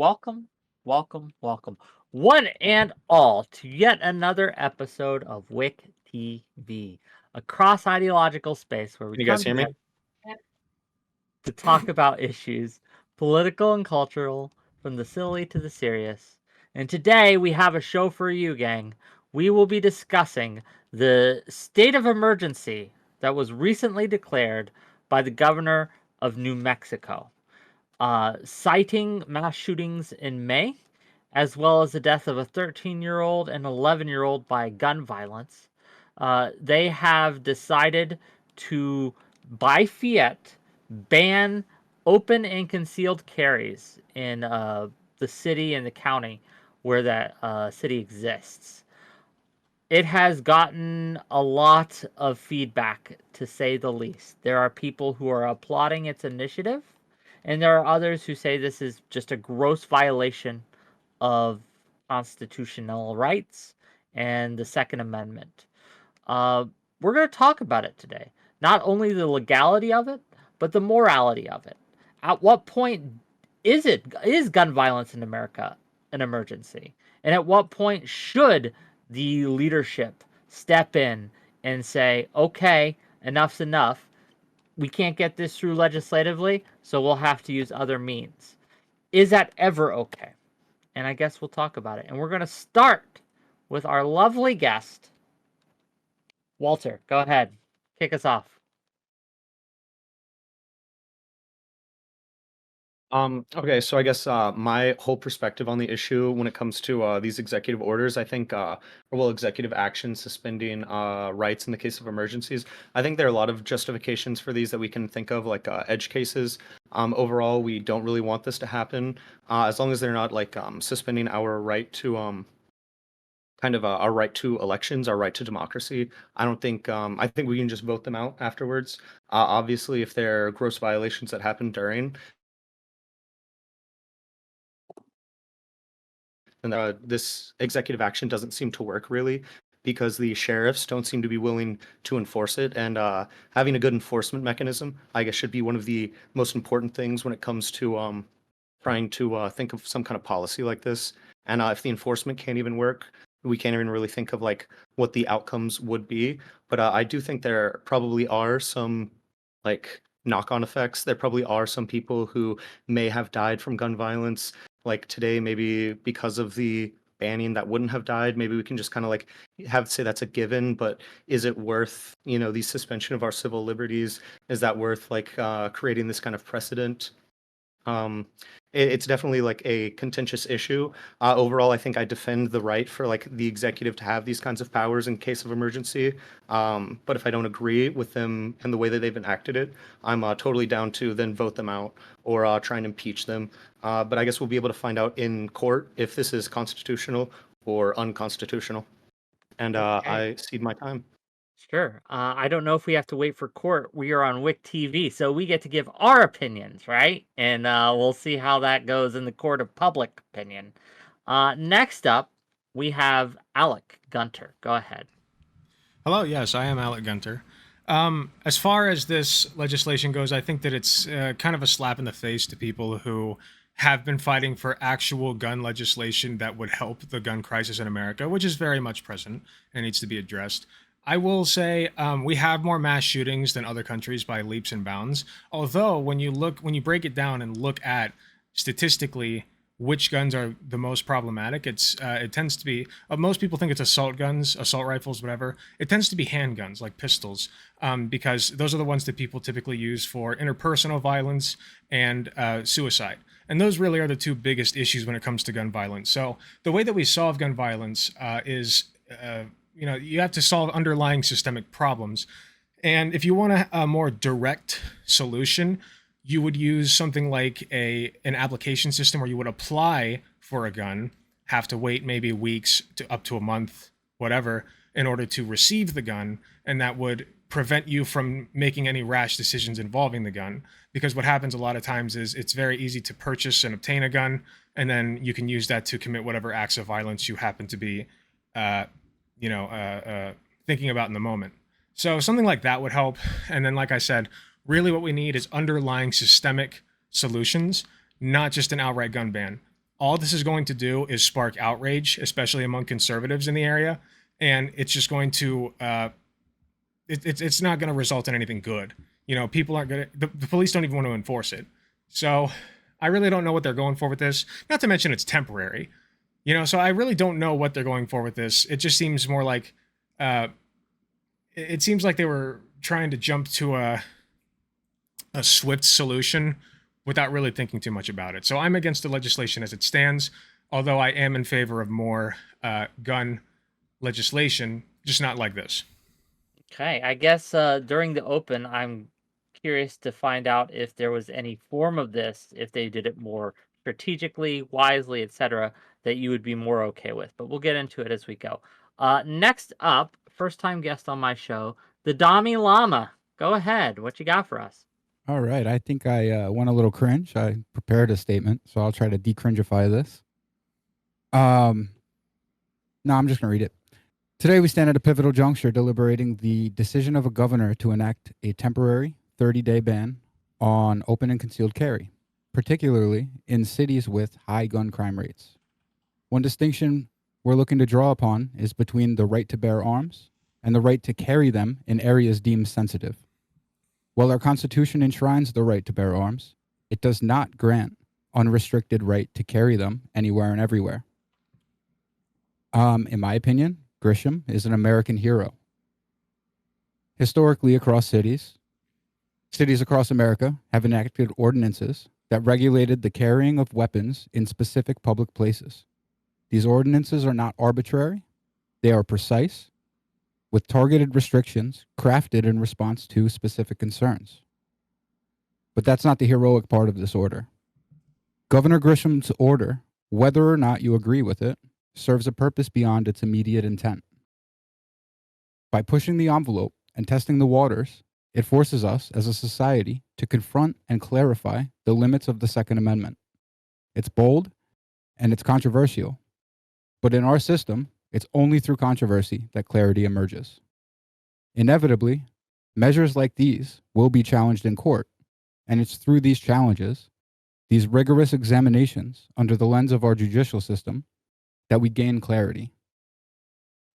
welcome, welcome, one and all to yet another episode of WIC TV, a cross ideological space where we Can you guys come hear me? together to talk about issues, political and cultural, from the silly to the serious. And today we have a show for you, gang. We will be discussing the state of emergency that was recently declared by the governor of New Mexico, citing mass shootings in May, as well as the death of a 13-year-old and 11-year-old by gun violence. They have decided to, by fiat, ban open and concealed carries in the city and the county where that city exists. It has gotten a lot of feedback, to say the least. There are people who are applauding its initiative, and there are others who say this is just a gross violation of constitutional rights and the Second Amendment. Uh, we're going to talk about it today. Not only the legality of it, but the morality of it. At what point is gun violence in America an emergency? And at what point should the leadership step in and say, okay, enough's enough. We can't get this through legislatively, so we'll have to use other means. Is that ever okay? And I guess we'll talk about it. And we're going to start with our lovely guest, Walter. Go ahead. Kick us off. Okay, so I guess my whole perspective on the issue when it comes to these executive orders, I think, executive action suspending rights in the case of emergencies. I think there are a lot of justifications for these that we can think of, like edge cases. Overall, we don't really want this to happen, as long as they're not like suspending our right to our right to elections, our right to democracy. I don't think I think we can just vote them out afterwards. Obviously, if there are gross violations that happen during, and this executive action doesn't seem to work really because the sheriffs don't seem to be willing to enforce it. And having a good enforcement mechanism, I guess, should be one of the most important things when it comes to trying to think of some kind of policy like this. And if the enforcement can't even work, we can't even really think of like what the outcomes would be. But I do think there probably are some like knock-on effects. There probably are some people who may have died from gun violence. Like today, maybe because of the banning that wouldn't have died, maybe we can just kind of like have say that's a given. But is it worth, the suspension of our civil liberties? Is that worth like creating this kind of precedent? Um, it's definitely like a contentious issue. Overall, I think I defend the right for like the executive to have these kinds of powers in case of emergency. But if I don't agree with them and the way that they've enacted it, I'm totally down to then vote them out or try and impeach them. But I guess we'll be able to find out in court if this is constitutional or unconstitutional. And Okay. I cede my time. Sure. I don't know if we have to wait for court. We are on WIC TV, so we get to give our opinions, right? And we'll see how that goes in the court of public opinion. Next up, we have Alec Gunter. Go ahead. Hello, yes, I am Alec Gunter. As far as this legislation goes, I think that it's kind of a slap in the face to people who have been fighting for actual gun legislation that would help the gun crisis in America, which is very much present and needs to be addressed. I will say we have more mass shootings than other countries by leaps and bounds. Although when you break it down and look at statistically which guns are the most problematic, it tends to be most people think it's assault guns, assault rifles, whatever. It tends to be handguns like pistols, because those are the ones that people typically use for interpersonal violence and suicide. And those really are the two biggest issues when it comes to gun violence. So the way that we solve gun violence is, you have to solve underlying systemic problems. And if you want a more direct solution, you would use something like an application system where you would apply for a gun, have to wait maybe weeks to up to a month, whatever, in order to receive the gun, and that would prevent you from making any rash decisions involving the gun. Because what happens a lot of times is it's very easy to purchase and obtain a gun, and then you can use that to commit whatever acts of violence you happen to be, thinking about in the moment. So something like that would help. And then, like I said, really what we need is underlying systemic solutions, not just an outright gun ban. all this is going to do is spark outrage, especially among conservatives in the area, and it's just going to it's not going to result in anything good. People aren't going to the police don't even want to enforce it. So I really don't know what they're going for with this. Not to mention it's temporary. So I really don't know what they're going for with this. It just seems more like it seems like they were trying to jump to a swift solution without really thinking too much about it. So I'm against the legislation as it stands, although I am in favor of more gun legislation, just not like this. Okay, I guess during the open, I'm curious to find out if there was any form of this, if they did it more strategically, wisely, etc., that you would be more okay with. But we'll get into it as we go. Next up, first time guest on my show, the Dami Lama. Go ahead. What you got for us? All right. I think I went a little cringe. I prepared a statement, so I'll try to decringify this. No, I'm just going to read it. Today, we stand at a pivotal juncture deliberating the decision of a governor to enact a temporary 30-day ban on open and concealed carry, particularly in cities with high gun crime rates. One distinction we're looking to draw upon is between the right to bear arms and the right to carry them in areas deemed sensitive. While our Constitution enshrines the right to bear arms, it does not grant unrestricted right to carry them anywhere and everywhere. In my opinion, Grisham is an American hero. Historically, across cities across America have enacted ordinances that regulated the carrying of weapons in specific public places. These ordinances are not arbitrary. They are precise, with targeted restrictions crafted in response to specific concerns. But that's not the heroic part of this order. Governor Grisham's order, whether or not you agree with it, serves a purpose beyond its immediate intent. By pushing the envelope and testing the waters, it forces us as a society to confront and clarify the limits of the Second Amendment. It's bold and it's controversial, but in our system, it's only through controversy that clarity emerges. Inevitably, measures like these will be challenged in court, and it's through these challenges, these rigorous examinations under the lens of our judicial system, that we gain clarity.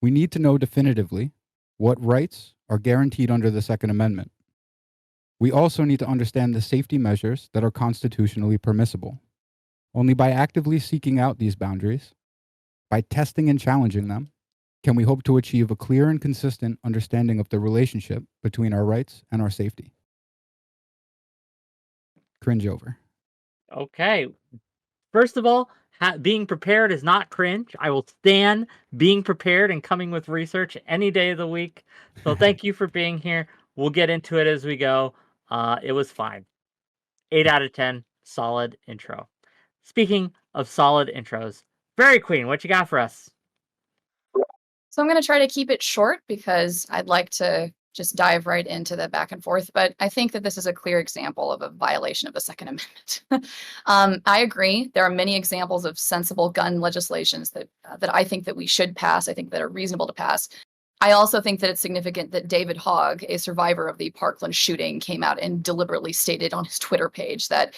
We need to know definitively what rights are guaranteed under the Second Amendment. We also need to understand the safety measures that are constitutionally permissible. Only by actively seeking out these boundaries, by testing and challenging them, can we hope to achieve a clear and consistent understanding of the relationship between our rights and our safety. Cringe over. Okay. First of all, being prepared is not cringe. I will stand being prepared and coming with research any day of the week. So thank you for being here. We'll get into it as we go. It was fine. 8 out of 10. Solid intro. Speaking of solid intros, Fairy Queen, what you got for us? So I'm going to try to keep it short because I'd like to just dive right into the back and forth. But I think that this is a clear example of a violation of the Second Amendment. I agree. There are many examples of sensible gun legislations that I think that we should pass. I think that are reasonable to pass. I also think that it's significant that David Hogg, a survivor of the Parkland shooting, came out and deliberately stated on his Twitter page that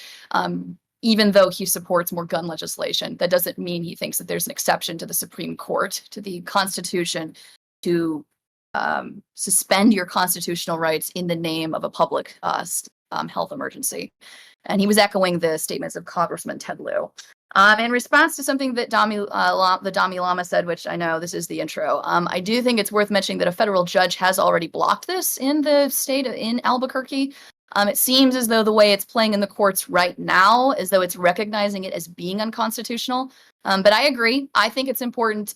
even though he supports more gun legislation, that doesn't mean he thinks that there's an exception to the Supreme Court, to the Constitution, to suspend your constitutional rights in the name of a public health emergency. And he was echoing the statements of Congressman Ted Lieu. In response to something that the Dami Lama said, which I know this is the intro, I do think it's worth mentioning that a federal judge has already blocked this in the state in Albuquerque. It seems as though the way it's playing in the courts right now, as though it's recognizing it as being unconstitutional. But I agree. I think it's important.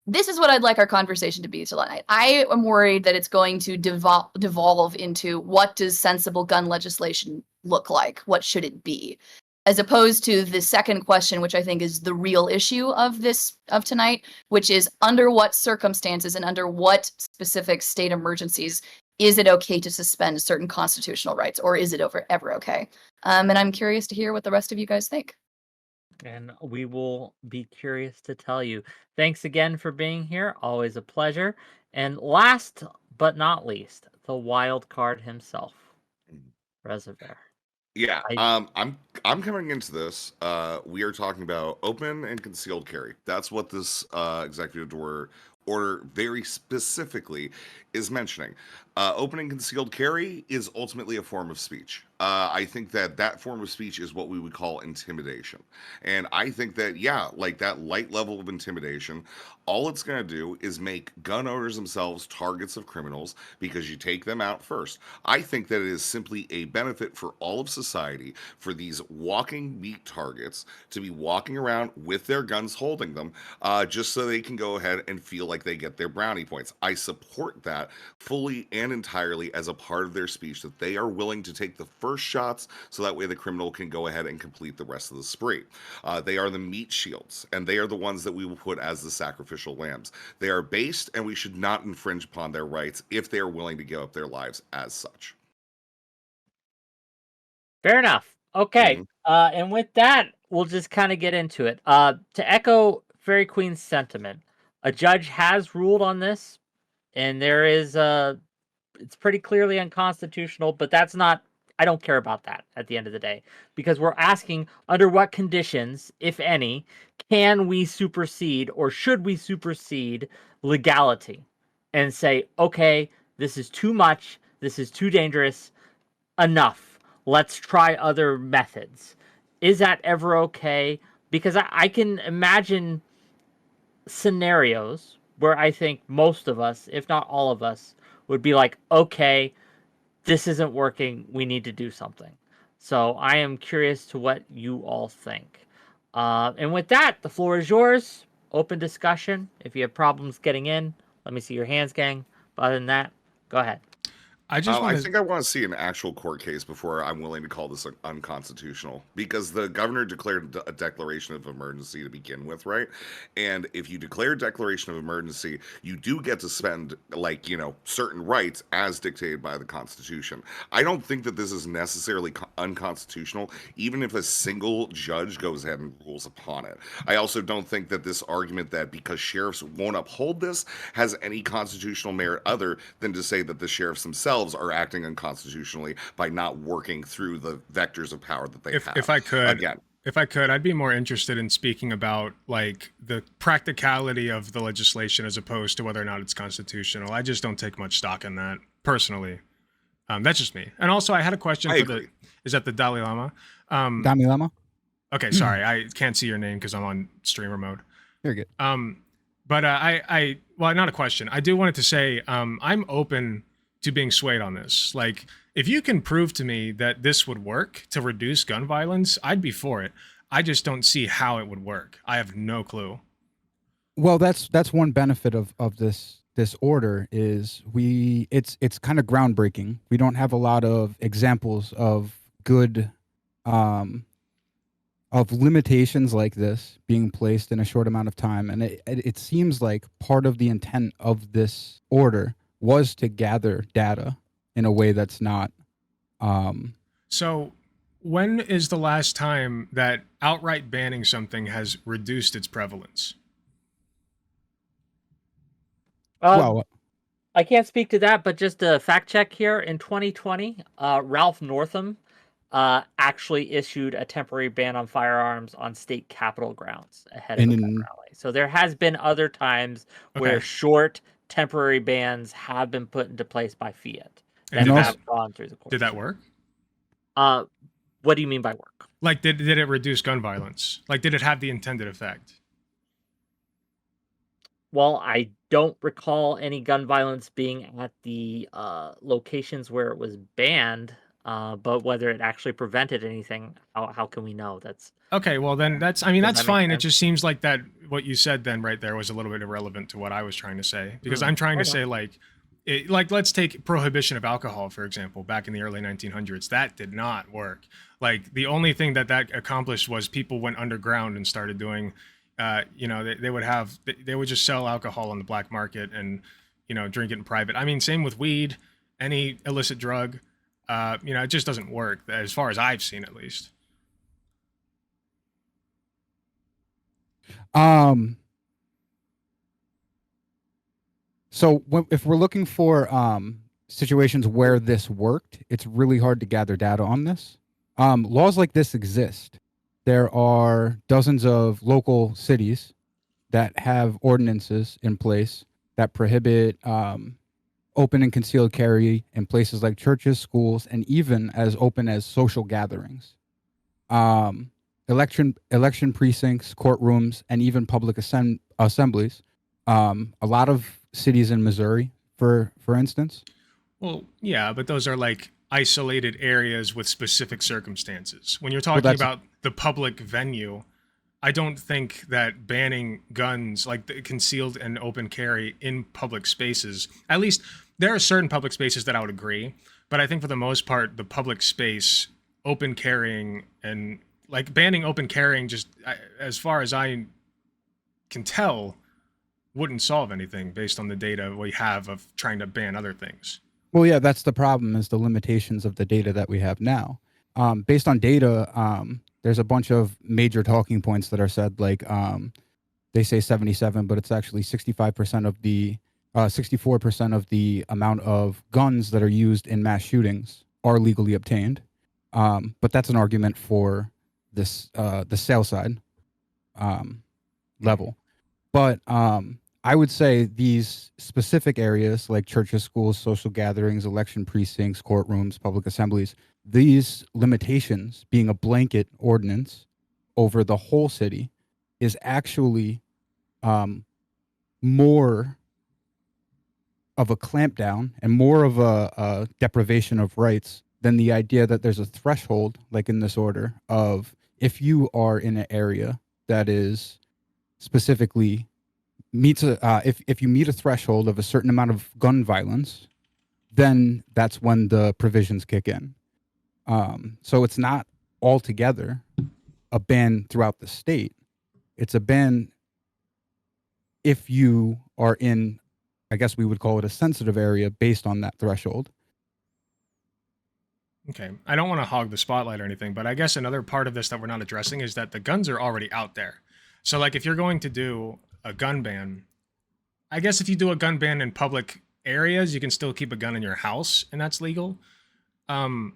This is what I'd like our conversation to be tonight. I am worried that it's going to devolve into what does sensible gun legislation look like? What should it be? As opposed to the second question, which I think is the real issue of tonight, which is under what circumstances and under what specific state emergencies is it okay to suspend certain constitutional rights, or is it ever okay? And I'm curious to hear what the rest of you guys think. And we will be curious to tell you. Thanks again for being here. Always a pleasure. And last but not least, the wild card himself, Reservoir. Yeah, I I'm coming into this. We are talking about open and concealed carry. That's what this executive order very specifically is mentioning. Open and concealed carry is ultimately a form of speech. I think that that form of speech is what we would call intimidation, and I think that yeah, like that light level of intimidation, all it's going to do is make gun owners themselves targets of criminals because you take them out first. I think that it is simply a benefit for all of society for these walking meat targets to be walking around with their guns holding them, just so they can go ahead and feel like they get their brownie points. I support that fully and entirely as a part of their speech, that they are willing to take the first shots so that way the criminal can go ahead and complete the rest of the spree. They are the meat shields, and they are the ones that we will put as the sacrificial lambs. They are based, and we should not infringe upon their rights if they are willing to give up their lives as such. Fair enough. Okay. Mhm. And with that, we'll just kind of get into it. To echo Fairy Queen's sentiment, a judge has ruled on this, and there is it's pretty clearly unconstitutional, but that's not, I don't care about that at the end of the day, because we're asking under what conditions, if any, can we supersede or should we supersede legality and say, okay, this is too much, this is too dangerous, enough. Let's try other methods. Is that ever okay? Because I can imagine scenarios where I think most of us, if not all of us, would be like, okay, this isn't working. We need to do something. So I am curious to what you all think. And with that, the floor is yours. Open discussion. If you have problems getting in, let me see your hands, gang. But other than that, go ahead. I just I want think to. I want to see an actual court case before I'm willing to call this unconstitutional, because the governor declared a declaration of emergency to begin with, right? And if you declare a declaration of emergency, you do get to spend, like, certain rights as dictated by the Constitution. I don't think that this is necessarily unconstitutional, even if a single judge goes ahead and rules upon it. I also don't think that this argument that because sheriffs won't uphold this has any constitutional merit other than to say that the sheriffs themselves are acting unconstitutionally by not working through the vectors of power that they have. If I could, Again, I'd be more interested in speaking about like the practicality of the legislation as opposed to whether or not it's constitutional. I just don't take much stock in that personally. That's just me. And also, I had a question I for agree. is that the Dalai Lama? Dami Lama? Okay, sorry, I can't see your name because I'm on streamer mode. You're good. But well, not a question. I do wanted to say, I'm open to being swayed on this. Like, if you can prove to me that this would work to reduce gun violence, I'd be for it. I just don't see how it would work. I have no clue. Well, that's one benefit of this order is it's kind of groundbreaking. We don't have a lot of examples of good of limitations like this being placed in a short amount of time, and it seems like part of the intent of this order was to gather data in a way that's not So, when is the last time that outright banning something has reduced its prevalence? well. I can't speak to that, but just a fact check here. In 2020, Ralph Northam actually issued a temporary ban on firearms on state capitol grounds ahead of And a gun in rally. So there has been other times where Okay. short temporary bans have been put into place by fiat that And did have that- gone through the courts. Did that work? What do you mean by work? Like, did it reduce gun violence? Like, did it have the intended effect? Well, I don't recall any gun violence being at the locations where it was banned, but whether it actually prevented anything, how can we know? That's Okay, well then that's I mean Does that's that make fine. It sense? just seems like that what you said then right there was a little bit irrelevant to what I was trying to say because I'm trying fair to enough. say like let's take prohibition of alcohol for example back in the early 1900s that did not work. Like the only thing that accomplished was people went underground and started doing they would just sell alcohol on the black market and drink it in private. I mean same with weed, any illicit drug. It just doesn't work as far as I've seen at least. So if we're looking for situations where this worked, it's really hard to gather data on this. Laws like this exist. There are dozens of local cities that have ordinances in place that prohibit open and concealed carry in places like churches, schools, and even as open as social gatherings. Election precincts, courtrooms, and even public assemblies. A lot of cities in Missouri, for instance. Well, yeah, but those are like isolated areas with specific circumstances. When you're Well, talking that's about the public venue, I don't think that banning guns, like the concealed and open carry in public spaces, at least there are certain public spaces that I would agree, but I think for the most part, the public space, open carrying and like banning open carrying, just as far as I can tell, wouldn't solve anything based on the data we have of trying to ban other things. Well, yeah, that's the problem is the limitations of the data that we have now. Based on data, there's a bunch of major talking points that are said, like they say 77, but it's actually 65% of the 64% of the amount of guns that are used in mass shootings are legally obtained. But that's an argument for this the sale side level. But I would say these specific areas like churches, schools, social gatherings, election precincts, courtrooms, public assemblies, these limitations being a blanket ordinance over the whole city is actually more of a clampdown and more of a deprivation of rights than the idea that there's a threshold, like in this order, of if you are in an area that is specifically meets a if you meet a threshold of a certain amount of gun violence, then that's when the provisions kick in. So it's not altogether a ban throughout the state. It's a ban if you are in, I guess we would call it a sensitive area based on that threshold. Okay. I don't want to hog the spotlight or anything, but I guess another part of this that we're not addressing is that the guns are already out there. So, like, if you're going to do a gun ban, I guess if you do a gun ban in public areas, you can still keep a gun in your house, and that's legal. But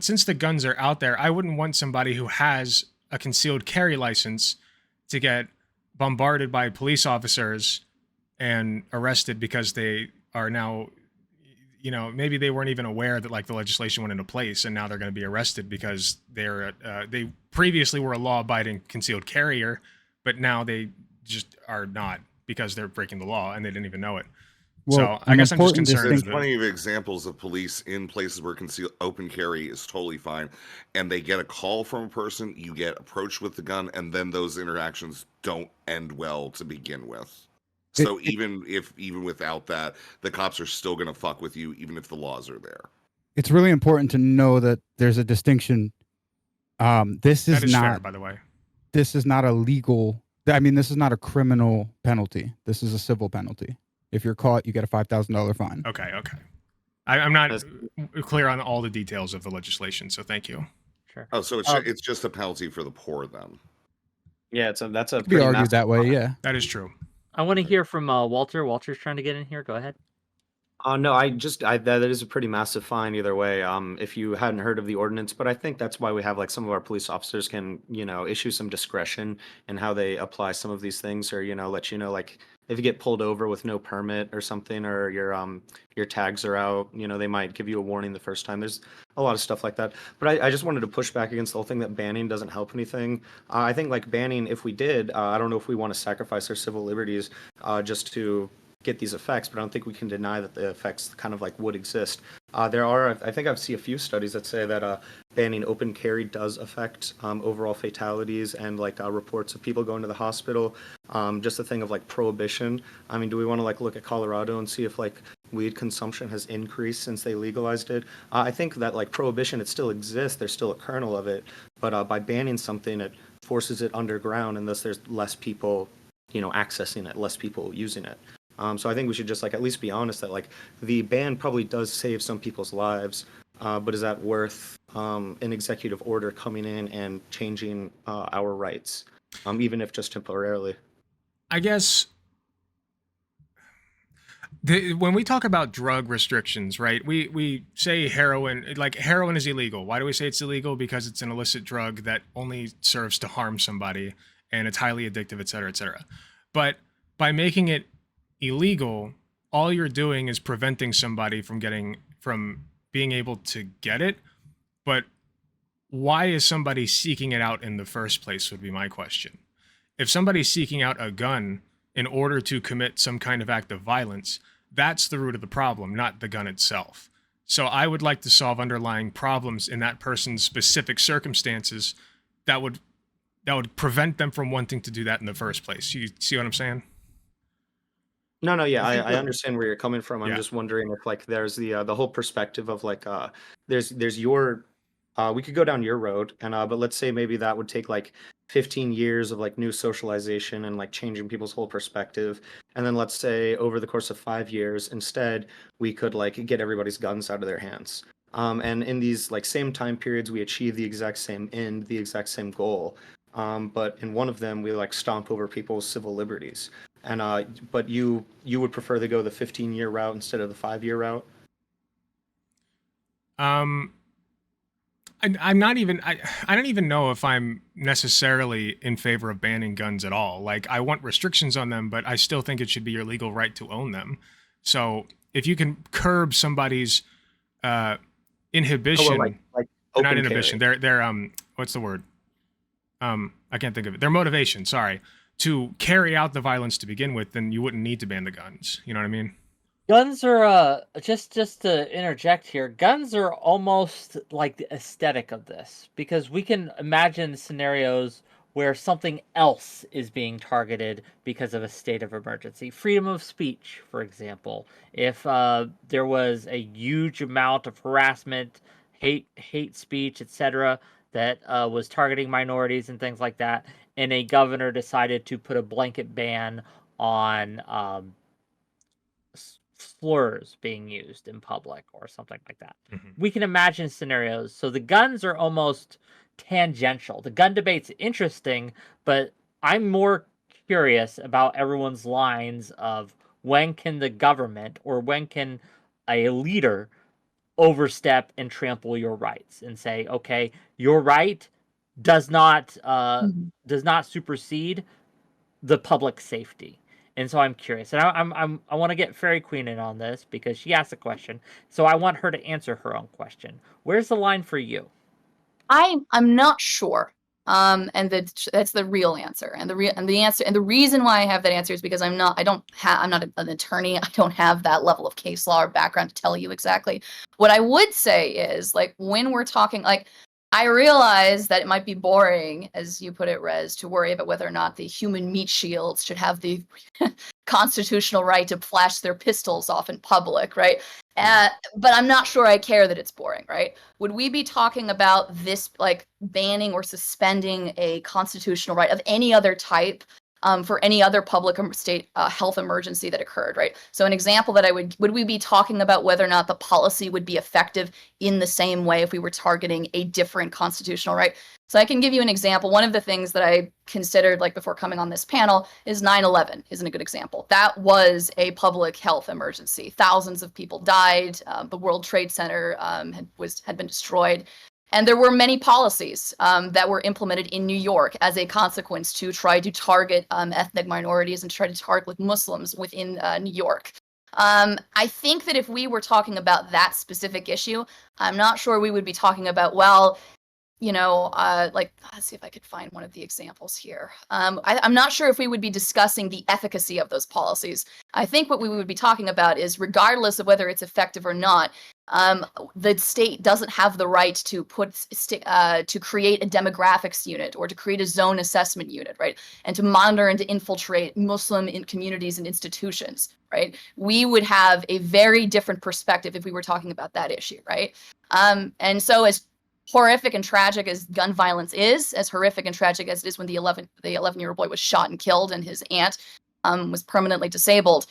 since the guns are out there, I wouldn't want somebody who has a concealed carry license to get bombarded by police officers and arrested because they are now, maybe they weren't even aware that like the legislation went into place, and now they're going to be arrested because they previously were a law-abiding concealed carrier, but now they just are not because they're breaking the law and they didn't even know it. So I guess I'm just concerned. There's plenty of examples of police in places where open carry is totally fine, and they get a call from a person, you get approached with the gun, and then those interactions don't end well to begin with. So even without that, the cops are still going to fuck with you, even if the laws are there. It's really important to know that there's a distinction. This is not fair, by the way. This is not a legal. I mean, this is not a criminal penalty. This is a civil penalty. If you're caught, you get a $5,000 fine. Okay. I'm not clear on all the details of the legislation, so thank you. Sure. Oh, so it's just a penalty for the poor then? Yeah, that's a It could be argued that way. Yeah, that is true. I want to hear from Walter. Walter's trying to get in here. Go ahead. No, that is a pretty massive fine either way. If you hadn't heard of the ordinance, but I think that's why we have like some of our police officers can, issue some discretion in how they apply some of these things, or let you know, like if you get pulled over with no permit or something, or your tags are out, they might give you a warning the first time. There's a lot of stuff like that. But I just wanted to push back against the whole thing that banning doesn't help anything. I think like banning, if we did, I don't know if we want to sacrifice our civil liberties just to get these effects, but I don't think we can deny that the effects kind of like would exist. I think I've seen a few studies that say that banning open carry does affect overall fatalities and like reports of people going to the hospital. Just the thing of like prohibition. I mean, do we want to like look at Colorado and see if like weed consumption has increased since they legalized it? I think that like prohibition, it still exists. There's still a kernel of it, but by banning something, it forces it underground, and thus there's less people, accessing it, less people using it. So I think we should just like at least be honest that like the ban probably does save some people's lives, but is that worth an executive order coming in and changing our rights, even if just temporarily? I guess When we talk about drug restrictions, right? We say heroin, like heroin is illegal. Why do we say it's illegal? Because it's an illicit drug that only serves to harm somebody, and it's highly addictive, et cetera, et cetera. But by making it illegal, all you're doing is preventing somebody from being able to get it. But why is somebody seeking it out in the first place would be my question. If somebody's seeking out a gun in order to commit some kind of act of violence, that's the root of the problem, not the gun itself. So I would like to solve underlying problems in that person's specific circumstances that would prevent them from wanting to do that in the first place. You see what I'm saying? No, yeah, I think I that- understand where you're coming from. I'm Yeah. just wondering if like there's the whole perspective of like there's your we could go down your road and but let's say maybe that would take like 15 years of like new socialization and like changing people's whole perspective. And then let's say over the course of 5 years, instead, we could like get everybody's guns out of their hands. And in these like same time periods, we achieve the exact same end, the exact same goal. But in one of them, we like stomp over people's civil liberties. And but you would prefer to go the 15-year route instead of the 5-year route? Um, I'm not even I don't even know if I'm necessarily in favor of banning guns at all. Like I want restrictions on them, but I still think it should be your legal right to own them. So if you can curb somebody's inhibition, Oh, well, like not open inhibition, carry. their what's the word? I can't think of it. Their motivation, sorry, to carry out the violence to begin with, then you wouldn't need to ban the guns. You know what I mean? Guns are just to interject here. Guns are almost like the aesthetic of this because we can imagine scenarios where something else is being targeted because of a state of emergency. Freedom of speech, for example. If there was a huge amount of harassment, hate speech, etc., that was targeting minorities and things like that, and a governor decided to put a blanket ban on slurs being used in public or something like that. Mm-hmm. We can imagine scenarios. So the guns are almost tangential. The gun debate's interesting, but I'm more curious about everyone's lines of when can the government or when can a leader overstep and trample your rights and say, okay, your right does not supersede the public safety. And so I'm curious, and I want to get Fairy Queen in on this because she asked a question. So I want her to answer her own question. Where's the line for you? I'm not sure. And that's the real answer. And the reason why I have that answer is because I'm not an attorney. I don't have that level of case law or background to tell you exactly. What I would say is like when we're talking like I realize that it might be boring, as you put it, Rez, to worry about whether or not the human meat shields should have the constitutional right to flash their pistols off in public, right? But I'm not sure I care that it's boring, right? Would we be talking about this, like banning or suspending a constitutional right of any other type for any other public state health emergency that occurred, right? So an example that would we be talking about whether or not the policy would be effective in the same way if we were targeting a different constitutional right? So I can give you an example. One of the things that I considered like before coming on this panel is 9/11 isn't a good example. That was a public health emergency. Thousands of people died. The World Trade Center had been destroyed. And there were many policies that were implemented in New York as a consequence to try to target ethnic minorities and try to target Muslims within New York. I think that if we were talking about that specific issue, I'm not sure we would be talking about, well, like, let's see if I could find one of the examples here. I'm not sure if we would be discussing the efficacy of those policies. I think what we would be talking about is regardless of whether it's effective or not, the state doesn't have the right to to create a demographics unit or to create a zone assessment unit, right? And to monitor and to infiltrate Muslim communities and institutions, right? We would have a very different perspective if we were talking about that issue, right? And so as horrific and tragic as gun violence is, as horrific and tragic as it is when the 11-year-old boy was shot and killed and his aunt was permanently disabled,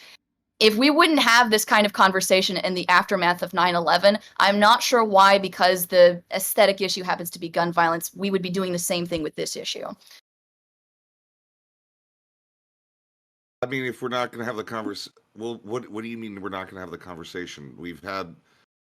if we wouldn't have this kind of conversation in the aftermath of 9/11, I'm not sure why, because the aesthetic issue happens to be gun violence, we would be doing the same thing with this issue. I mean, if we're not going to have the conversation, well, what do you mean we're not going to have the conversation? We've had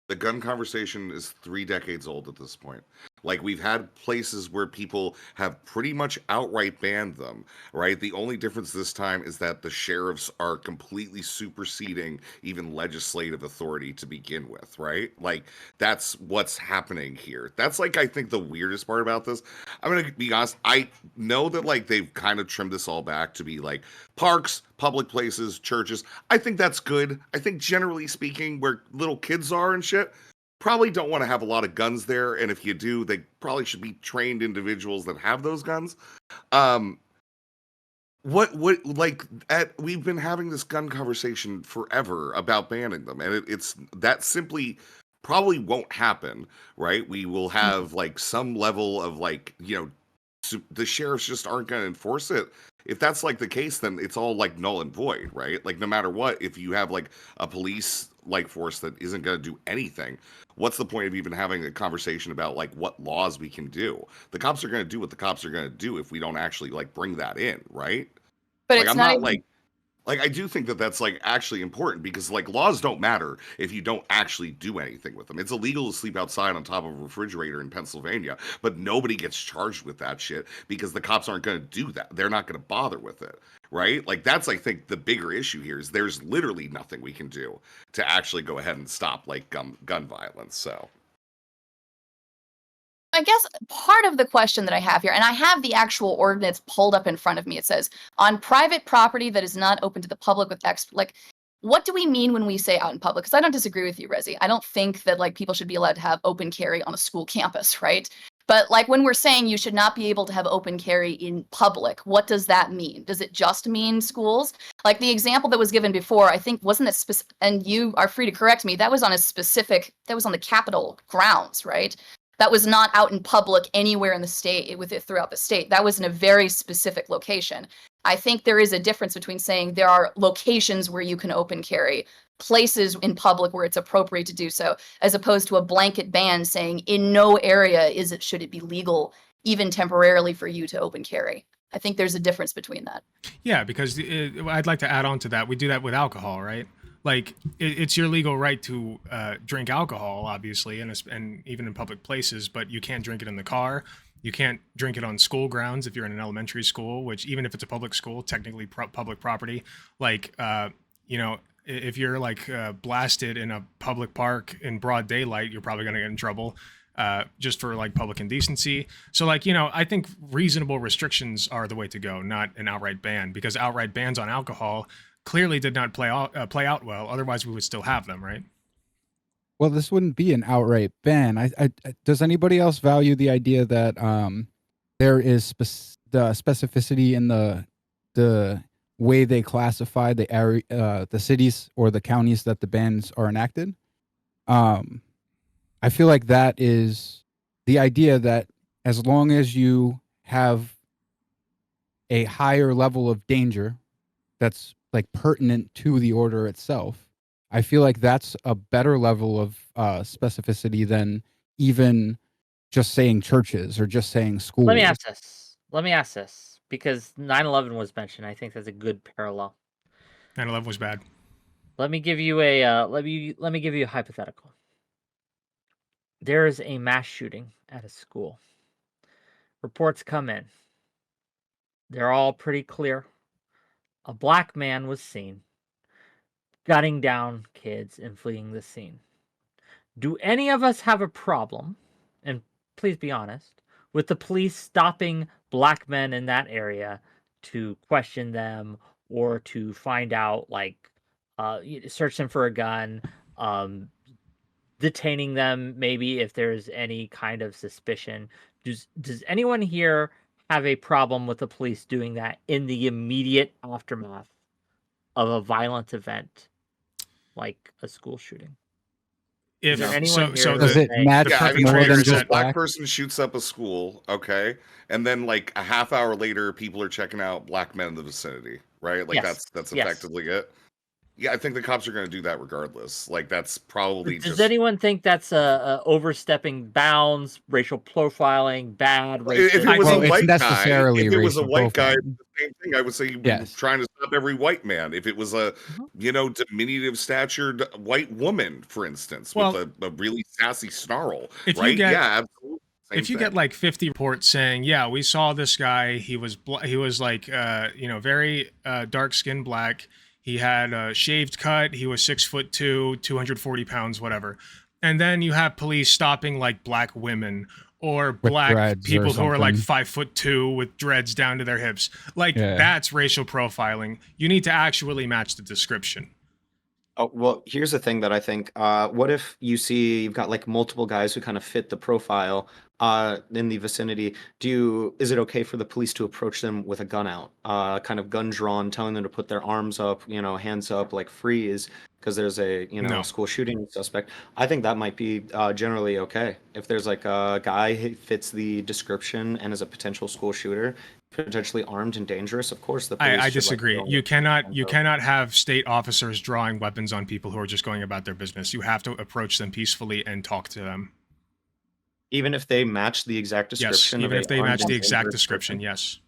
the gun conversation is 3 decades old at this point. Like, we've had places where people have pretty much outright banned them, right? The only difference this time is that the sheriffs are completely superseding even legislative authority to begin with, right? Like, that's what's happening here. That's, like, I think the weirdest part about this. I'm going to be honest. I know that, like, they've kind of trimmed this all back to be like parks, public places, churches. I think that's good. I think generally speaking, where little kids are and shit, probably don't want to have a lot of guns there. And if you do, they probably should be trained individuals that have those guns. Um, we've been having this gun conversation forever about banning them, and it's that simply probably won't happen, right? We will have like some level of like, the sheriffs just aren't going to enforce it. If that's like the case, then it's all like null and void, right? Like, no matter what, if you have like a police like force that isn't going to do anything, what's the point of even having a conversation about like what laws we can do? The cops are going to do what the cops are going to do if we don't actually like bring that in, right? But Like, it's I'm not not even like I do think that that's like actually important, because like laws don't matter if you don't actually do anything with them. It's illegal to sleep outside on top of a refrigerator in Pennsylvania, but nobody gets charged with that shit because the cops aren't going to do that. They're not going to bother with it, right? Like, that's, I think, the bigger issue here is there's literally nothing we can do to actually go ahead and stop like gun violence. So I guess part of the question that I have here, and I have the actual ordinance pulled up in front of me. It says, on private property that is not open to the public with like, what do we mean when we say out in public? Because I don't disagree with you, Rezi. I don't think that like people should be allowed to have open carry on a school campus, right? But like when we're saying you should not be able to have open carry in public, what does that mean? Does it just mean schools? Like the example that was given before, I think wasn't it specific, and you are free to correct me, that was on the Capitol grounds, right? That was not out in public anywhere in the state with it throughout the state. That was in a very specific location. I think there is a difference between saying there are locations where you can open carry, places in public where it's appropriate to do so, as opposed to a blanket ban saying in no area should it be legal, even temporarily, for you to open carry. I think there's a difference between that. Yeah, because I'd like to add on to that. We do that with alcohol, right? Like, it's your legal right to drink alcohol, obviously, and even in public places, but you can't drink it in the car. You can't drink it on school grounds if you're in an elementary school, which, even if it's a public school, technically public property. Like, if you're like blasted in a public park in broad daylight, you're probably going to get in trouble. Just for like public indecency. So like, I think reasonable restrictions are the way to go, not an outright ban, because outright bans on alcohol clearly did not play out well. Otherwise, we would still have them, right? Well, this wouldn't be an outright ban. Does anybody else value the idea that there is the specificity in the way they classify the area, the cities or the counties that the bans are enacted? I feel like that is the idea that as long as you have a higher level of danger that's like pertinent to the order itself, I feel like that's a better level of specificity than even just saying churches or just saying schools. Let me ask this, because 9/11 was mentioned. I think that's a good parallel. 9/11 was bad. Let me give you a let me give you a hypothetical. There is a mass shooting at a school. Reports come in. They're all pretty clear. A black man was seen gunning down kids and fleeing the scene. Do any of us have a problem, and please be honest, with the police stopping black men in that area to question them or to find out, like, search them for a gun, detaining them maybe if there's any kind of suspicion? Does anyone here have a problem with the police doing that in the immediate aftermath of a violent event like a school shooting? If Is there anyone so, here Does it saying, match yeah, I mean, more perpetrator than is this just that black black? person shoots up a school, okay, and then like a half hour later, people are checking out black men in the vicinity, right? Like Yes, that's yes. effectively it. Yeah, I think the cops are going to do that regardless. Like, that's probably Does just. anyone think that's a overstepping bounds, racial profiling, bad, If racist? it was Well, a it's white guy, necessarily if it was a racial white guy, profiling. the same thing. I would say you'd be Yes. trying to stop every white man. If it was a, Mhm. diminutive statured white woman, for instance, Well, with a really sassy snarl, if you right? get Yeah, absolutely. Same if you thing. get like 50 reports saying, yeah, we saw this guy, he was like very dark skinned black, he had a shaved cut, he was 6'2", 240 pounds, whatever, and then you have police stopping like black women or With black dreads or people who are like something. 5'2" with dreads down to their hips, like Yeah. that's racial profiling. You need to actually match the description. Oh, well, here's the thing that I think. What if you've got like multiple guys who kind of fit the profile in the vicinity? Is it okay for the police to approach them with a gun out, kind of gun drawn, telling them to put their arms up, hands up, like freeze, because there's a No. school shooting suspect? I think that might be generally okay if there's like a guy who fits the description and is a potential school shooter, potentially armed and dangerous. Of course, the police I should, like, disagree. go You and- cannot have state officers drawing weapons on people who are just going about their business. You have to approach them peacefully and talk to them. Even if they match the exact Yes, description. even of if a they armed match and the exact dangerous description. person? Yes.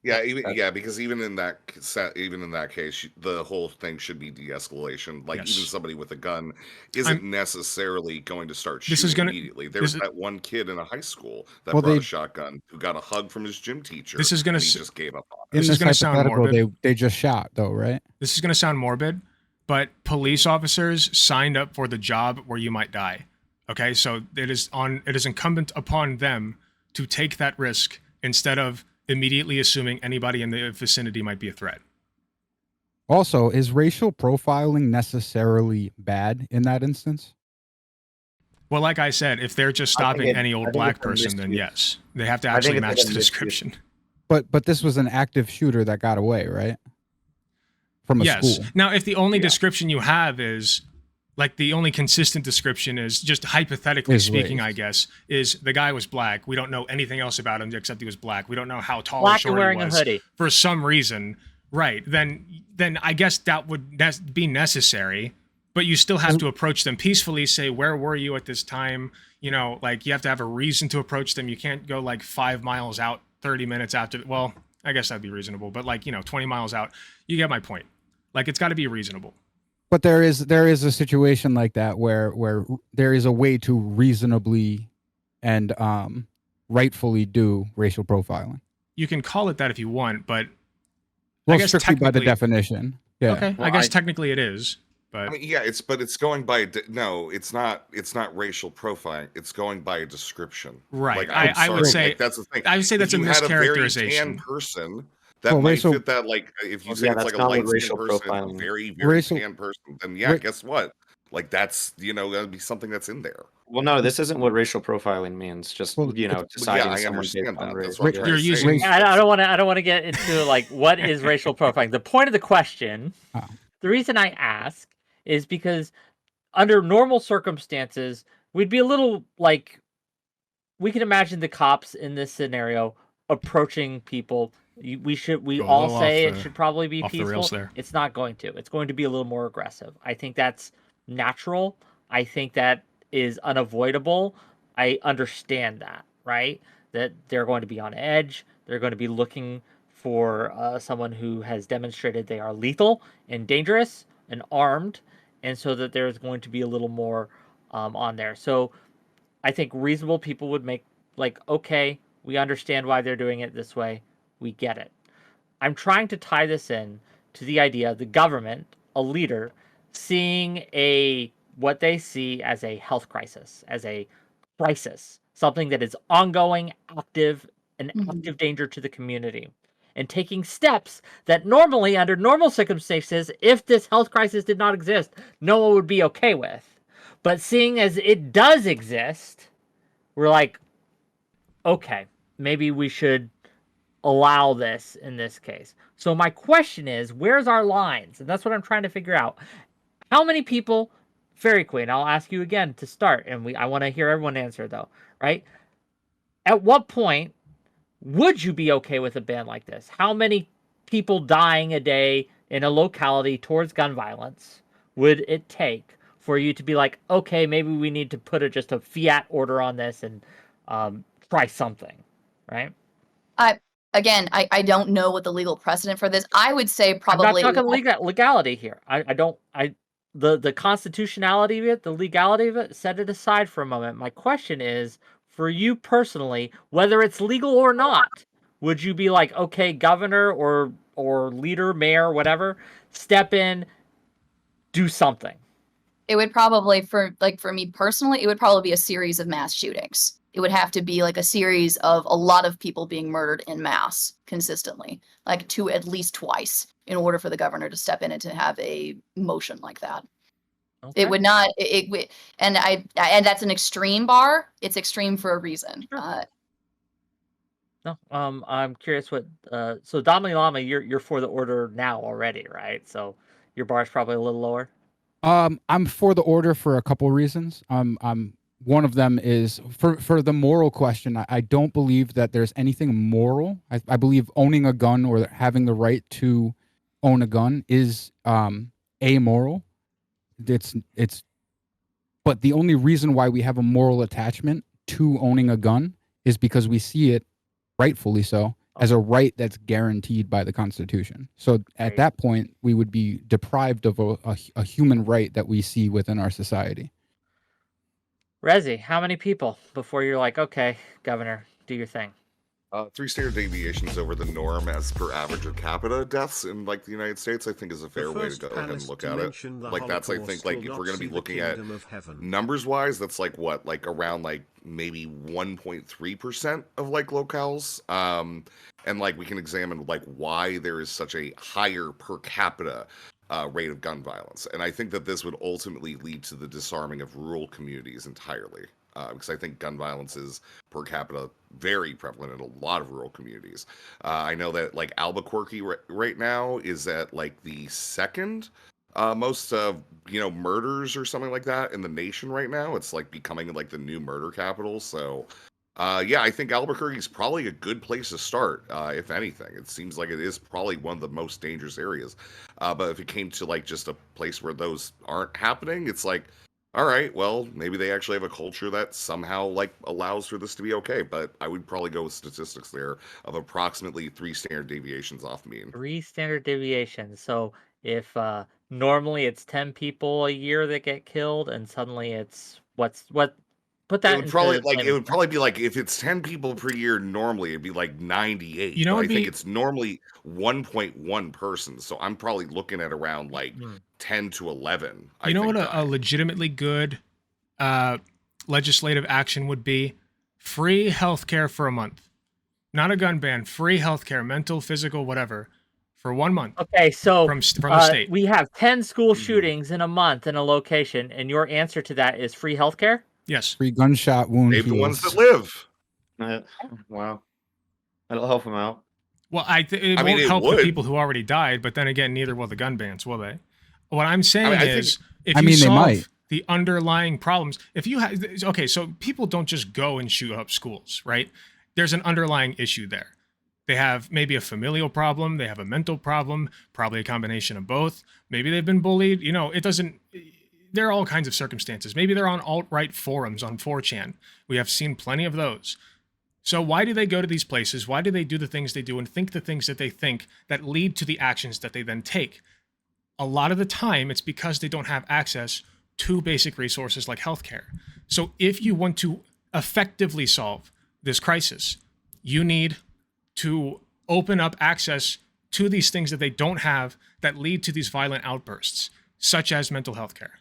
Yeah, because even in that case, the whole thing should be de-escalation. Like, Yes. even somebody with a gun isn't necessarily going to start This is shooting gonna- immediately. There this was is- that one kid in a high school that Well, brought they- a shotgun who got a hug from his gym teacher. This is gonna and he s- just gave up on it. In This is this gonna sound hypothetical, morbid. they just shot though, right? This is going to sound morbid, but police officers signed up for the job where you might die. Okay, so it is incumbent upon them to take that risk instead of immediately assuming anybody in the vicinity might be a threat. Also, is racial profiling necessarily bad in that instance? Well, like I said, if they're just I think stopping any I old think black it's a person, then misuse. yes, they have to I think actually it's like match a the misuse. description. But this was an active shooter that got away, right? From a Yes. school. Now, if the only Yeah. description you have is like the only consistent description is just hypothetically Is speaking, race. I guess, is the guy was black. We don't know anything else about him except he was black. We don't know how tall or Black and short wearing he a was hoodie. for some reason. Right. Then I guess that would be necessary, but you still have to approach them peacefully, say, where were you at this time? Like you have to have a reason to approach them. You can't go like 5 miles out 30 minutes after. Well, I guess that'd be reasonable, but 20 miles out, you get my point. Like it's got to be reasonable. But there is a situation like that where there is a way to reasonably and rightfully do racial profiling. You can call it that if you want, but Well, guess strictly by the technically- definition. Yeah. okay, Well, I guess technically it is, but I mean, yeah, it's going by no, it's not racial profiling. It's going by a description. Right. Like, I'm I would sorry, say- like, that's the thing. I would say If that's a you had very mischaracterization. tan person that Well, might racial- fit that. Like, if you say Yeah, it's that's like a not what light skinned racial person, profiling- very very Racial- tan person, then yeah, Ra- guess what? Like, that's that'd be something that's in there. Well, no, this isn't what racial profiling means. Just Well, deciding I someone understand based on that. race. That's what I'm trying You're to say. using- Race- I don't want to get into like what is racial profiling. The point of the question, Oh. the reason I ask is because under normal circumstances, we'd be a little like we can imagine the cops in this scenario approaching people. We Go a all little say off it the- should probably be off the peaceful. rails there. It's not going to. It's going to be a little more aggressive. I think that's natural. I think that is unavoidable. I understand that, right? That they're going to be on edge. They're going to be looking for someone who has demonstrated they are lethal and dangerous and armed, and so that there's going to be a little more on there. So I think reasonable people would make like, okay, we understand why they're doing it this way. We get it. I'm trying to tie this in to the idea of the government, a leader, seeing what they see as a health crisis, as a crisis, something that is ongoing, active, an active danger to the community, and taking steps that normally, under normal circumstances, if this health crisis did not exist, no one would be okay with. But seeing as it does exist, we're like, okay, maybe we should allow this in this case. So my question is, where's our lines? And that's what I'm trying to figure out. How many people, Fairy Queen, I'll ask you again to start, and I want to hear everyone answer though, right? At what point would you be okay with a ban like this? How many people dying a day in a locality towards gun violence would it take for you to be like, okay, maybe we need to put just a fiat order on this and try something, right? I don't know what the legal precedent for this. I would say I'm probably not talking legality here. The constitutionality of it, the legality of it, set it aside for a moment. My question is, for you personally, whether it's legal or not, would you be like, okay, governor or leader, mayor, whatever, step in, do something? it would probably for me personally, it would probably be a series of mass shootings. It would have to be like a series of a lot of people being murdered in mass consistently, like at least twice, in order for the governor to step in and to have a motion like that. Okay. It would not. And that's an extreme bar. It's extreme for a reason. Sure. No, I'm curious what. So Dalai Lama, you're for the order now already, right? So your bar is probably a little lower. I'm for the order for a couple reasons. One of them is for the moral question. I don't believe that there's anything moral. I believe owning a gun or having the right to own a gun is amoral. But the only reason why we have a moral attachment to owning a gun is because we see it, rightfully so, as a right that's guaranteed by the Constitution. So at that point, we would be deprived of a human right that we see within our society. Rezi, how many people before you're like, okay, governor, do your thing? 3 standard deviations over the norm as per average per capita deaths in like the United States, I think is a fair way to go ahead and look at it. Like that's, I think, like if we're going to be looking at numbers wise, that's like what, like around like maybe 1.3% of like locales. And like we can examine like why there is such a higher per capita rate of gun violence. And I think that this would ultimately lead to the disarming of rural communities entirely. Because I think gun violence is per capita very prevalent in a lot of rural communities. I know that like Albuquerque right now is at like the second most murders or something like that in the nation right now. It's like becoming like the new murder capital. So yeah, I think Albuquerque is probably a good place to start. If anything, it seems like it is probably one of the most dangerous areas. But if it came to like just a place where those aren't happening, it's like, all right, well, maybe they actually have a culture that somehow like allows for this to be okay. But I would probably go with statistics there of approximately 3 standard deviations off mean. 3 standard deviations. So if normally it's 10 people a year that get killed, and suddenly it's what? Put that. It would probably be like if it's 10 people per year normally, it'd be like 98. You know, I think it's normally 1.1 person. So I'm probably looking at around like 10 to 11. You know what a legitimately good legislative action would be? Free healthcare for a month. Not a gun ban, free healthcare, mental, physical, whatever, for 1 month. Okay, so from the state. We have 10 school shootings in a month in a location, and your answer to that is free healthcare? Yes. Free gunshot wound Save the heals. ones that live. Wow. That'll help them out. Well, it won't help the people who already died, but then again, neither will the gun bans, will they? What I'm saying is, if you solve the underlying problems, if you have, okay, so people don't just go and shoot up schools, right? There's an underlying issue there. They have maybe a familial problem, they have a mental problem, probably a combination of both. Maybe they've been bullied. You know, there are all kinds of circumstances. Maybe they're on alt-right forums on 4chan. We have seen plenty of those. So why do they go to these places? Why do they do the things they do and think the things that they think that lead to the actions that they then take? A lot of the time, it's because they don't have access to basic resources like healthcare. So if you want to effectively solve this crisis, you need to open up access to these things that they don't have that lead to these violent outbursts, such as mental health care.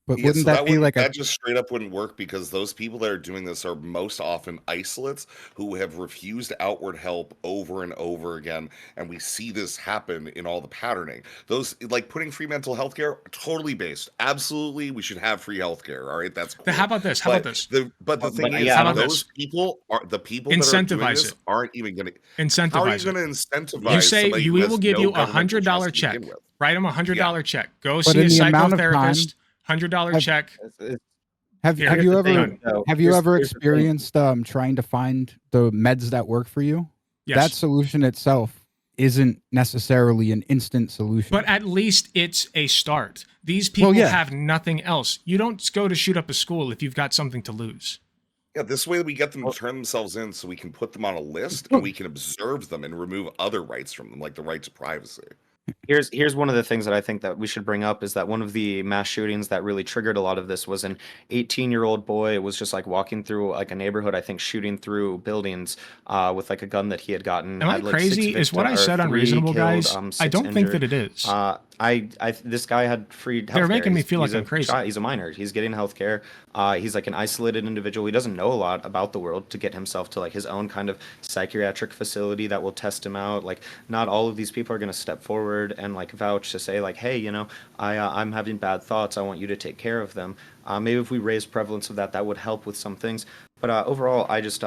But wouldn't that be like that just straight up wouldn't work, because those people that are doing this are most often isolates who have refused outward help over and over again, and we see this happen in all the patterning. Those like putting free mental health care, totally based. Absolutely, we should have free health care. All right, that's cool. How about this? But the thing is, those people are the people that are doing this aren't even going to incentivize. How are you going to incentivize? You say we will give you $100 check. Write them $100 check. Go see a psychotherapist. $100 check. Have you ever experienced trying to find the meds that work for you? Yes. That solution itself isn't necessarily an instant solution. But at least it's a start. These people yeah. have nothing else. You don't go to shoot up a school if you've got something to lose. Yeah, this way we get them to turn themselves in so we can put them on a list and we can observe them and remove other rights from them, like the right to privacy. Here's one of the things that I think that we should bring up is that one of the mass shootings that really triggered a lot of this was an 18-year-old boy was just like walking through like a neighborhood, I think shooting through buildings with like a gun that he had gotten. Am I had, like, crazy? Is what I said unreasonable, guys? I don't think that it is. This guy had free healthcare. They're making me feel He's like I'm crazy. He's a minor. He's getting healthcare. He's like an isolated individual. He doesn't know a lot about the world to get himself to like his own kind of psychiatric facility that will test him out. Like, not all of these people are going to step forward and like vouch to say like, hey, you know, I'm having bad thoughts. I want you to take care of them. Maybe if we raise prevalence of that would help with some things. But overall, I just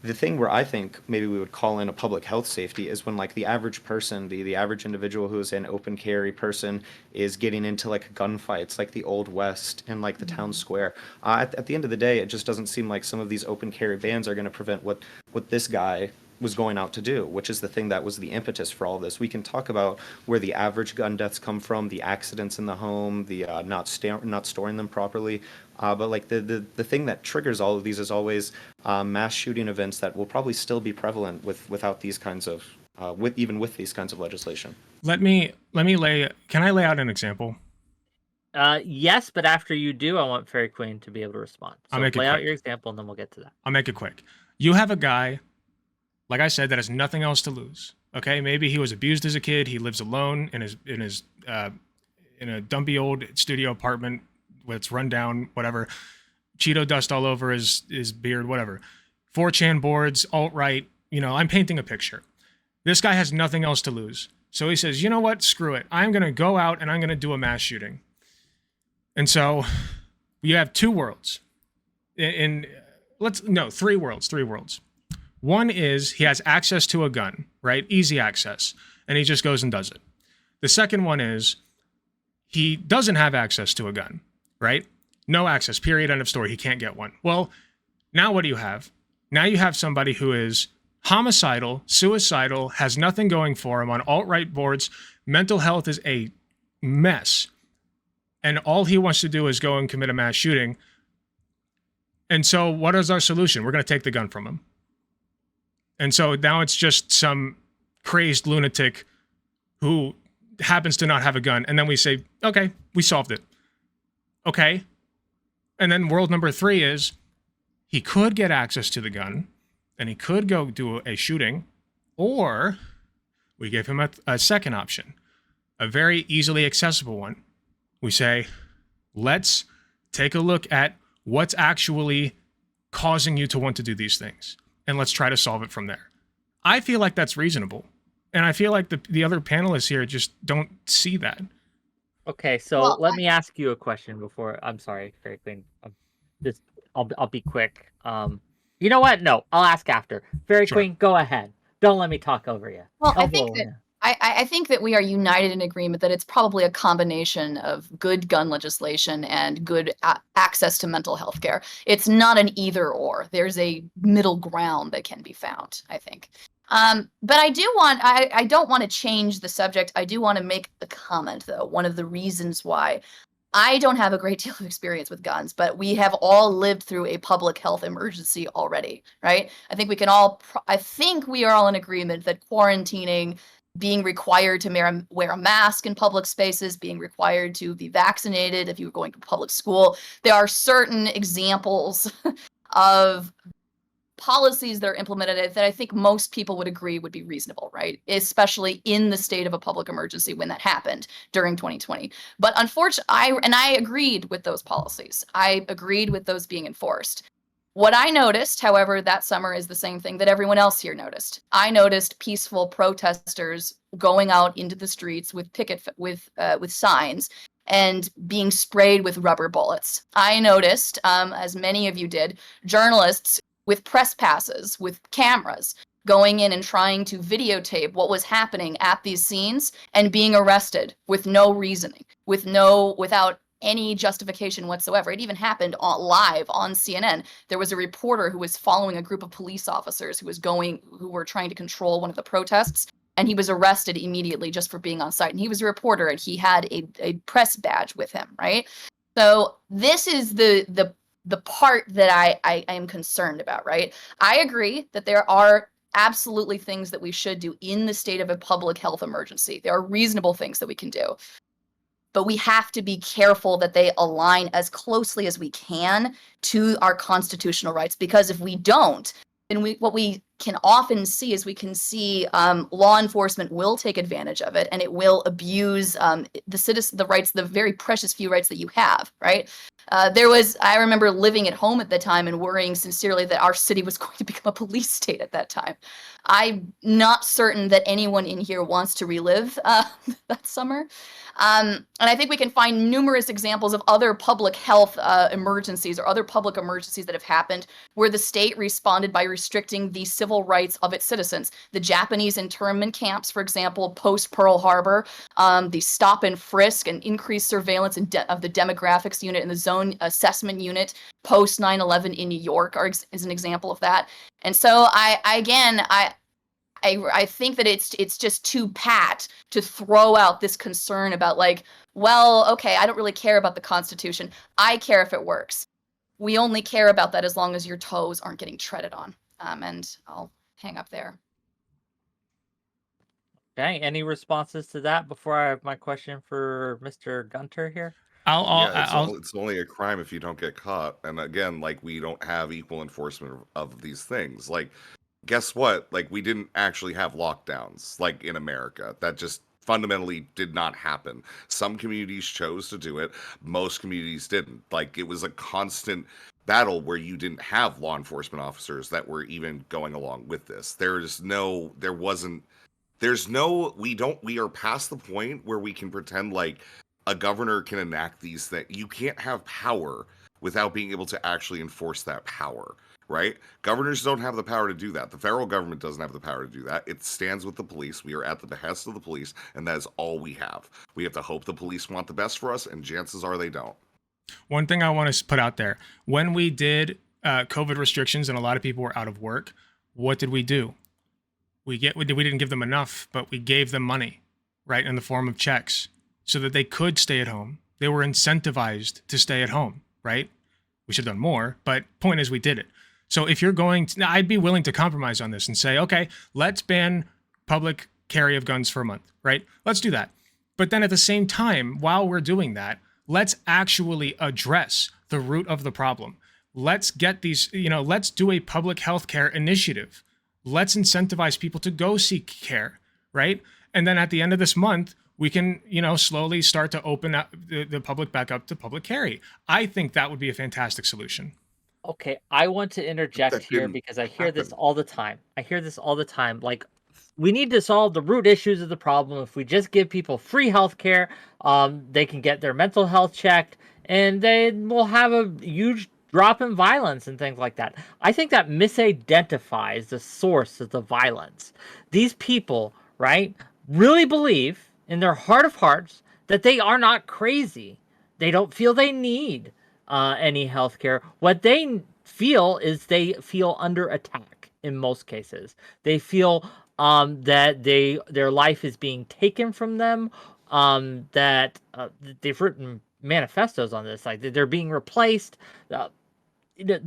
the thing where I think maybe we would call in a public health safety is when like the average person, the average individual who is an open carry person is getting into like gunfights like the Old West and like the town square. At the end of the day, it just doesn't seem like some of these open carry bans are going to prevent what this guy was going out to do, which is the thing that was the impetus for all this. We can talk about where the average gun deaths come from, the accidents in the home, the not storing them properly. But like the thing that triggers all of these is always mass shooting events that will probably still be prevalent without these kinds of with these kinds of legislation. Can I lay out an example? Yes, but after you do, I want Fairy Queen to be able to respond. So I'll make it lay out quick. your example, and then we'll get to that. I'll make it quick. You have a guy, like I said, that has nothing else to lose. Okay, maybe he was abused as a kid. He lives alone in a dumpy old studio apartment that's run down, whatever. Cheeto dust all over his beard, whatever. 4chan boards, alt-right. You know, I'm painting a picture. This guy has nothing else to lose. So he says, you know what? Screw it. I'm going to go out and I'm going to do a mass shooting. And so you have two worlds. Three worlds. One is he has access to a gun, right? Easy access. And he just goes and does it. The second one is he doesn't have access to a gun, right? No access, period, end of story. He can't get one. Well, now what do you have? Now you have somebody who is homicidal, suicidal, has nothing going for him on alt-right boards. Mental health is a mess. And all he wants to do is go and commit a mass shooting. And so what is our solution? We're going to take the gun from him. And so now it's just some crazed lunatic who happens to not have a gun. And then we say, okay, we solved it. Okay. And then world number 3 is he could get access to the gun and he could go do a shooting, or we give him a second option, a very easily accessible one. We say, let's take a look at what's actually causing you to want to do these things, and let's try to solve it from there. I feel like that's reasonable. And I feel like the other panelists here just don't see that. Okay, so let me ask you a question before. I'm sorry, Fairy Queen. I'll be quick. You know what? No, I'll ask after. Fairy Queen, go ahead. Don't let me talk over you. Well, I think that we are united in agreement that it's probably a combination of good gun legislation and good access to mental health care. It's not an either or. There's a middle ground that can be found, I think. But I don't want to change the subject. I do want to make a comment, though. One of the reasons why I don't have a great deal of experience with guns, but we have all lived through a public health emergency already, right? I think we are all in agreement that quarantining, being required to wear a mask in public spaces, being required to be vaccinated if you were going to public school, there are certain examples of policies that are implemented that I think most people would agree would be reasonable, right? Especially in the state of a public emergency when that happened during 2020. But unfortunately, I agreed with those policies. I agreed with those being enforced. What I noticed, however, that summer is the same thing that everyone else here noticed. I noticed peaceful protesters going out into the streets with with signs and being sprayed with rubber bullets. I noticed, as many of you did, journalists with press passes, with cameras, going in and trying to videotape what was happening at these scenes and being arrested with no reasoning, without any justification whatsoever. It even happened live on CNN. There was a reporter who was following a group of police officers who were trying to control one of the protests, and he was arrested immediately just for being on site. And he was a reporter, and he had a press badge with him, right? So this is the part that I am concerned about, right? I agree that there are absolutely things that we should do in the state of a public health emergency. There are reasonable things that we can do. But we have to be careful that they align as closely as we can to our constitutional rights, because if we don't, then what we can often see is law enforcement will take advantage of it, and it will abuse the rights, the very precious few rights that you have, right? I remember living at home at the time and worrying sincerely that our city was going to become a police state at that time. I'm not certain that anyone in here wants to relive that summer. And I think we can find numerous examples of other public health emergencies or other public emergencies that have happened where the state responded by restricting the civil rights of its citizens. The Japanese internment camps, for example, post Pearl Harbor, the stop and frisk and increased surveillance of the demographics unit and the zone assessment unit post 9/11 in New York is an example of that. And so I think that it's just too pat to throw out this concern about like, well, okay, I don't really care about the Constitution. I care if it works. We only care about that as long as your toes aren't getting treaded on. And I'll hang up there. Okay, any responses to that before I have my question for Mr. Gunter here? It's only a crime if you don't get caught. And again, like, we don't have equal enforcement of these things. Like, guess what? Like, we didn't actually have lockdowns, like, in America. That just fundamentally did not happen. Some communities chose to do it. Most communities didn't. Like, it was a constant battle where you didn't have law enforcement officers that were even going along with this. We are past the point where we can pretend like a governor can enact these things. You can't have power without being able to actually enforce that power. Right? Governors don't have the power to do that. The federal government doesn't have the power to do that. It stands with the police. We are at the behest of the police, and that is all we have. We have to hope the police want the best for us, and chances are they don't. One thing I want to put out there, when we did COVID restrictions and a lot of people were out of work, what did we do? We didn't give them enough, but we gave them money, right, in the form of checks so that they could stay at home. They were incentivized to stay at home, right? We should have done more, but point is we did it. So if you're going to, I'd be willing to compromise on this and say, okay, let's ban public carry of guns for a month, right? Let's do that. But then at the same time, while we're doing that, let's actually address the root of the problem. Let's get these, let's do a public health care initiative. Let's incentivize people to go seek care, right? And then at the end of this month, we can, slowly start to open up the public back up to public carry. I think that would be a fantastic solution. Okay, I want to interject here because I hear this all the time. Like, we need to solve the root issues of the problem. If we just give people free health care, they can get their mental health checked, and they will have a huge drop in violence and things like that. I think that misidentifies the source of the violence. These people, right, really believe in their heart of hearts that they are not crazy. They don't feel they need any healthcare. What they feel is they feel under attack in most cases. They feel that their life is being taken from them. That they've written manifestos on this, like they're being replaced. The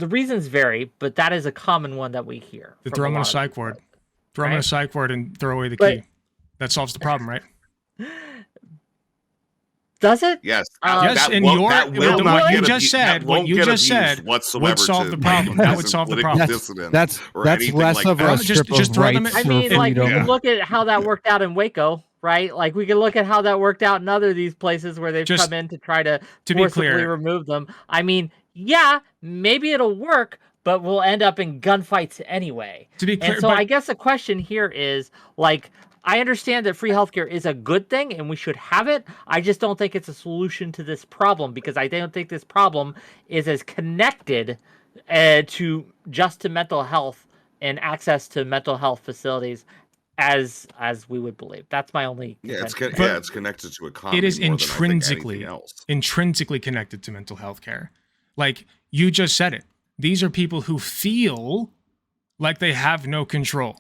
reasons vary, but that is a common one that we hear. Throw them in a psych ward. Throw them in a psych ward and throw away the key. That solves the problem, right? Does it? Yes. Yes, what you just said would solve the problem. That would solve the problem. That's less of a strip of rights. I mean, like, we can look at how that worked out in Waco, right? Like, we can look at how that worked out in other these places where they've come in to try to forcibly remove them. I mean, yeah, maybe it'll work, but we'll end up in gunfights anyway. To be clear, and so I guess the question here is, like, I understand that free healthcare is a good thing and we should have it. I just don't think it's a solution to this problem, because I don't think this problem is as connected to mental health and access to mental health facilities as we would believe. That's my only. It's connected to economy. It is intrinsically connected to mental health care. Like you just said it. These are people who feel like they have no control.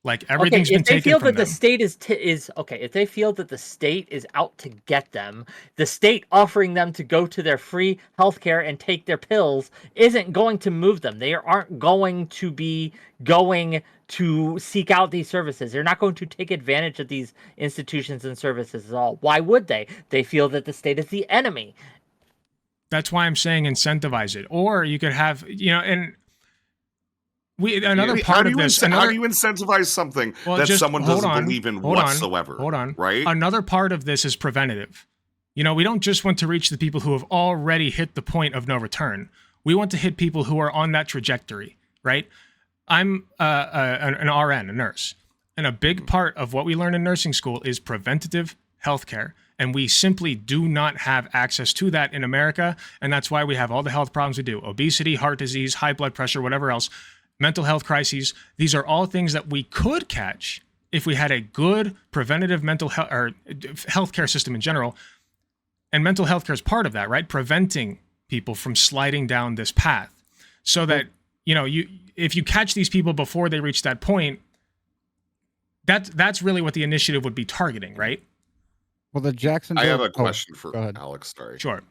Like everything's been if they taken feel from that them. the state is okay, if they feel that the state is out to get them, the state offering them to go to their free healthcare and take their pills isn't going to move them. They aren't going to be going to seek out these services. They're not going to take advantage of these institutions and services at all. Why would they? They feel that the state is the enemy. That's why I'm saying incentivize it. Or you could have, and another How part do of you this, how do you incentivize something that someone doesn't believe in whatsoever? Hold on. Right? Another part of this is preventative. We don't just want to reach the people who have already hit the point of no return. We want to hit people who are on that trajectory, right? I'm an RN, a nurse, and a big part of what we learn in nursing school is preventative healthcare. And we simply do not have access to that in America. And that's why we have all the health problems we do: obesity, heart disease, high blood pressure, whatever else, mental health crises. These are all things that we could catch if we had a good preventative mental health or healthcare system in general. And mental health care is part of that, right? Preventing people from sliding down this path so that, if you catch these people before they reach that point, that's really what the initiative would be targeting, right? Well, the Jacksonville. I have a question go for ahead. Alex. Sorry. Sure.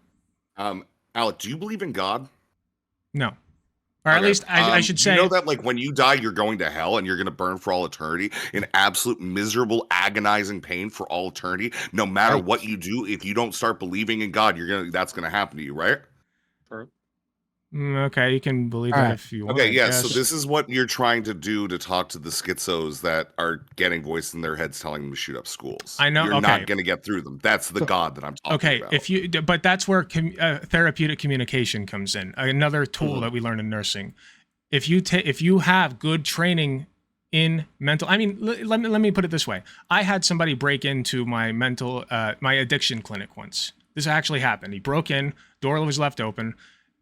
Alec, do you believe in God? No. Or at Okay. least I should say. You know that, like, when you die, you're going to hell and you're going to burn for all eternity in absolute miserable, agonizing pain for all eternity. No matter Right. what you do, if you don't start believing in God, that's going to happen to you, right? Okay, you can believe All that right. if you want. Okay, I yeah. So guess. this is what you're trying to do to talk to the schizos that are getting voice in their heads telling them to shoot up schools. I know, You're okay. not going to get through them. That's the God that I'm talking Okay, about. but that's where therapeutic communication comes in. Another tool that we learn in nursing. If you have good training in mental, let me put it this way. I had somebody break into my my addiction clinic once. This actually happened. He broke in, door was left open,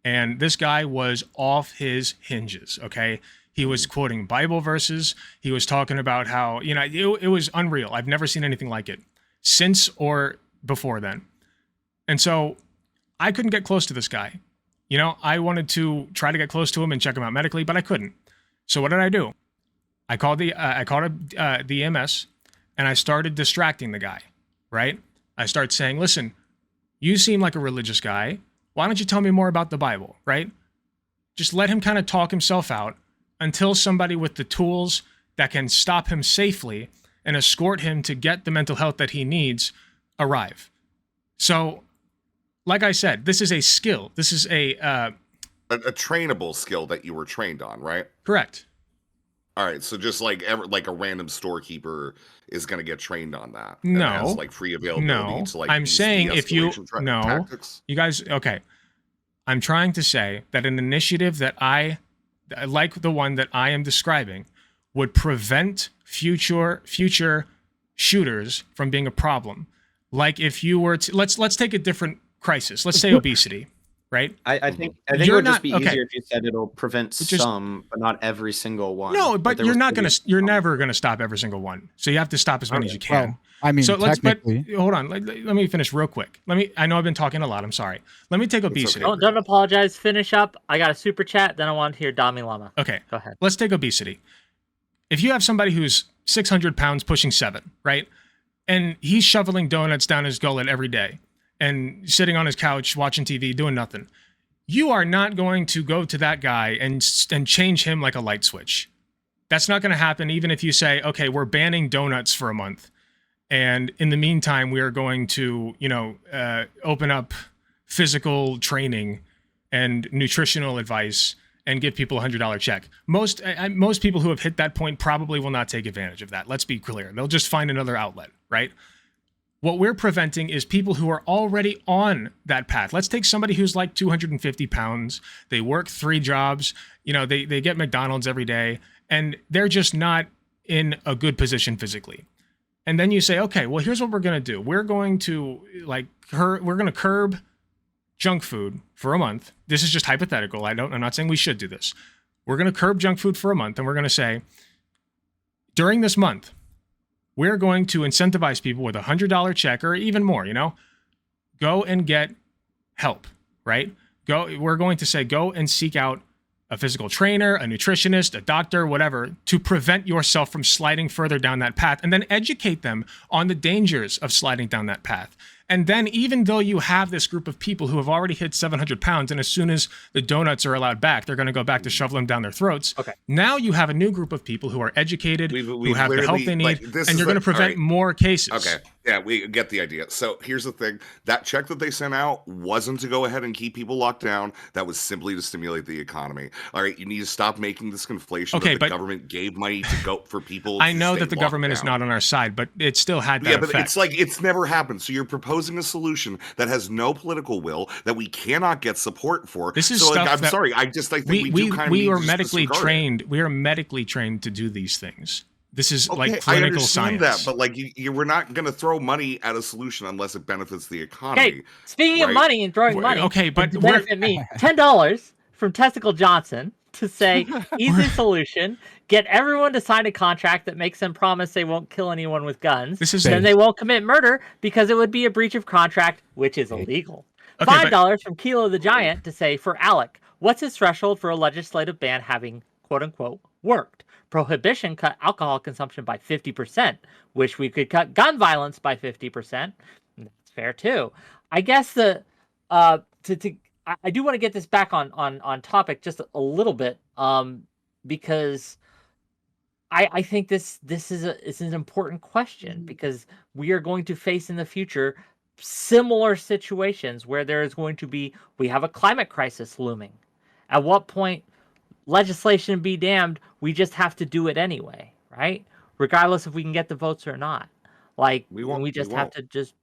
and this guy was off his hinges. Okay. He was quoting Bible verses. He was talking about how, it was unreal. I've never seen anything like it since or before then. And so I couldn't get close to this guy. I wanted to try to get close to him and check him out medically, but I couldn't. So what did I do? I called the EMS and I started distracting the guy, right? I started saying, listen, you seem like a religious guy. Why don't you tell me more about the Bible, right? Just let him kind of talk himself out until somebody with the tools that can stop him safely and escort him to get the mental health that he needs arrive. So, like I said, this is a skill. This is a trainable skill that you were trained on, right? Correct. All right, so just like a random storekeeper is going to get trained on that. No. And has, like, free availability No. to, like, I'm these saying if you de-escalation tactics. You guys, okay. I'm trying to say that an initiative that I like, the one that I am describing, would prevent future shooters from being a problem. Like if you were to let's take a different crisis. Let's say obesity, right? I think it You're would not- just be okay. easier if you said it'll prevent Just- some, but not every single one. No, but there you're was not gonna gonna. be You're some. never gonna stop every single one. So you have to stop as many as you can. Well, I mean, So technically, hold on. Let me finish real quick. I know I've been talking a lot. I'm sorry. Let me take obesity. okay. Don't apologize. Finish up. I got a super chat. Then I want to hear Dami Lama. Okay. Go ahead. Let's take obesity. If you have somebody who's 600 pounds pushing 7, right? And he's shoveling donuts down his gullet every day and sitting on his couch watching TV, doing nothing. You are not going to go to that guy and change him like a light switch. That's not going to happen even if you say, okay, we're banning donuts for a month. And in the meantime, we are going to, open up physical training and nutritional advice and give people a $100 check. Most people who have hit that point probably will not take advantage of that. Let's be clear. They'll just find another outlet, right? What we're preventing is people who are already on that path. Let's take somebody who's like 250 pounds. They work 3 jobs. They get McDonald's every day, and they're just not in a good position physically. And then you say, okay, well, here's what we're going to do. We're going to curb junk food for a month. This is just hypothetical. I'm not saying we should do this. We're going to curb junk food for a month, and we're going to say, during this month, we're going to incentivize people with a $100 check or even more, go and get help, right? We're going to say, go and seek out a physical trainer, a nutritionist, a doctor, whatever, to prevent yourself from sliding further down that path, and then educate them on the dangers of sliding down that path. And then even though you have this group of people who have already hit 700 pounds, and as soon as the donuts are allowed back, they're going to go back to shoveling down their throats. Okay. Now you have a new group of people who are educated, who We've have the help literally, they need, like, this and is you're going to the- prevent alright. more cases. Okay. Yeah, we get the idea. So here's the thing. That check that they sent out wasn't to go ahead and keep people locked down. That was simply to stimulate the economy. All right, you need to stop making this conflation Okay, that the but government gave money to go for people. I to know stay that the locked government is down. not on our side, but it still had that Yeah, but effect. it's like it's never happened. So you're proposing a solution that has no political will, that we cannot get support for. This is so, like, stuff I'm that sorry. I think we do kind of we need are to just medically disregard it. trained. We are medically trained to do these things. This is Okay, like I clinical understand science. that, but like we're not going to throw money at a solution unless it benefits the economy. Okay, speaking of right? money and throwing Well, money, okay, but to we're- benefit me, $10 from Testicle Johnson to say easy solution, get everyone to sign a contract that makes them promise they won't kill anyone with guns. This is- then they won't commit murder because it would be a breach of contract, which is illegal. Okay, but- $5 from Kilo the Giant to say for Alec, what's his threshold for a legislative ban having quote unquote worked? Prohibition cut alcohol consumption by 50%. Wish we could cut gun violence by 50%. That's fair too. I guess I do want to get this back on topic just a little bit, because I think this is an important question, because we are going to face in the future similar situations where there is going to be, we have a climate crisis looming. At what point, legislation be damned, we just have to do it anyway, right? Regardless if we can get the votes or not. Like, We won't- we we just have won't. to just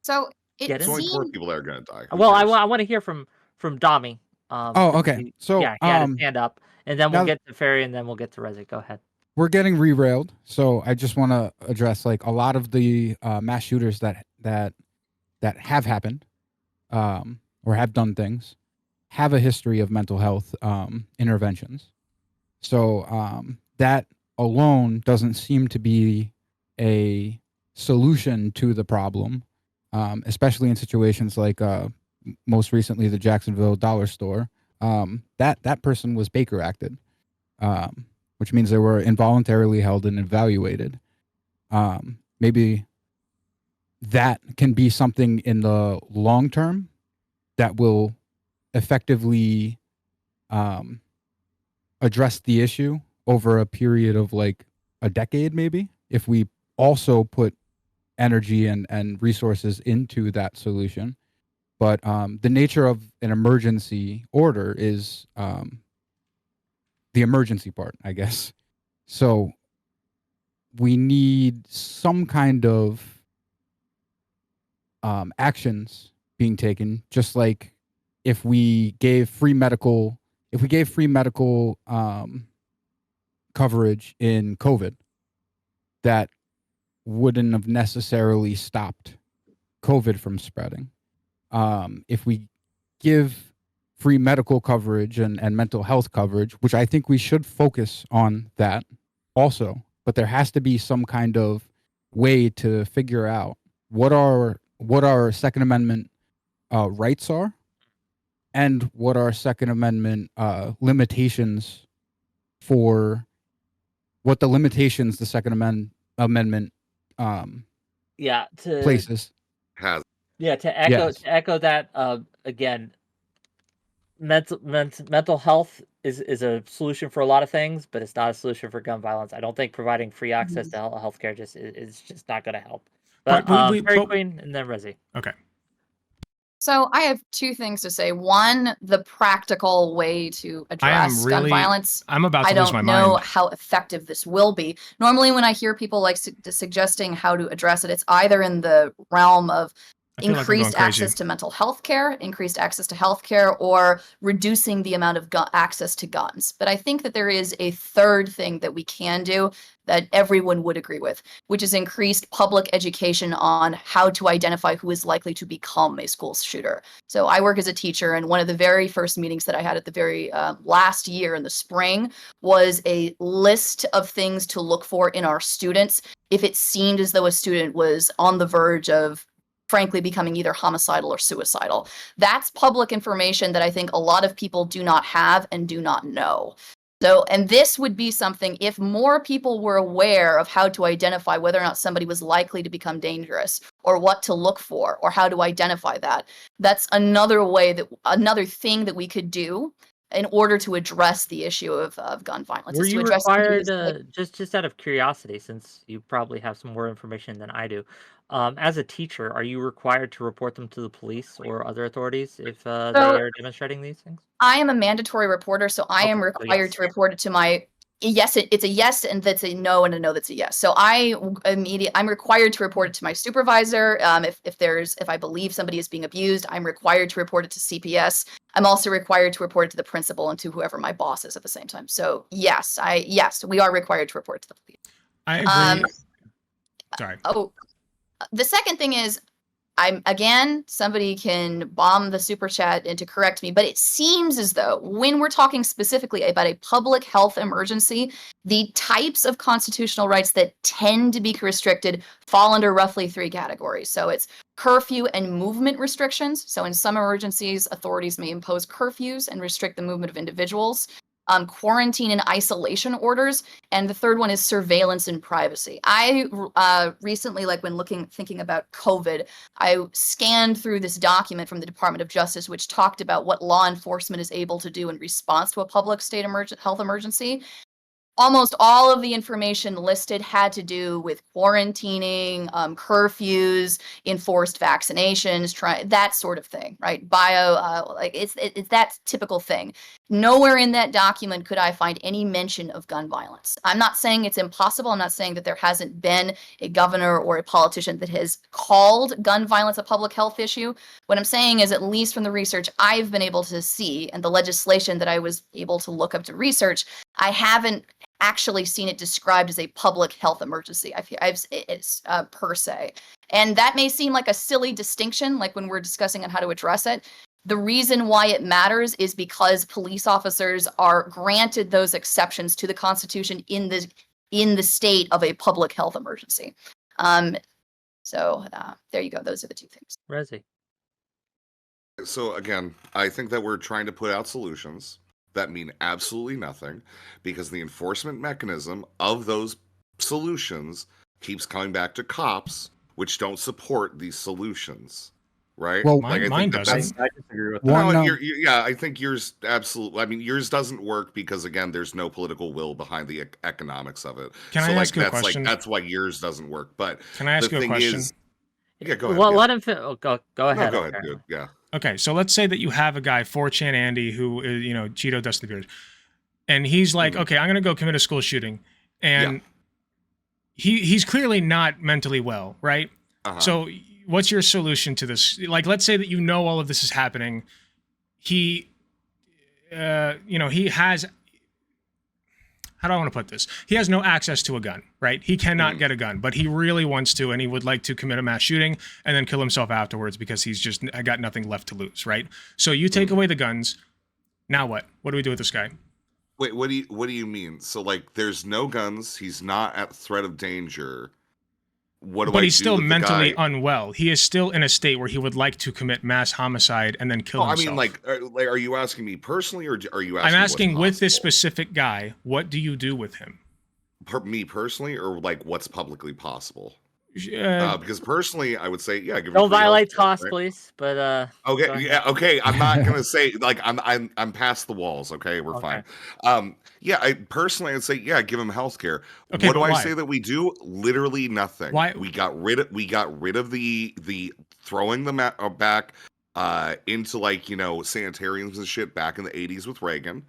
So it Get it? It's only poor seemed people that are going to die. Who well, cares? I want to hear from Dami. Oh, okay. So, yeah, he had his hand up, and then we'll now- get to Ferry, and then we'll get to Rezi. Go ahead. we're getting rerailed, so I just want to address like a lot of the mass shooters that have happened, or have done things, have a history of mental health interventions. So that alone doesn't seem to be a solution to the problem, especially in situations like most recently the Jacksonville dollar store. That person was Baker acted, which means they were involuntarily held and evaluated. Maybe that can be something in the long term that will effectively address the issue over a period of like a decade, maybe, if we also put energy and resources into that solution. But the nature of an emergency order is the emergency part, I guess. So we need some kind of actions being taken, just like if we gave free medical coverage in COVID, that wouldn't have necessarily stopped COVID from spreading. If we give free medical coverage and mental health coverage, which I think we should focus on that also, but there has to be some kind of way to figure out what our Second Amendment rights are, and what our Second Amendment limitations for what the limitations the Second Amendment Yeah, to places. Has yeah to echo Yes. to echo that again. Mental health is a solution for a lot of things, but it's not a solution for gun violence. I don't think providing free access to healthcare is just not going to help. But Fairy Queen and then Rezi. Okay. So I have two things to say. One, the practical way to address gun violence. I'm about to I lose my don't know mind. how effective this will be. Normally, when I hear people like suggesting how to address it, it's either in the realm of I feel like I'm going increased crazy. access to mental health care, increased access to healthcare, or reducing the amount of access to guns. But I think that there is a third thing that we can do that everyone would agree with, which is increased public education on how to identify who is likely to become a school shooter. So I work as a teacher, and one of the very first meetings that I had at the very last year in the spring was a list of things to look for in our students if it seemed as though a student was on the verge of frankly becoming either homicidal or suicidal. That's public information that I think a lot of people do not have and do not know. So, and this would be something, if more people were aware of how to identify whether or not somebody was likely to become dangerous, or what to look for, or how to identify that, that's another thing that we could do in order to address the issue of gun violence. Were is to you address required, issues like- just out of curiosity, since you probably have some more information than I do, as a teacher, are you required to report them to the police or other authorities if they are demonstrating these things? I am a mandatory reporter, so I am Okay, so required yes. to report it to my yes. It's a yes, and that's a no, and a no that's a yes. So I'm required to report it to my supervisor. If I believe somebody is being abused, I'm required to report it to CPS. I'm also required to report it to the principal and to whoever my boss is at the same time. So yes, we are required to report it to the police. I agree. Sorry. Oh, the second thing is, somebody can bomb the super chat and to correct me, but it seems as though when we're talking specifically about a public health emergency, the types of constitutional rights that tend to be restricted fall under roughly 3 categories. So it's curfew and movement restrictions. So in some emergencies, authorities may impose curfews and restrict the movement of individuals. Quarantine and isolation orders, and the third one is surveillance and privacy. I recently, like when thinking about COVID, I scanned through this document from the Department of Justice, which talked about what law enforcement is able to do in response to a public state health emergency. Almost all of the information listed had to do with quarantining, curfews, enforced vaccinations, that sort of thing, right? It's that typical thing. Nowhere in that document could I find any mention of gun violence. I'm not saying it's impossible. I'm not saying that there hasn't been a governor or a politician that has called gun violence a public health issue. What I'm saying is, at least from the research I've been able to see and the legislation that I was able to look up to research, I haven't actually seen it described as a public health emergency. It's per se. And that may seem like a silly distinction, like when we're discussing on how to address it. The reason why it matters is because police officers are granted those exceptions to the Constitution in the state of a public health emergency. So there you go. Those are the 2 things. Resi. So again, I think that we're trying to put out solutions that mean absolutely nothing, because the enforcement mechanism of those solutions keeps coming back to cops, which don't support these solutions, right? Well, mine doesn't. I disagree with that. No, I think yours absolutely. I mean, yours doesn't work because, again, there's no political will behind the economics of it. Can I ask you a question? That's why yours doesn't work. But Can I ask you a question? Yeah, go ahead. Well, yeah. let him go ahead. No, go ahead, dude. Yeah. Okay, so let's say that you have a guy, 4chan Andy, who is, Cheeto Dustin Beard, and he's like, okay, I'm gonna go commit a school shooting, and he's clearly not mentally well, right? So what's your solution to this? Like, let's say that all of this is happening. He has, how do I want to put this? He has no access to a gun, right? He cannot get a gun, but he really wants to, and he would like to commit a mass shooting and then kill himself afterwards because he's just got nothing left to lose, right? So you take away the guns. Now what? What do we do with this guy? Wait, what do you mean? So, like, there's no guns. He's not at threat of danger. But he's still mentally unwell. He is still in a state where he would like to commit mass homicide and then kill himself. I mean, are you asking me personally, or are you asking? I'm asking with this specific guy. What do you do with him? Me personally, or like what's publicly possible? Because personally, I would say, give. Don't violate cost, please. But okay, yeah, okay. I'm not gonna say like I'm past the walls. Okay, we're fine. I personally would say, give him healthcare. Okay, what do I say that we do? Literally nothing. Why? We got rid of the throwing them back into sanitariums and shit back in the 80s with Reagan.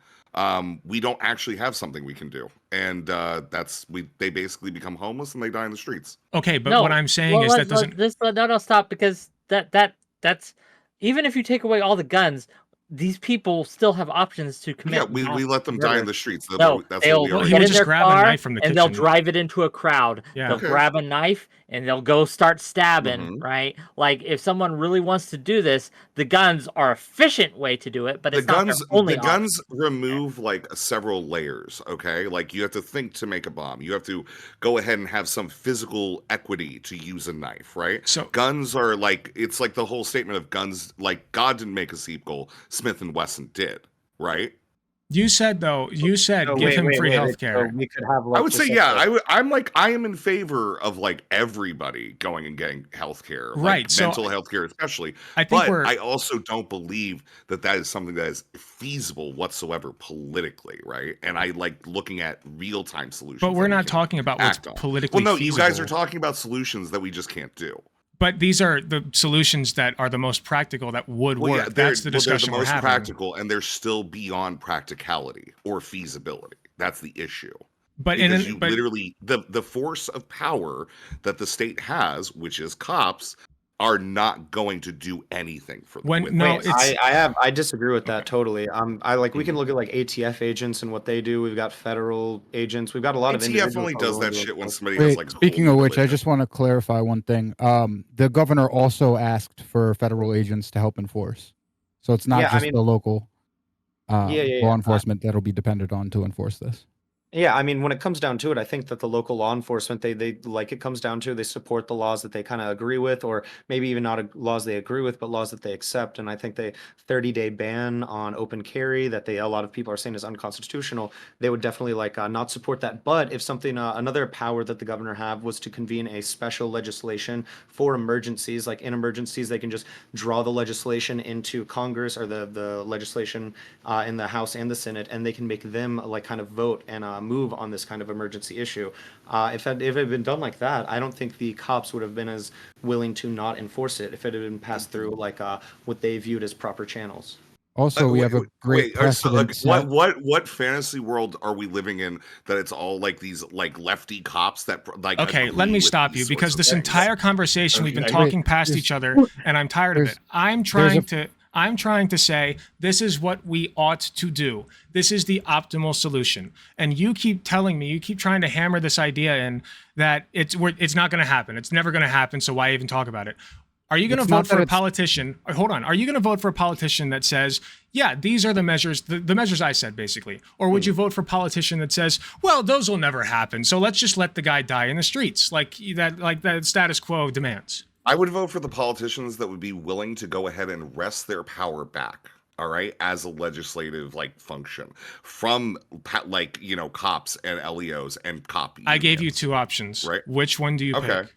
We don't actually have something we can do, and they basically become homeless and they die in the streets. Okay, but what I'm saying is that doesn't. No, stop, because that's even if you take away all the guns, these people still have options to commit. Yeah, we mass let them die in murder. the streets. No, That's they'll what we Well, are. he get would in just their grab a car knife from the and they'll kitchen. drive it into a crowd. Yeah. They'll Okay. grab a knife and they'll go start stabbing, Mhm. right? Like if someone really wants to do this, the guns are an efficient way to do it, but it's not their only The guns remove like several layers. Okay, like you have to think to make a bomb. You have to go ahead and have some physical equity to use a knife, right? So Guns are like, it's like the whole statement of guns. Like God didn't make a sequel, Smith and Wesson did, right? you said So give him free health So care. we could have I like would say, just yeah. like I am in favor of like everybody going and getting health care, Right, like so mental health care especially. I think But I also don't believe that that is something that is feasible whatsoever politically, right? And I like looking at real time solutions. but we're that we not can talking about what's act on. politically Well, no, feasible. you guys are talking about solutions that we just can't do. But these are the solutions that are the most practical that would Well, work. yeah, That's the they're discussion the we're most having. practical, and they're still beyond practicality or feasibility. That's the issue. But Because you literally the force of power that the state has, which is cops, are not going to do anything for them. When- with no, this. it's- I disagree with that Okay. totally. I like we can Mhm. look at like ATF agents and what they do. We've got federal agents. We've got a lot of ATF individuals only who are does willing that to do shit when stuff. somebody has Wait, like. speaking holy of which, I religion. just want to clarify one thing. The governor also asked for federal agents to help enforce, so it's not Yeah, I just mean- the local Yeah. law enforcement that'll be dependent on to enforce this. Yeah, I mean, when it comes down to it, I think that the local law enforcement, they like it comes down to they support the laws that they kind of agree with, or maybe even not laws they agree with, but laws that they accept. And I think the 30-day ban on open carry that a lot of people are saying is unconstitutional, they would definitely like not support that. But if something, another power that the governor have was to convene a special legislation for emergencies, like in emergencies, they can just draw the legislation into Congress or the legislation in the House and the Senate, and they can make them like kind of vote and move on this kind of emergency issue. If it had been done like that, I don't think the cops would have been as willing to not enforce it if it had been passed through like what they viewed as proper channels. Also, we have a great precedent. set. What fantasy world are we living in that it's all like these like lefty cops that like? Okay, agree let me with stop these you sorts because of this things? entire conversation we've been Okay. talking Wait, past there's- each other, and I'm tired of there's- it. I'm trying to say this is what we ought to do. This is the optimal solution. And you keep telling me, you keep trying to hammer this idea in that it's not going to happen. It's never going to happen. So why even talk about it? Are you going to It's not vote for that a it's- politician? Hold on. Are you going to vote for a politician that says, yeah, these are the measures, the measures I said, basically? Or would you vote for a politician that says, well, those will never happen. So let's just let the guy die in the streets like that status quo demands? I would vote for the politicians that would be willing to go ahead and wrest their power back. All right, as a legislative like function from like cops and LEOs and cop. I gave you unions. 2 options. Right. Which one do you Okay. pick?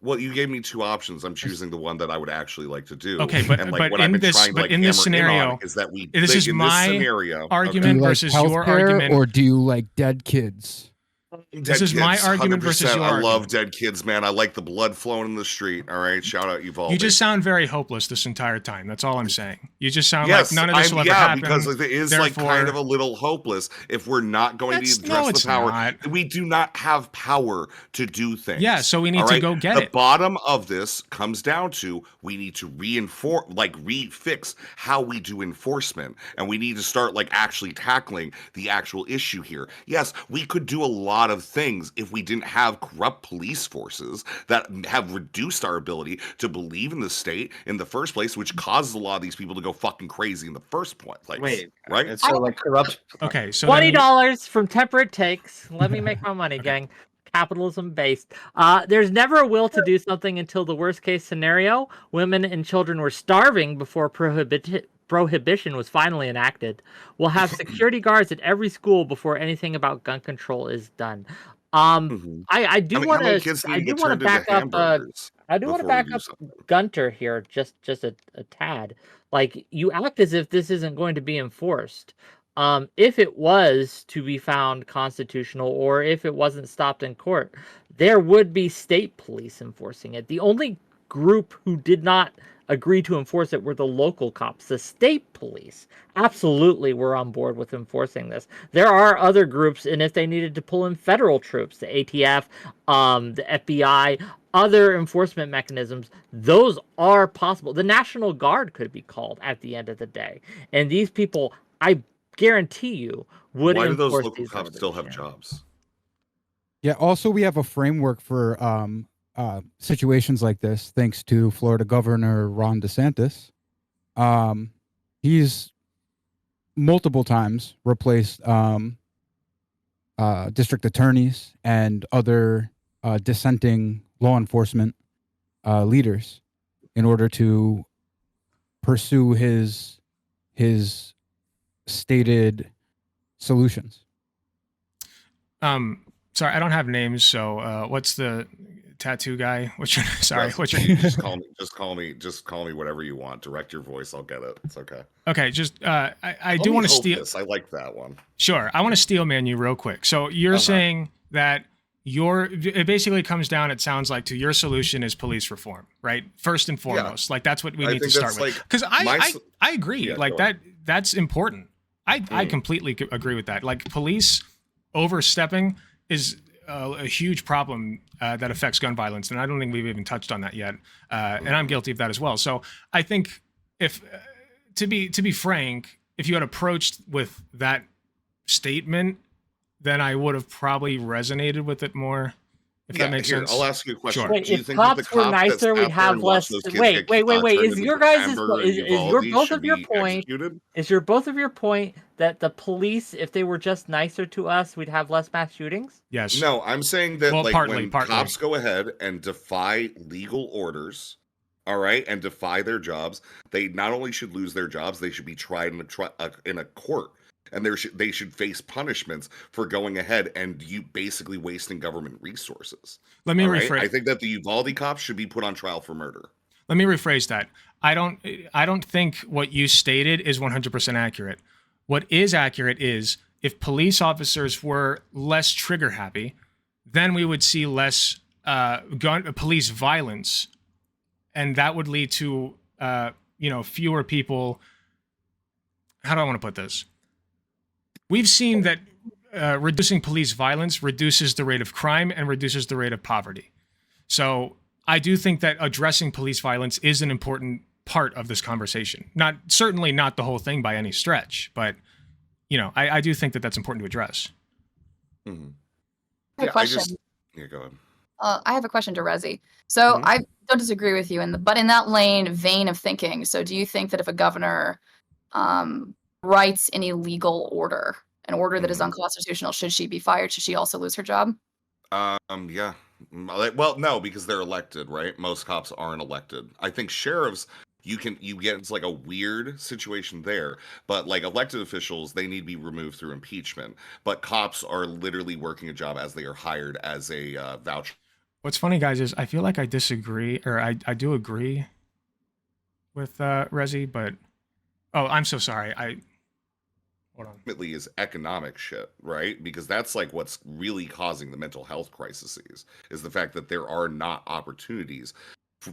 Well, you gave me 2 options. I'm choosing the one that I would actually like to do. Okay, but- and, like, but what I've in been this- trying to, but like, in this hammer in on scenario, is that we this is in my this scenario argument Do you versus like your healthcare, argument. or do you like dead kids? This is my argument versus 100%. your I love argument. dead kids, man. I like the blood flowing in the street. All right, shout out Uvalde. You just sound very hopeless this entire time. That's all I'm saying. You just sound yes, like none of this will ever yeah, happen. because it is like kind of a little hopeless if we're not going to address the power. Not. We do not have power to do things. Yeah, so we need all to right? go get the it. bottom of this comes down to we need to refix how we do enforcement, and we need to start like actually tackling the actual issue here. Yes, we could do a lot of things if we didn't have corrupt police forces that have reduced our ability to believe in the state in the first place, which causes a lot of these people to go fucking crazy in the first point. Like, Wait, right? It's so like corrupt. Okay, so $20 from Temperate Takes. Let me make my money, gang. Capitalism based. There's never a will to do something until the worst case scenario. Women and children were starving before prohibition was finally enacted. We'll have security guards at every school before anything about gun control is done. I do how want many to. kids need I to do get want to turned into back up. hamburgers I do want to before we back do up something? Gunter here, just a tad. Like you act as if this isn't going to be enforced. If it was to be found constitutional, or if it wasn't stopped in court, there would be state police enforcing it. The only group who did not agree to enforce it were the local cops. The state police absolutely were on board with enforcing this. There are other groups, and if they needed to pull in federal troops, the ATF, the FBI, other enforcement mechanisms, those are possible. The National Guard could be called at the end of the day. And these people, I guarantee you, would Why do those enforce local these cops still have orders, jobs? Yeah. Also, we have a framework for situations like this, thanks to Florida Governor Ron DeSantis. He's multiple times replaced district attorneys and other dissenting law enforcement leaders in order to pursue his stated solutions. Sorry, I don't have names. So, what's the tattoo guy? What's your sorry? Yes, What's your just call me whatever you want. Direct your voice, I'll get it. It's okay. okay? Just I Let do me want to hope steal. this. I like that one. Sure, I want to steel man you real quick. So you're saying that it basically comes down, it sounds like, to your solution is police reform, right? First and foremost, like that's what we need to start with. Because I agree, Yeah, like that's important. I completely agree with that. Like police overstepping is a huge problem that affects gun violence, and I don't think we've even touched on that yet. And I'm guilty of that as well. So I think if to be frank, if you had approached with that statement, then I would have probably resonated with it more. If that makes sense. I'll ask you a question. Sure. Wait, Do you if think that the cops were cop that nicer, sat we'd there have and less. watched those kids Wait. get, Is turned your into guys' Amber is your Uvalde both should of your be point? executed? Is your both of your point that the police, if they were just nicer to us, we'd have less mass shootings? Yes. No, I'm saying that Well, partly. cops go ahead and defy legal orders, all right, and defy their jobs, they not only should lose their jobs, they should be tried in a court. And they should face punishments for going ahead and you basically wasting government resources. Let me all right? rephrase. I think that the Uvalde cops should be put on trial for murder. Let me rephrase that. I don't think what you stated is 100% accurate. What is accurate is if police officers were less trigger happy, then we would see less police violence, and that would lead to fewer people. How do I want to put this? We've seen that reducing police violence reduces the rate of crime and reduces the rate of poverty. So I do think that addressing police violence is an important part of this conversation. Certainly not the whole thing by any stretch, but I do think that that's important to address. Mm-hmm. I have a question. Go ahead. I have a question to Rezi. So I don't disagree with you, but in that vein of thinking, so do you think that if a governor writes an illegal order, an order that is unconstitutional, should she be fired? Should she also lose her job? Yeah. Well, no, because they're elected, right? Most cops aren't elected. I think sheriffs, you get into like a weird situation there, but like elected officials, they need to be removed through impeachment. But cops are literally working a job as they are hired as a voucher. What's funny, guys, is I feel like I disagree, or I do agree with Rezi, but I'm so sorry. Hold on. Ultimately is economic shit, right? Because that's like what's really causing the mental health crises is the fact that there are not opportunities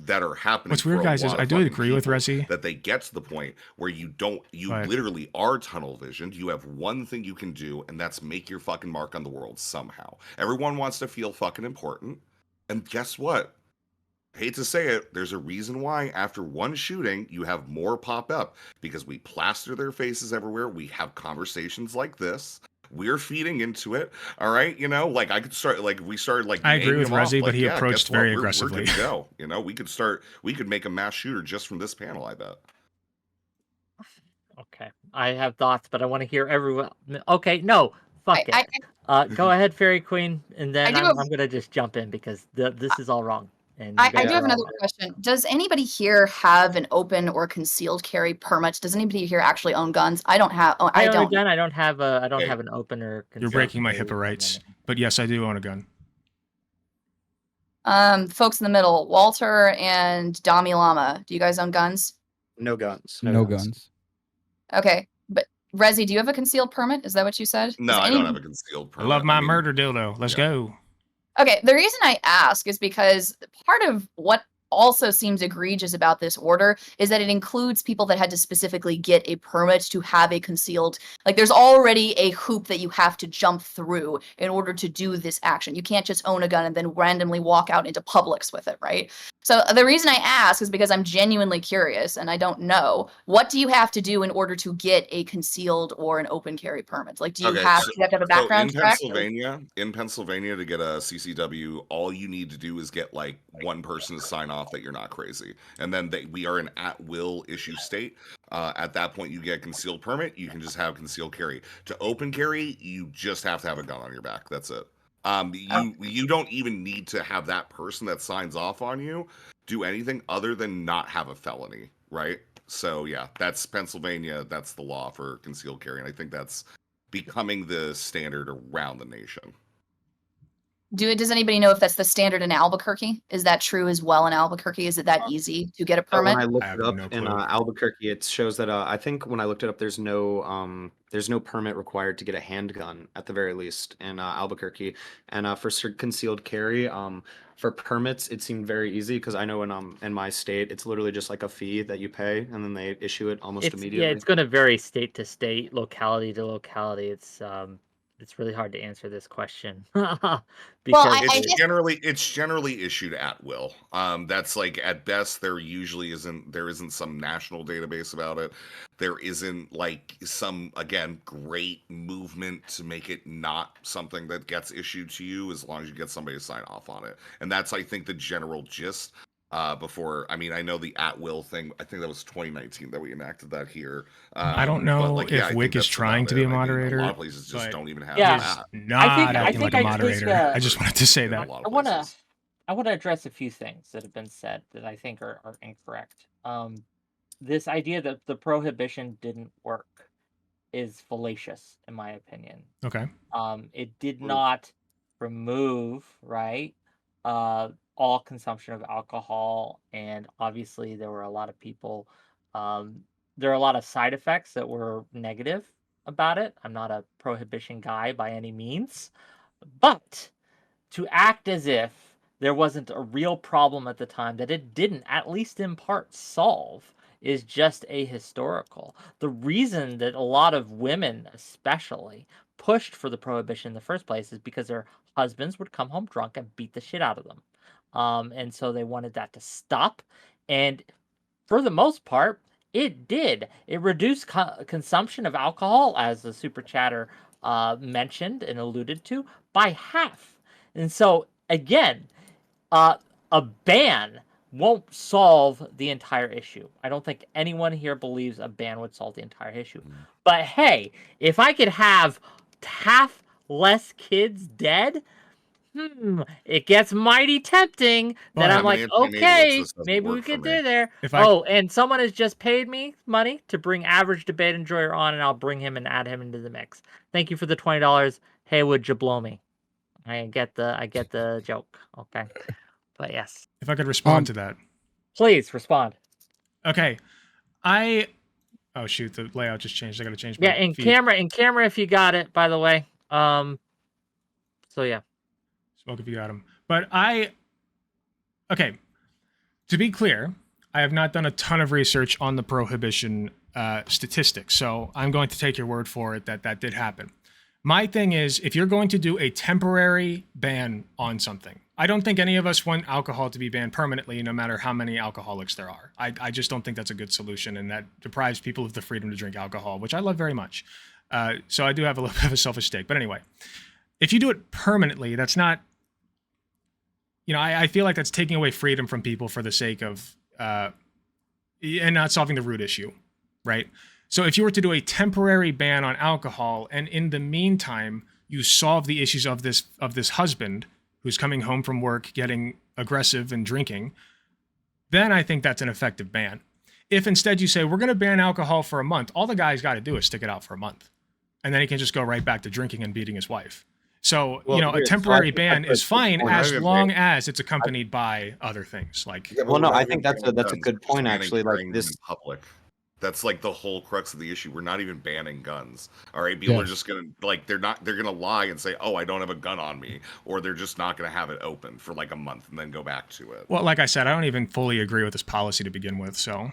that are happening. What's weird, guys, is I do agree with Rezi that they get to the point where you literally are tunnel visioned. You have one thing you can do, and that's make your fucking mark on the world somehow. Everyone wants to feel fucking important, and guess what? Hate to say it, there's a reason why after one shooting you have more pop up, because we plaster their faces everywhere. We have conversations like this. We're feeding into it. All right, like I could start we started like I agree with Rezi, but he yeah, approached very aggressively. We're good to go. We could make a mass shooter just from this panel, I bet. Okay, I have thoughts, but I want to hear everyone. Okay, no, fuck it. Go ahead, Fairy Queen, and then I'm gonna just jump in because this is all wrong. And I do have another question. Does anybody here have an open or concealed carry permit? Does anybody here actually own guns? I don't have. I don't. I don't have an open or. You're breaking my HIPAA rights, but yes, I do own a gun. Folks in the middle, Walter and Dami Lama, do you guys own guns? No guns. No guns. Okay, but Rezi, do you have a concealed permit? Is that what you said? No, I don't have a concealed permit. I love my murder dildo. Let's go. Okay, the reason I ask is because part of what also seems egregious about this order is that it includes people that had to specifically get a permit to have a concealed, like there's already a hoop that you have to jump through in order to do this action. You can't just own a gun and then randomly walk out into Publix with it, right? So the reason I ask is because I'm genuinely curious and I don't know, what do you have to do in order to get a concealed or an open carry permit? Like, do you have to have a background check? In Pennsylvania, to get a CCW, all you need to do is get like one person to sign off that you're not crazy, and then we are an at-will issue state. At that point, you get a concealed permit. You can just have concealed carry. To open carry, you just have to have a gun on your back. That's it. You don't even need to have that person that signs off on you do anything other than not have a felony, right? So yeah, that's Pennsylvania. That's the law for concealed carry, and I think that's becoming the standard around the nation. Does anybody know if that's the standard in Albuquerque? Is that true as well in Albuquerque? Is it that easy to get a permit? When I looked I it have up no in clue. Albuquerque, it shows that I think when I looked it up, there's no permit required to get a handgun at the very least in Albuquerque. And for concealed carry, for permits, it seemed very easy because I know in my state, it's literally just like a fee that you pay and then they issue it almost immediately. Yeah, it's going to vary state to state, locality to locality. It's really hard to answer this question because It's generally issued at will. That's like at best there isn't some national database about it. There isn't like some great movement to make it not something that gets issued to you as long as you get somebody to sign off on it. And that's I think the general gist. I know the at-will thing, I think that was 2019 that we enacted that here. I don't know if Wick is trying to be a moderator. A lot of places just don't even have Yeah. that. Not I acting think like a I just, moderator. I just wanted to say that. I want to address a few things that have been said that I think are incorrect. This idea that the prohibition didn't work is fallacious, in my opinion. Okay. It did not remove, right, all consumption of alcohol, and obviously there were a lot of people. There are a lot of side effects that were negative about it. I'm not a prohibition guy by any means, but to act as if there wasn't a real problem at the time that it didn't, at least in part, solve is just ahistorical. The reason that a lot of women, especially, pushed for the prohibition in the first place is because their husbands would come home drunk and beat the shit out of them. And so they wanted that to stop. And for the most part, it did. It reduced consumption of alcohol, as the super chatter mentioned and alluded to, by half. And so, again, a ban won't solve the entire issue. I don't think anyone here believes a ban would solve the entire issue. But hey, if I could have half less kids dead, it gets mighty tempting that I'm like, okay, maybe we could do there. And someone has just paid me money to bring Average Debate Enjoyer on, and I'll bring him and add him into the mix. Thank you for the $20. Hey, would you blow me? I get the joke. Okay. But yes. If I could respond to that. Please respond. Okay. Oh shoot, the layout just changed. I gotta change my in camera if you got it, by the way. So yeah. Smoke if you got him. But okay. To be clear, I have not done a ton of research on the prohibition statistics, so I'm going to take your word for it that did happen. My thing is, if you're going to do a temporary ban on something, I don't think any of us want alcohol to be banned permanently, no matter how many alcoholics there are. I just don't think that's a good solution, and that deprives people of the freedom to drink alcohol, which I love very much. So I do have a little bit of a selfish stake. But anyway, if you do it permanently, that's not, I feel like that's taking away freedom from people for the sake of, and not solving the root issue, right? So if you were to do a temporary ban on alcohol, and in the meantime, you solve the issues of this husband who's coming home from work, getting aggressive and drinking, then I think that's an effective ban. If instead you say, we're going to ban alcohol for a month, all the guy's got to do is stick it out for a month. And then he can just go right back to drinking and beating his wife. So, a temporary ban is fine as long as it's accompanied by other things. Like, I think that's a good point, actually. Like this public. That's like the whole crux of the issue. We're not even banning guns. All right, people are Yes. just gonna they're gonna lie and say, "Oh, I don't have a gun on me," or they're just not gonna have it open for like a month and then go back to it. Well, like I said, I don't even fully agree with this policy to begin with. So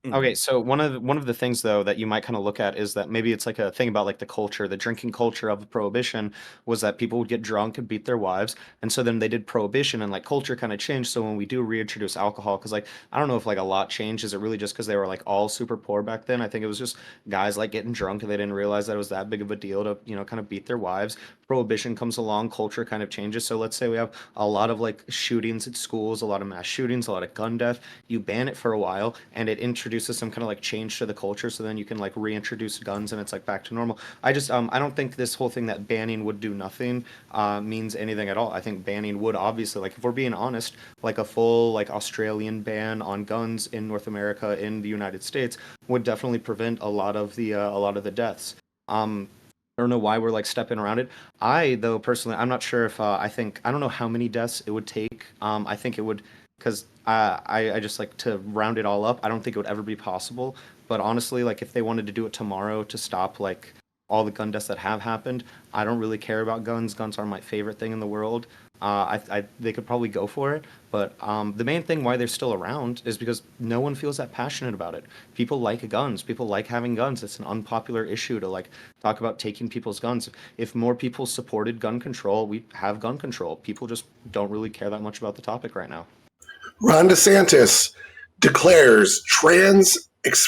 Okay, so one of the things though that you might kind of look at is that maybe it's like a thing about like the culture, the drinking culture of prohibition was that people would get drunk and beat their wives, and so then they did prohibition and like culture kind of changed. So when we do reintroduce alcohol, because like I don't know if like a lot changed, is it really just because they were like all super poor back then? I think it was just guys like getting drunk and they didn't realize that it was that big of a deal to kind of beat their wives. Prohibition comes along, culture kind of changes. So let's say we have a lot of like shootings at schools, a lot of mass shootings, a lot of gun death. You ban it for a while and it introduces some kind of like change to the culture, so then you can like reintroduce guns and it's like back to normal. I just I don't think this whole thing that banning would do nothing means anything at all. I think banning would obviously, like if we're being honest, like a full like Australian ban on guns in North America, in the United States, would definitely prevent a lot of the deaths. I don't know why we're like stepping around it. I though personally, I'm not sure if I don't know how many deaths it would take. I think it would, because I just like to round it all up. I don't think it would ever be possible. But honestly, like if they wanted to do it tomorrow to stop like all the gun deaths that have happened, I don't really care about guns. Guns are my favorite thing in the world. They could probably go for it, but the main thing why they're still around is because no one feels that passionate about it. People like guns. People like having guns. It's an unpopular issue to like talk about taking people's guns. If more people supported gun control, we'd have gun control. People just don't really care that much about the topic right now. Ron DeSantis declares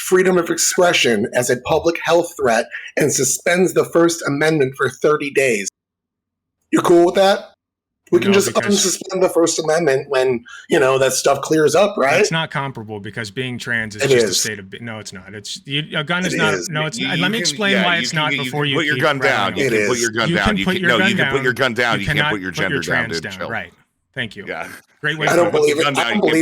freedom of expression as a public health threat and suspends the First Amendment for 30 days. You cool with that? We can just unsuspend the First Amendment when, that stuff clears up, right? It's not comparable because being trans is a state of... No, it's not. A gun is not... No, it's not. Let me explain why it's not before you put your gun down. You can put your gun down. You can put your gun down. You can't put your gender down, dude. Right. Thank you. Yeah. Great way. I don't believe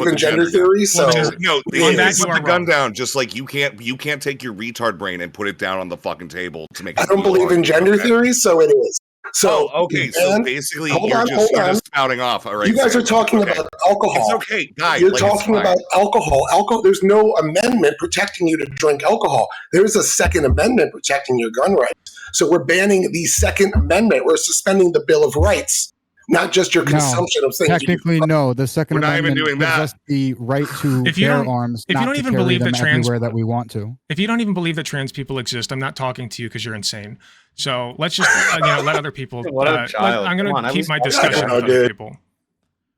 in gender theory, so no. On that, you put the gun down. Just like you can't take your retard brain and put it down on the fucking table to make. I don't believe in gender theory, so it is. So okay, so basically you're just spouting off. All right, you guys are talking about alcohol. It's okay, guys. You're talking about alcohol. There's no amendment protecting you to drink alcohol. There's a Second Amendment protecting your gun rights. So we're banning the Second Amendment. We're suspending the Bill of Rights, not just your consumption of things. Technically, no. The Second Amendment gives us the right to bear arms. If you don't even believe that everywhere that we want to. If you don't even believe that trans people exist, I'm not talking to you because you're insane. So let's just let other people. What a child. I'm going to keep my discussion with other people.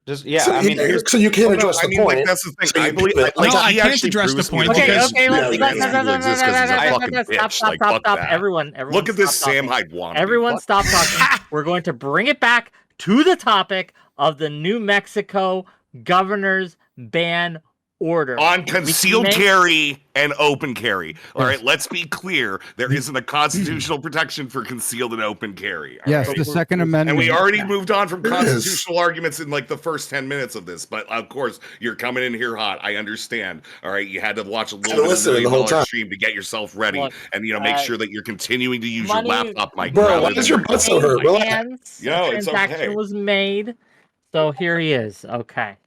Just yeah, so, so you can't address the point. Like, that's the thing. So I believe I can't address the point because stop. Everyone, look at this Sam Hyde wannabe. Everyone, stop talking. We're going to bring it back to the topic of the New Mexico governor's ban order on concealed carry and open carry. All right, let's be clear. There isn't a constitutional protection for concealed and open carry. Yes, the Second Amendment. And we already moved on from constitutional arguments in like the first 10 minutes of this. But of course, you're coming in here hot. I understand. All right, you had to watch a little bit of $1 million stream to get yourself ready. Look, and make sure that you're continuing to use your laptop mic. Bro, why is your butt so hurt? It's okay. Transaction was made. So here he is. Okay.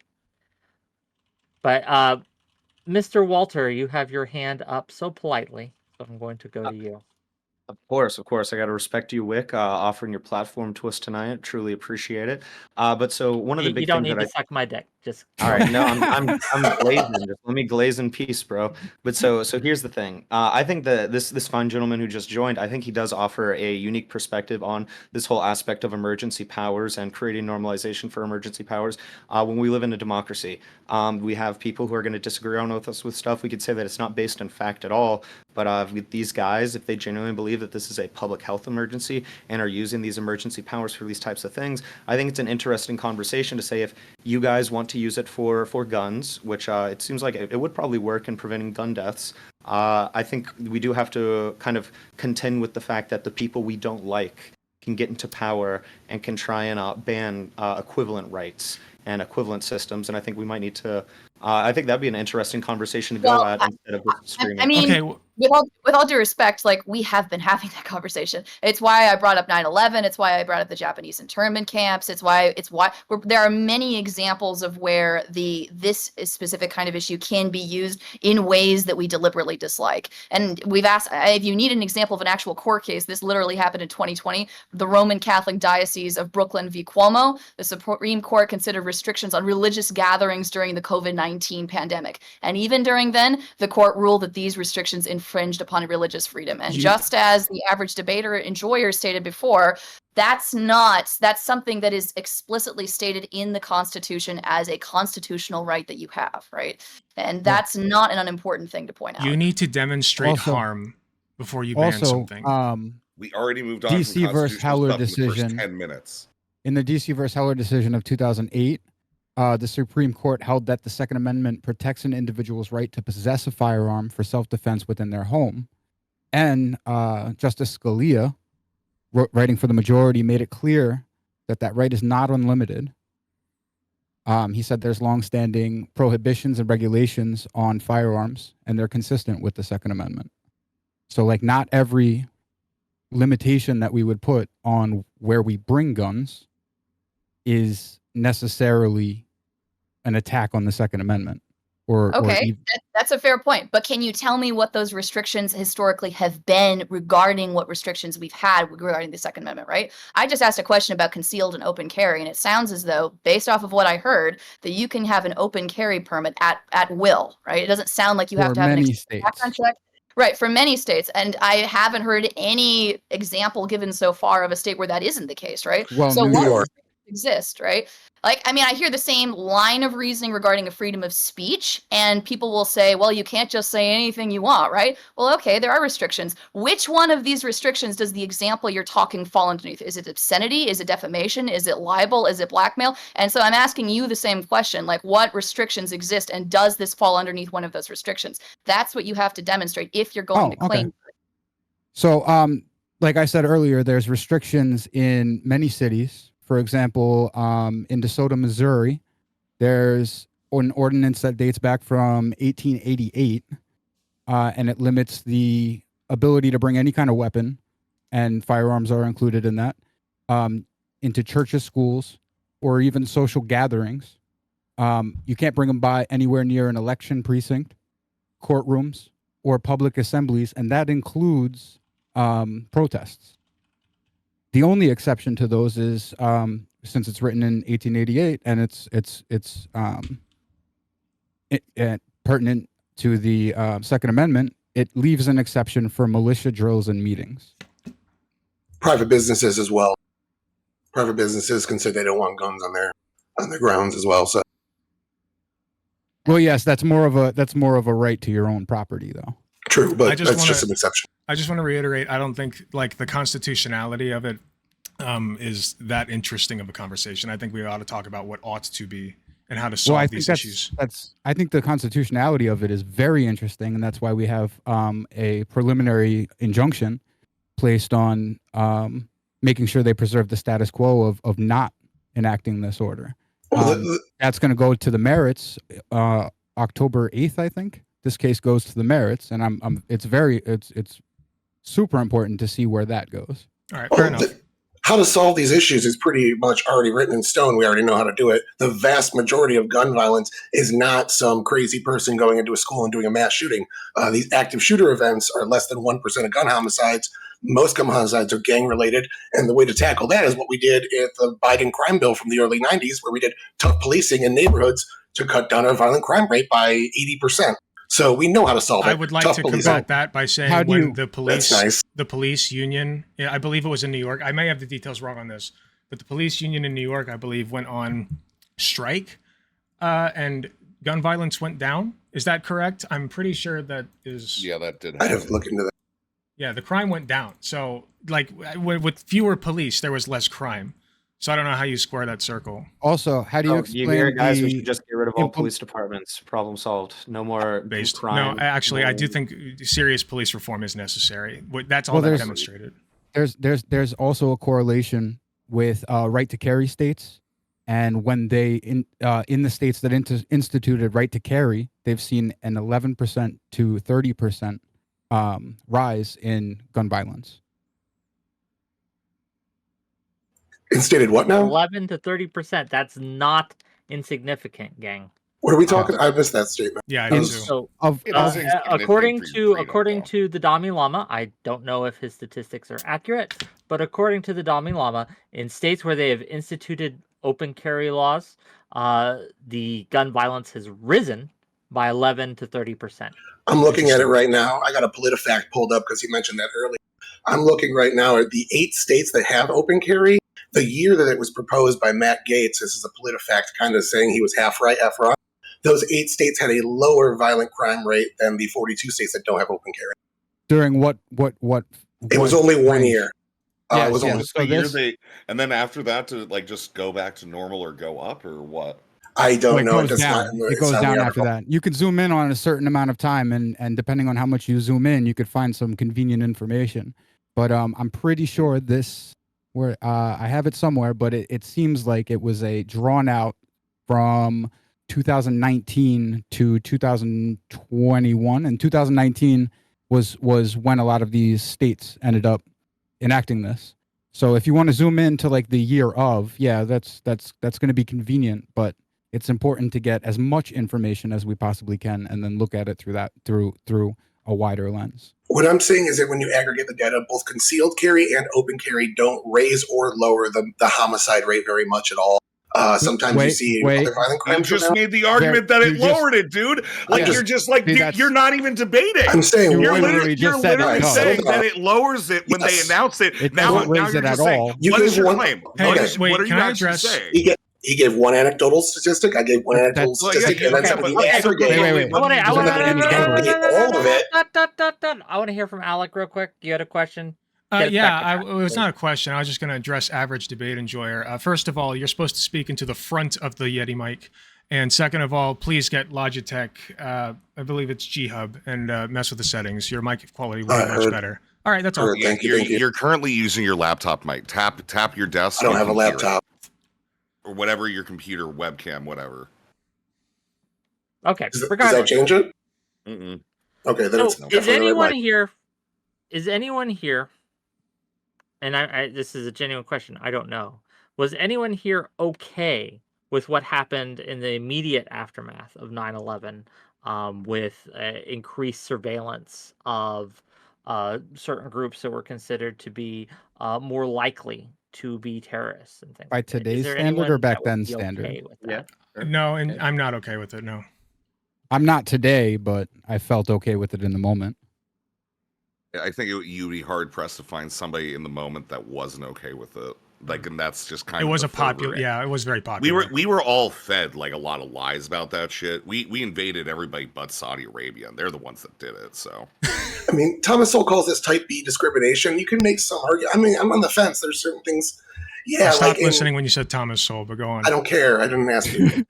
But Mr. Walter, you have your hand up so politely, so I'm going to go to you. Of course. I got to respect you, Wick, offering your platform to us tonight. Truly appreciate it. But so one of the big you don't things need to suck my dick. Just all right. No, I'm glazing. Just let me glaze in peace, bro. But so here's the thing. I think that this fine gentleman who just joined, I think he does offer a unique perspective on this whole aspect of emergency powers and creating normalization for emergency powers. When we live in a democracy, we have people who are going to disagree with us with stuff. We could say that it's not based in fact at all. But with these guys, if they genuinely believe that this is a public health emergency and are using these emergency powers for these types of things, I think it's an interesting conversation to say if you guys want to use it for guns, which it seems like it would probably work in preventing gun deaths. I think we do have to kind of contend with the fact that the people we don't like can get into power and can try and ban equivalent rights and equivalent systems. And I think we might need to. I think that'd be an interesting conversation to go at instead of just screaming. I mean, okay, with all due respect, like, we have been having that conversation. It's why I brought up 9/11. It's why I brought up the Japanese internment camps. It's why there are many examples of where this specific kind of issue can be used in ways that we deliberately dislike. And we've asked, if you need an example of an actual court case, this literally happened in 2020. The Roman Catholic Diocese of Brooklyn v. Cuomo, the Supreme Court considered restrictions on religious gatherings during the COVID-19 pandemic. And even during then, the court ruled that these restrictions infringed upon religious freedom. And just as the average debater enjoyer stated before, that's something that is explicitly stated in the Constitution as a constitutional right that you have, right? And that's not an unimportant thing to point out. You need to demonstrate Also- harm before you ban something. We already moved on DC from versus constitutional Heller stuff in the first decision. 10 minutes. In the DC versus Heller decision of 2008, the Supreme Court held that the Second Amendment protects an individual's right to possess a firearm for self-defense within their home. And Justice Scalia, writing for the majority, made it clear that that right is not unlimited. He said there's longstanding prohibitions and regulations on firearms, and they're consistent with the Second Amendment. So, like, not every limitation that we would put on where we bring guns is necessarily an attack on the Second Amendment. Okay, that's a fair point. But can you tell me what those restrictions historically have been regarding what restrictions we've had regarding the Second Amendment, right? I just asked a question about concealed and open carry, and it sounds as though, based off of what I heard, that you can have an open carry permit at will, right? It doesn't sound like you have to have many an background check. Right, for many states. And I haven't heard any example given so far of a state where that isn't the case, right? Well, So New what York exist, right? Like, I mean, I hear the same line of reasoning regarding a freedom of speech, and people will say, well, you can't just say anything you want, right? Well, okay, there are restrictions. Which one of these restrictions does the example you're talking fall underneath? Is it obscenity? Is it defamation? Is it libel? Is it blackmail? And so I'm asking you the same question, like, what restrictions exist, and does this fall underneath one of those restrictions? That's what you have to demonstrate if you're going to claim. Okay. So, like I said earlier, there's restrictions in many cities. For example, in DeSoto, Missouri, there's an ordinance that dates back from 1888, and it limits the ability to bring any kind of weapon, and firearms are included in that, into churches, schools, or even social gatherings. You can't bring them by anywhere near an election precinct, courtrooms, or public assemblies, and that includes protests. The only exception to those is since it's written in 1888 and it's pertinent to the Second Amendment, it leaves an exception for militia drills and meetings. Private businesses as well. Private businesses can say they don't want guns on their grounds as well. So, well, yes, that's more of a right to your own property, though. True, but that's just an exception. I just want to reiterate, I don't think like the constitutionality of it is that interesting of a conversation. I think we ought to talk about what ought to be and how to solve these issues. I think the constitutionality of it is very interesting, and that's why we have a preliminary injunction placed on making sure they preserve the status quo of not enacting this order. That's going to go to the merits October 8th, I think. This case goes to the merits, and it's super important to see where that goes. All right, fair enough. How to solve these issues is pretty much already written in stone. We already know how to do it. The vast majority of gun violence is not some crazy person going into a school and doing a mass shooting. These active shooter events are less than 1% of gun homicides. Most gun homicides are gang related. And the way to tackle that is what we did in the Biden crime bill from the early 90s, where we did tough policing in neighborhoods to cut down our violent crime rate by 80%. So we know how to solve it. I would like to combat that by saying the police union, I believe it was in New York. I may have the details wrong on this, but the police union in New York, I believe, went on strike, and gun violence went down. Is that correct? I'm pretty sure that is. Yeah, that did. I'd have to look into that. Yeah, the crime went down. So, like, with fewer police, there was less crime. So I don't know how you square that circle. Also, how do you explain? You hear, guys, we should just get rid of all police departments. Problem solved. No more crime. No, actually, I do think serious police reform is necessary. That's all that demonstrated. There's also a correlation with right to carry states, and when they in the states that instituted right to carry, they've seen an 11% to 30% rise in gun violence. It stated what now? 11 to 30%. That's not insignificant, gang. What are we talking? I missed that statement. Yeah, I did Um, too. So, It is insignificant according for your to freedom, according though. to the Dalai Lama, I don't know if his statistics are accurate, but according to the Dalai Lama, in states where they have instituted open carry laws, the gun violence has risen by 11 to 30%. I'm looking at it right now. I got a PolitiFact pulled up because he mentioned that earlier. I'm looking right now at the 8 states that have open carry. The year that it was proposed by Matt Gaetz, this is a PolitiFact kind of saying he was half right, half wrong. Those 8 states had a lower violent crime rate than the 42 states that don't have open carry. During what? It was only 1 range? year. Yes, it was yes. only, So this- and then after that to like just go back to normal or go up or what? I don't know. It goes down. It goes down after that. You can zoom in on a certain amount of time, and depending on how much you zoom in, you could find some convenient information. But I'm pretty sure this, where I have it somewhere, but it seems like it was a drawn out from 2019 to 2021, and 2019 was when a lot of these states ended up enacting this. So if you want to zoom in to like the year of, yeah, that's going to be convenient, but it's important to get as much information as we possibly can and then look at it through a wider lens. What I'm saying is that when you aggregate the data, both concealed carry and open carry don't raise or lower the homicide rate very much at all. Sometimes you see other violent crimes. You just made the argument that it lowered it, dude. Like you're just like you're not even debating. I'm saying you're literally saying that it lowers it when they announce it. It now doesn't raise you're it just at saying, all. what is your claim? Hey, What are wait, you can I actually address? saying? He gave one anecdotal statistic. I gave one anecdotal statistic, and then somebody aggregated. Wait. I want all of it. I want to hear from Alec real quick. You had a question? It was not a question. I was just going to address average debate enjoyer. First of all, you're supposed to speak into the front of the Yeti mic. And second of all, please get Logitech, I believe it's G-Hub, and mess with the settings. Your mic quality will be much better. All right, that's all. Thank you. You're currently using your laptop mic. Tap your desk. I don't have a laptop. Or whatever your computer, webcam, whatever. Okay. Does that change it? Mm-mm. Okay, then So is anyone here, and I this is a genuine question, I don't know. Was anyone here okay with what happened in the immediate aftermath of 9/11 with increased surveillance of certain groups that were considered to be more likely to be terrorists and things? By today's standard or back then standard? No, and I'm not okay with it, no. I'm not today, but I felt okay with it in the moment. I think you'd be hard pressed to find somebody in the moment that wasn't okay with it. Like, and that's just kind of. It was a popular, it was very popular. We were all fed like a lot of lies about that shit. We invaded everybody but Saudi Arabia, and they're the ones that did it. So, I mean, Thomas Sowell calls this type B discrimination. You can make some argument. I mean, I'm on the fence. There's certain things. Yeah, I stopped listening when you said Thomas Sowell, but go on. I don't care. I didn't ask you.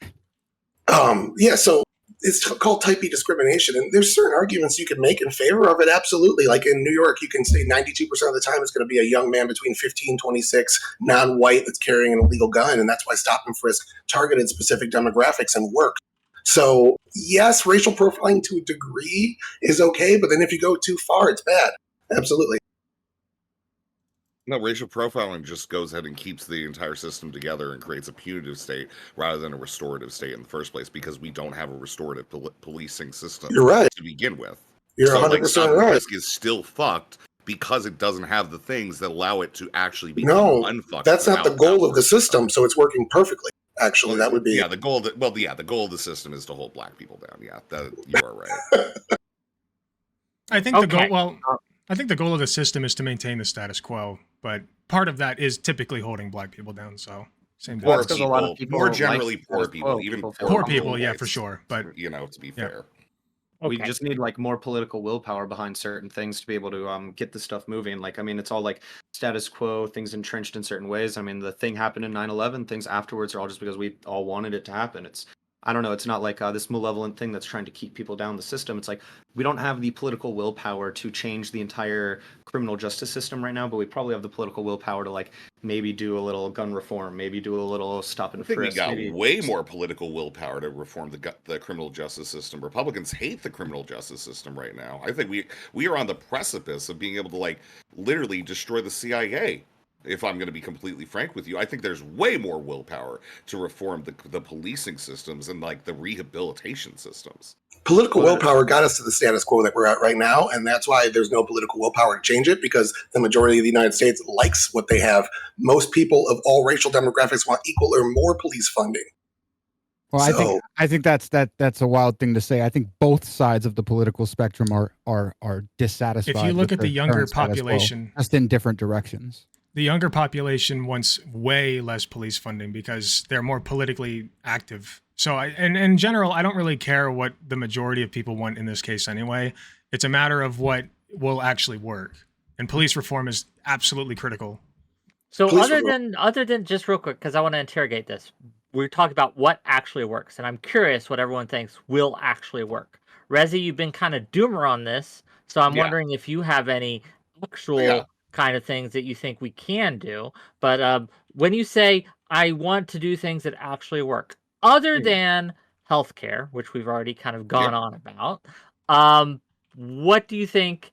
So it's called type B discrimination, and there's certain arguments you can make in favor of it. Absolutely. Like in New York, you can say 92% of the time it's going to be a young man between 15 and 26, non-white, that's carrying an illegal gun, and that's why stop and frisk targeted specific demographics and work. So yes, racial profiling to a degree is okay, but then if you go too far, it's bad. Absolutely. no, racial profiling just goes ahead and keeps the entire system together and creates a punitive state rather than a restorative state in the first place, because we don't have a restorative policing system. You're right. To begin with. You're so 100% stop and right. frisk is still fucked because it doesn't have the things that allow it to actually be unfucked. That's not the goal of the system, so it's working perfectly. Actually, that would be the goal. The goal of the system is to hold black people down. Yeah, that you are right. I think the goal. Well, I think the goal of the system is to maintain the status quo, but part of that is typically holding black people down. So same. Well, because a lot of people more generally poor people, even poor people, yeah, for sure. But to be fair. We just need like more political willpower behind certain things to be able to get the stuff moving. Like, I mean, it's all like status quo, things entrenched in certain ways. I mean, the thing happened in 9/11, things afterwards are all just because we all wanted it to happen. I don't know, it's not like this malevolent thing that's trying to keep people down the system. It's like we don't have the political willpower to change the entire criminal justice system right now, but we probably have the political willpower to like maybe do a little gun reform, maybe do a little stop I and think we frisk. got Maybe way more political willpower to reform the criminal justice system. Republicans hate the criminal justice system right now. I think we are on the precipice of being able to like literally destroy the CIA. If I'm going to be completely frank with you, I think there's way more willpower to reform the policing systems and like the rehabilitation systems. Political But- willpower got us to the status quo that we're at right now, and that's why there's no political willpower to change it, because the majority of the United States likes what they have. Most people of all racial demographics want equal or more police funding. Well, So- I think that's a wild thing to say. I think both sides of the political spectrum are dissatisfied. If you look with at the younger current status quo, population, just in different directions. the younger population wants way less police funding because they're more politically active. So and in general, I don't really care what the majority of people want in this case anyway. It's a matter of what will actually work. And police reform is absolutely critical. So Police other than just real quick, because I want to interrogate this, we're talking about what actually works, and I'm curious what everyone thinks will actually work. Rezi, you've been kind of doomer on this, so I'm Yeah. wondering if you have any actual Yeah. kind of things that you think we can do. But when you say I want to do things that actually work, other than healthcare, which we've already kind of gone on about, what do you think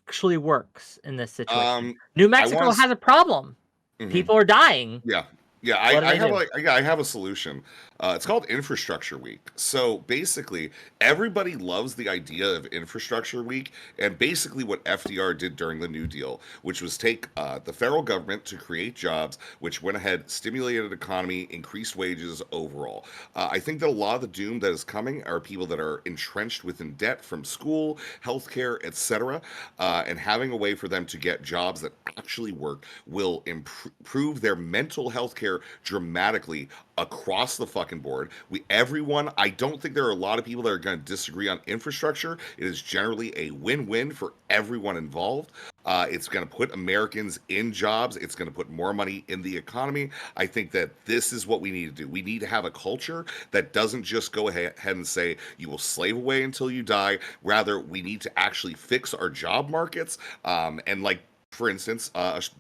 actually works in this situation? New Mexico was- has a problem. Mhm. People are dying. Yeah. Yeah, What do I they have do? I have a solution. It's called Infrastructure Week. So basically, everybody loves the idea of Infrastructure Week, and basically what FDR did during the New Deal, which was take the federal government to create jobs, which went ahead, stimulated economy, increased wages overall. I think that a lot of the doom that is coming are people that are entrenched within debt from school, healthcare, etc., and having a way for them to get jobs that actually work will improve their mental health care dramatically across the fucking board. Everyone, I don't think there are a lot of people that are going to disagree on infrastructure. It is generally a win-win for everyone involved. It's going to put Americans in jobs. It's going to put more money in the economy. I think that this is what we need to do. We need to have a culture that doesn't just go ahead and say you will slave away until you die. Rather, we need to actually fix our job markets and like, for instance,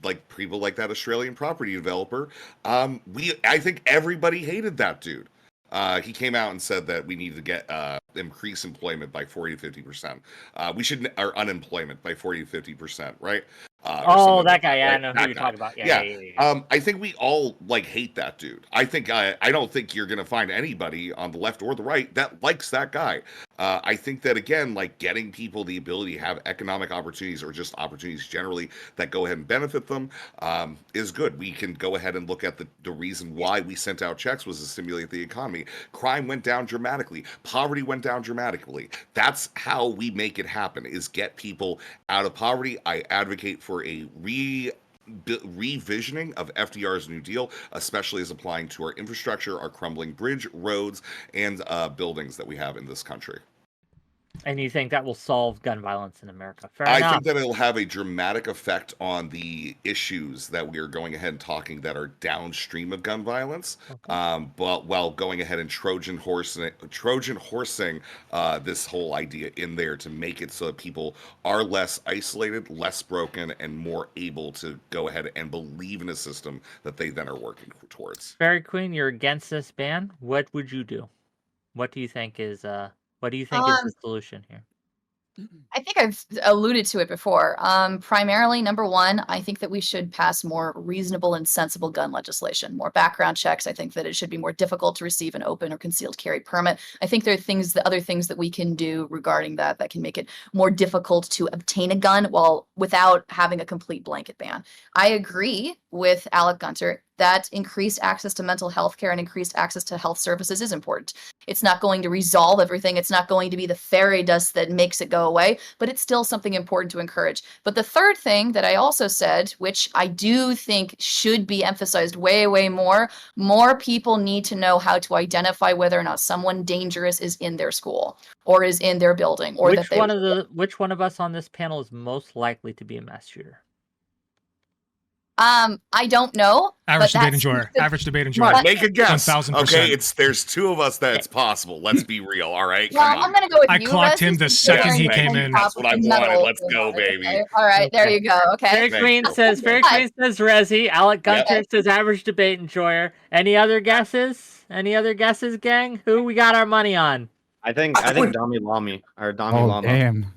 like people like that Australian property developer. I think everybody hated that dude. He came out and said that we need to get increase employment by 40 to 50%. We should, or unemployment by 40 to 50%, right? Oh, that guy. Yeah, I know who you're talking about. Yeah. I think we all like hate that dude. I don't think you're gonna find anybody on the left or the right that likes that guy. I think that again, like getting people the ability to have economic opportunities or just opportunities generally that go ahead and benefit them is good. We can go ahead and look at the reason why we sent out checks was to stimulate the economy. Crime went down dramatically. Poverty went down dramatically. That's how we make it happen, is get people out of poverty. I advocate for a revisioning of FDR's New Deal, especially as applying to our infrastructure, our crumbling bridge, roads, and buildings that we have in this country. And you think that will solve gun violence in America? Fair I enough. think that it'll have a dramatic effect on the issues that we are going ahead and talking that are downstream of gun violence, but while going ahead and Trojan horsing this whole idea in there to make it so that people are less isolated, less broken, and more able to go ahead and believe in a system that they then are working towards. Fairy Queen, you're against this ban. What would you do? What do you think is the solution here? I think I've alluded to it before. Primarily, number one, I think that we should pass more reasonable and sensible gun legislation, more background checks. I think that it should be more difficult to receive an open or concealed carry permit. I think there are other things that we can do regarding that can make it more difficult to obtain a gun without having a complete blanket ban. I agree with Alec Gunter that increased access to mental health care and increased access to health services is important. It's not going to resolve everything. It's not going to be the fairy dust that makes it go away, but it's still something important to encourage. But the third thing that I also said, which I do think should be emphasized way, way more people need to know how to identify whether or not someone dangerous is in their school or is in their building, or which one of us on this panel is most likely to be a mass shooter? I don't know. Average but debate that enjoyer. seems to- Average debate enjoyer. Mark, Make a guess. 1000%. Okay, there's two of us that it's possible. Let's be real. All right, Well, come on. I'm gonna go with I you. clocked Rez, him the since second you're he wearing came the in. top That's what I with metal wanted. Let's go, about it, baby. okay? All right, there Okay. you go. Okay. Fairy Thank Queen you. says Resi. Alec Yep. Gunter says average debate enjoyer. Any other guesses? Gang? Who we got our money on? I think I would- Dami Lami or Dami Oh, Lama. damn.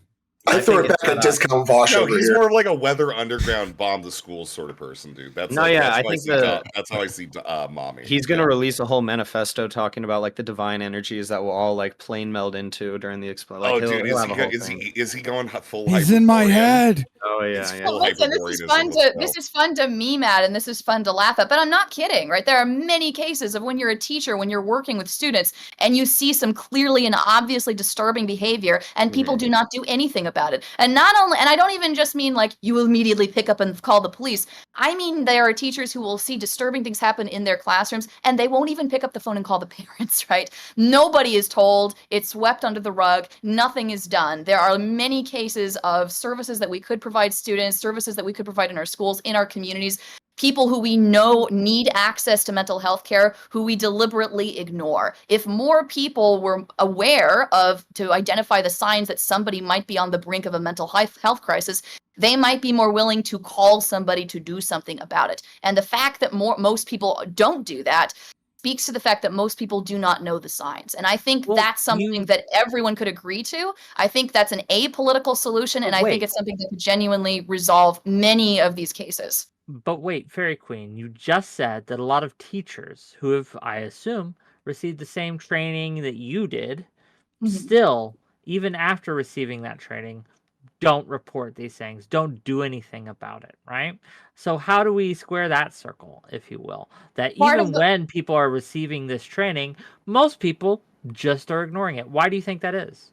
I I throw think it it's back at that, Discount Vosh No, over he's here. more of like a Weather Underground bomb the schools sort of person, dude. That's No, like, yeah, that's I how think see that's how I see mommy. He's gonna Yeah. release a whole manifesto talking about like the divine energies that will all like plane meld into during the explain. Like, Oh, he'll, dude, he'll is have he, a whole is thing. he going full? He's in my Hyperborean? head. Oh It's yeah, yeah. full Well, listen, this is Hyperboreanism, fun let's to go. this is fun to meme at, and this is fun to laugh at. But I'm not kidding, right? There are many cases of when you're a teacher, when you're working with students, and you see some clearly and obviously disturbing behavior, and people do not do anything about it. And not only, and I don't even just mean like you will immediately pick up and call the police. I mean there are teachers who will see disturbing things happen in their classrooms, and they won't even pick up the phone and call the parents, right? Nobody is told. It's swept under the rug. Nothing is done. There are many cases of services that we could provide students, services that we could provide in our schools, in our communities, people who we know need access to mental health care who we deliberately ignore. If more people were aware of to identify the signs that somebody might be on the brink of a mental health crisis, they might be more willing to call somebody to do something about it. And the fact that most people don't do that speaks to the fact that most people do not know the signs. And I think Well, that's something that everyone could agree to. I think that's an apolitical solution, and I think Wait. it's something that could genuinely resolve many of these cases. But wait, Fairy Queen, you just said that a lot of teachers who have, I assume, received the same training that you did, Mhm. still, even after receiving that training, don't report these things, don't do anything about it, right? So how do we square that circle, if you will? That Part even of the- when people are receiving this training, most people just are ignoring it. Why do you think that is?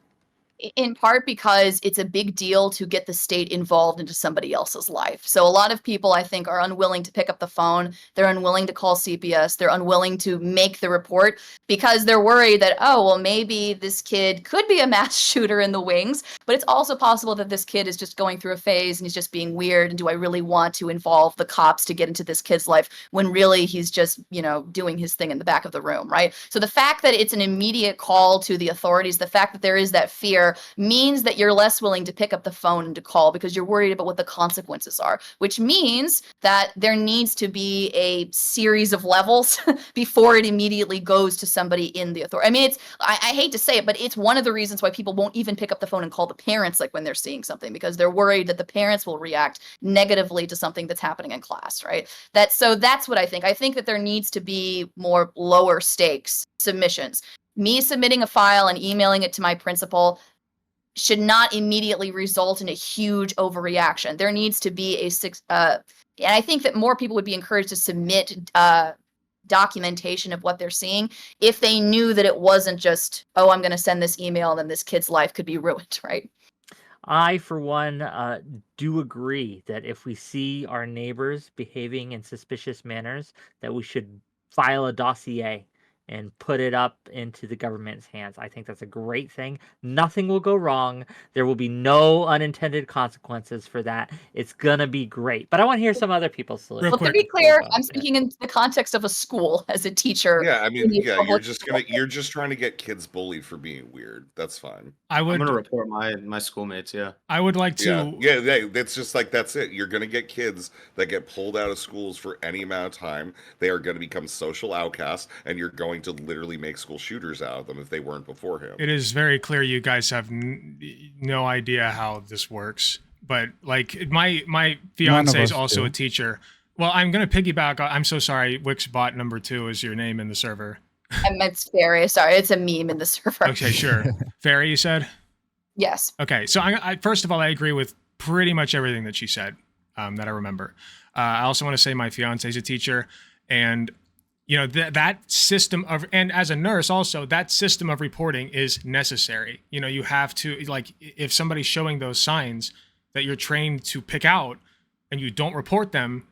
In part because it's a big deal to get the state involved into somebody else's life. So a lot of people, I think, are unwilling to pick up the phone. They're unwilling to call CPS. They're unwilling to make the report because they're worried that, oh, well, maybe this kid could be a mass shooter in the wings, but it's also possible that this kid is just going through a phase and he's just being weird. And do I really want to involve the cops to get into this kid's life when really he's just, doing his thing in the back of the room, right? So the fact that it's an immediate call to the authorities, the fact that there is that fear means that you're less willing to pick up the phone and to call because you're worried about what the consequences are, which means that there needs to be a series of levels before it immediately goes to somebody in the authority. I mean, I hate to say it, but it's one of the reasons why people won't even pick up the phone and call the parents like when they're seeing something, because they're worried that the parents will react negatively to something that's happening in class, right? So that's what I think. I think that there needs to be more lower stakes submissions. Me submitting a file and emailing it to my principal should not immediately result in a huge overreaction. There needs to be and I think that more people would be encouraged to submit documentation of what they're seeing if they knew that it wasn't just, oh, I'm going to send this email and then this kid's life could be ruined, right? I, for one, do agree that if we see our neighbors behaving in suspicious manners, that we should file a dossier and put it up into the government's hands. I think that's a great thing. Nothing will go wrong. There will be no unintended consequences for that. It's gonna be great. But I want to hear some other people's solutions. Well, to be clear, I'm speaking in the context of a school as a teacher. Yeah, I mean, in the yeah, public you're just trying to get kids bullied for being weird. That's fine. I'm gonna report my schoolmates. Yeah. I would like to. Yeah. That's just like that's it. You're gonna get kids that get pulled out of schools for any amount of time. They are going to become social outcasts, and you're going to literally make school shooters out of them if they weren't beforehand. It is very clear you guys have no idea how this works. But like my fiance is also a teacher. Well, I'm gonna piggyback. I'm so sorry. Wixbot number 2 is your name in the server. It's Fairy. Sorry, it's a meme in the server. Okay, sure. Fairy, you said? Yes. Okay, so I first of all, I agree with pretty much everything that she said that I remember. I also want to say my fiance is a teacher, and that system of, and as a nurse also, that system of reporting is necessary. You have to, like, if somebody's showing those signs that you're trained to pick out and you don't report them,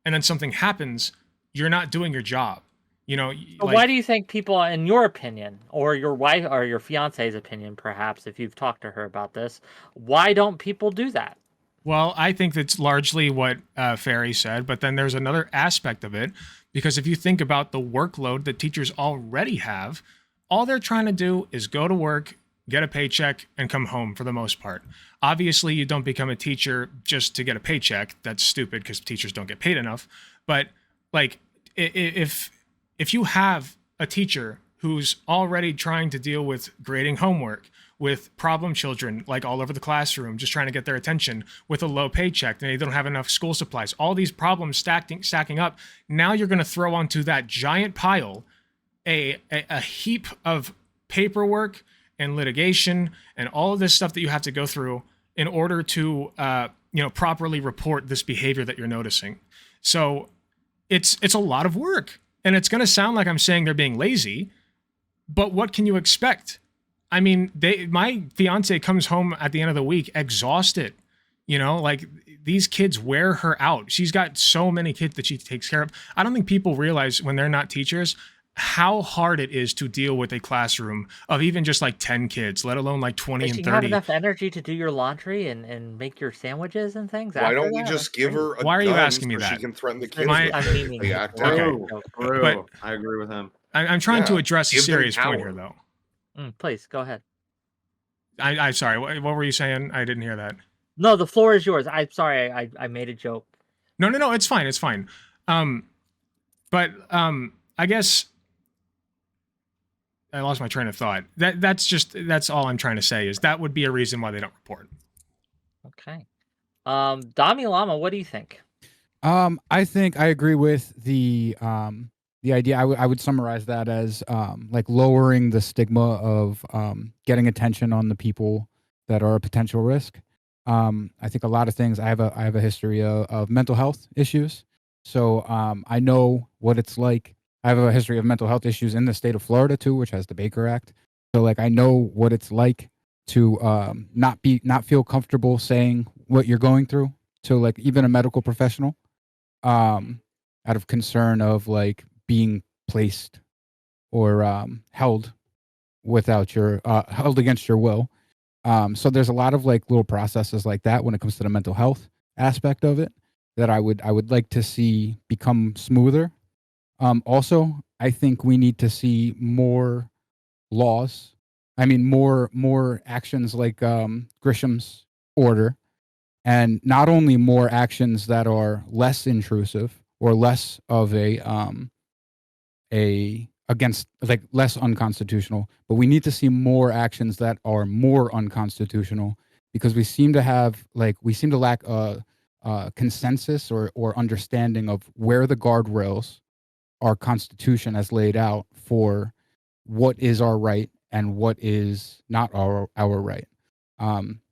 and then something happens, you're not doing your job. Why do you think people, in your opinion, or your wife or your fiance's opinion, perhaps, if you've talked to her about this, why don't people do that? Well, I think that's largely what Ferry said, but then there's another aspect of it, because if you think about the workload that teachers already have, all they're trying to do is go to work, get a paycheck, and come home for the most part. Obviously, you don't become a teacher just to get a paycheck. That's stupid because teachers don't get paid enough. But like, if you have a teacher who's already trying to deal with grading homework, with problem children like all over the classroom, just trying to get their attention, with a low paycheck, and they don't have enough school supplies, all these problems stacking up. Now you're going to throw onto that giant pile a heap of paperwork and litigation and all of this stuff that you have to go through in order to properly report this behavior that you're noticing. So it's a lot of work, and it's going to sound like I'm saying they're being lazy, but what can you expect? I mean, my fiance comes home at the end of the week exhausted. Like, these kids wear her out. She's got so many kids that she takes care of. I don't think people realize when they're not teachers how hard it is to deal with a classroom of even just like 10 kids, let alone like 20 and You 30. have enough energy to do your laundry and make your sandwiches and things. Why after don't we that? just That's give great. her a Why are you gun asking me so that? she can threaten the That's kids what with I'm it? meaning. They act Okay. out. But I agree with him. I'm trying to Yeah, address a give them serious point power. here, though. Please go ahead. I'm sorry. What were you saying? I didn't hear that. No, the floor is yours. I'm sorry. I made a joke. No. It's fine. It's fine. But I guess I lost my train of thought. That's all I'm trying to say is that would be a reason why they don't report. Okay. Dami Lama, what do you think? I think I agree with the idea. I would summarize that as like lowering the stigma of getting attention on the people that are a potential risk. I think a lot of things. I have a history of mental health issues, so I know what it's like. I have a history of mental health issues in the state of Florida too, which has the Baker Act. So like I know what it's like to not feel comfortable saying what you're going through to like even a medical professional, out of concern of like being placed or held without your held against your will. So there's a lot of like little processes like that when it comes to the mental health aspect of it that I would like to see become smoother. Also, I think we need to see more laws. I mean, more actions like Grisham's order, and not only more actions that are less intrusive or less of a against like less unconstitutional, but we need to see more actions that are more unconstitutional because we seem to lack a consensus or understanding of where the guardrails our constitution has laid out for what is our right and what is not our right.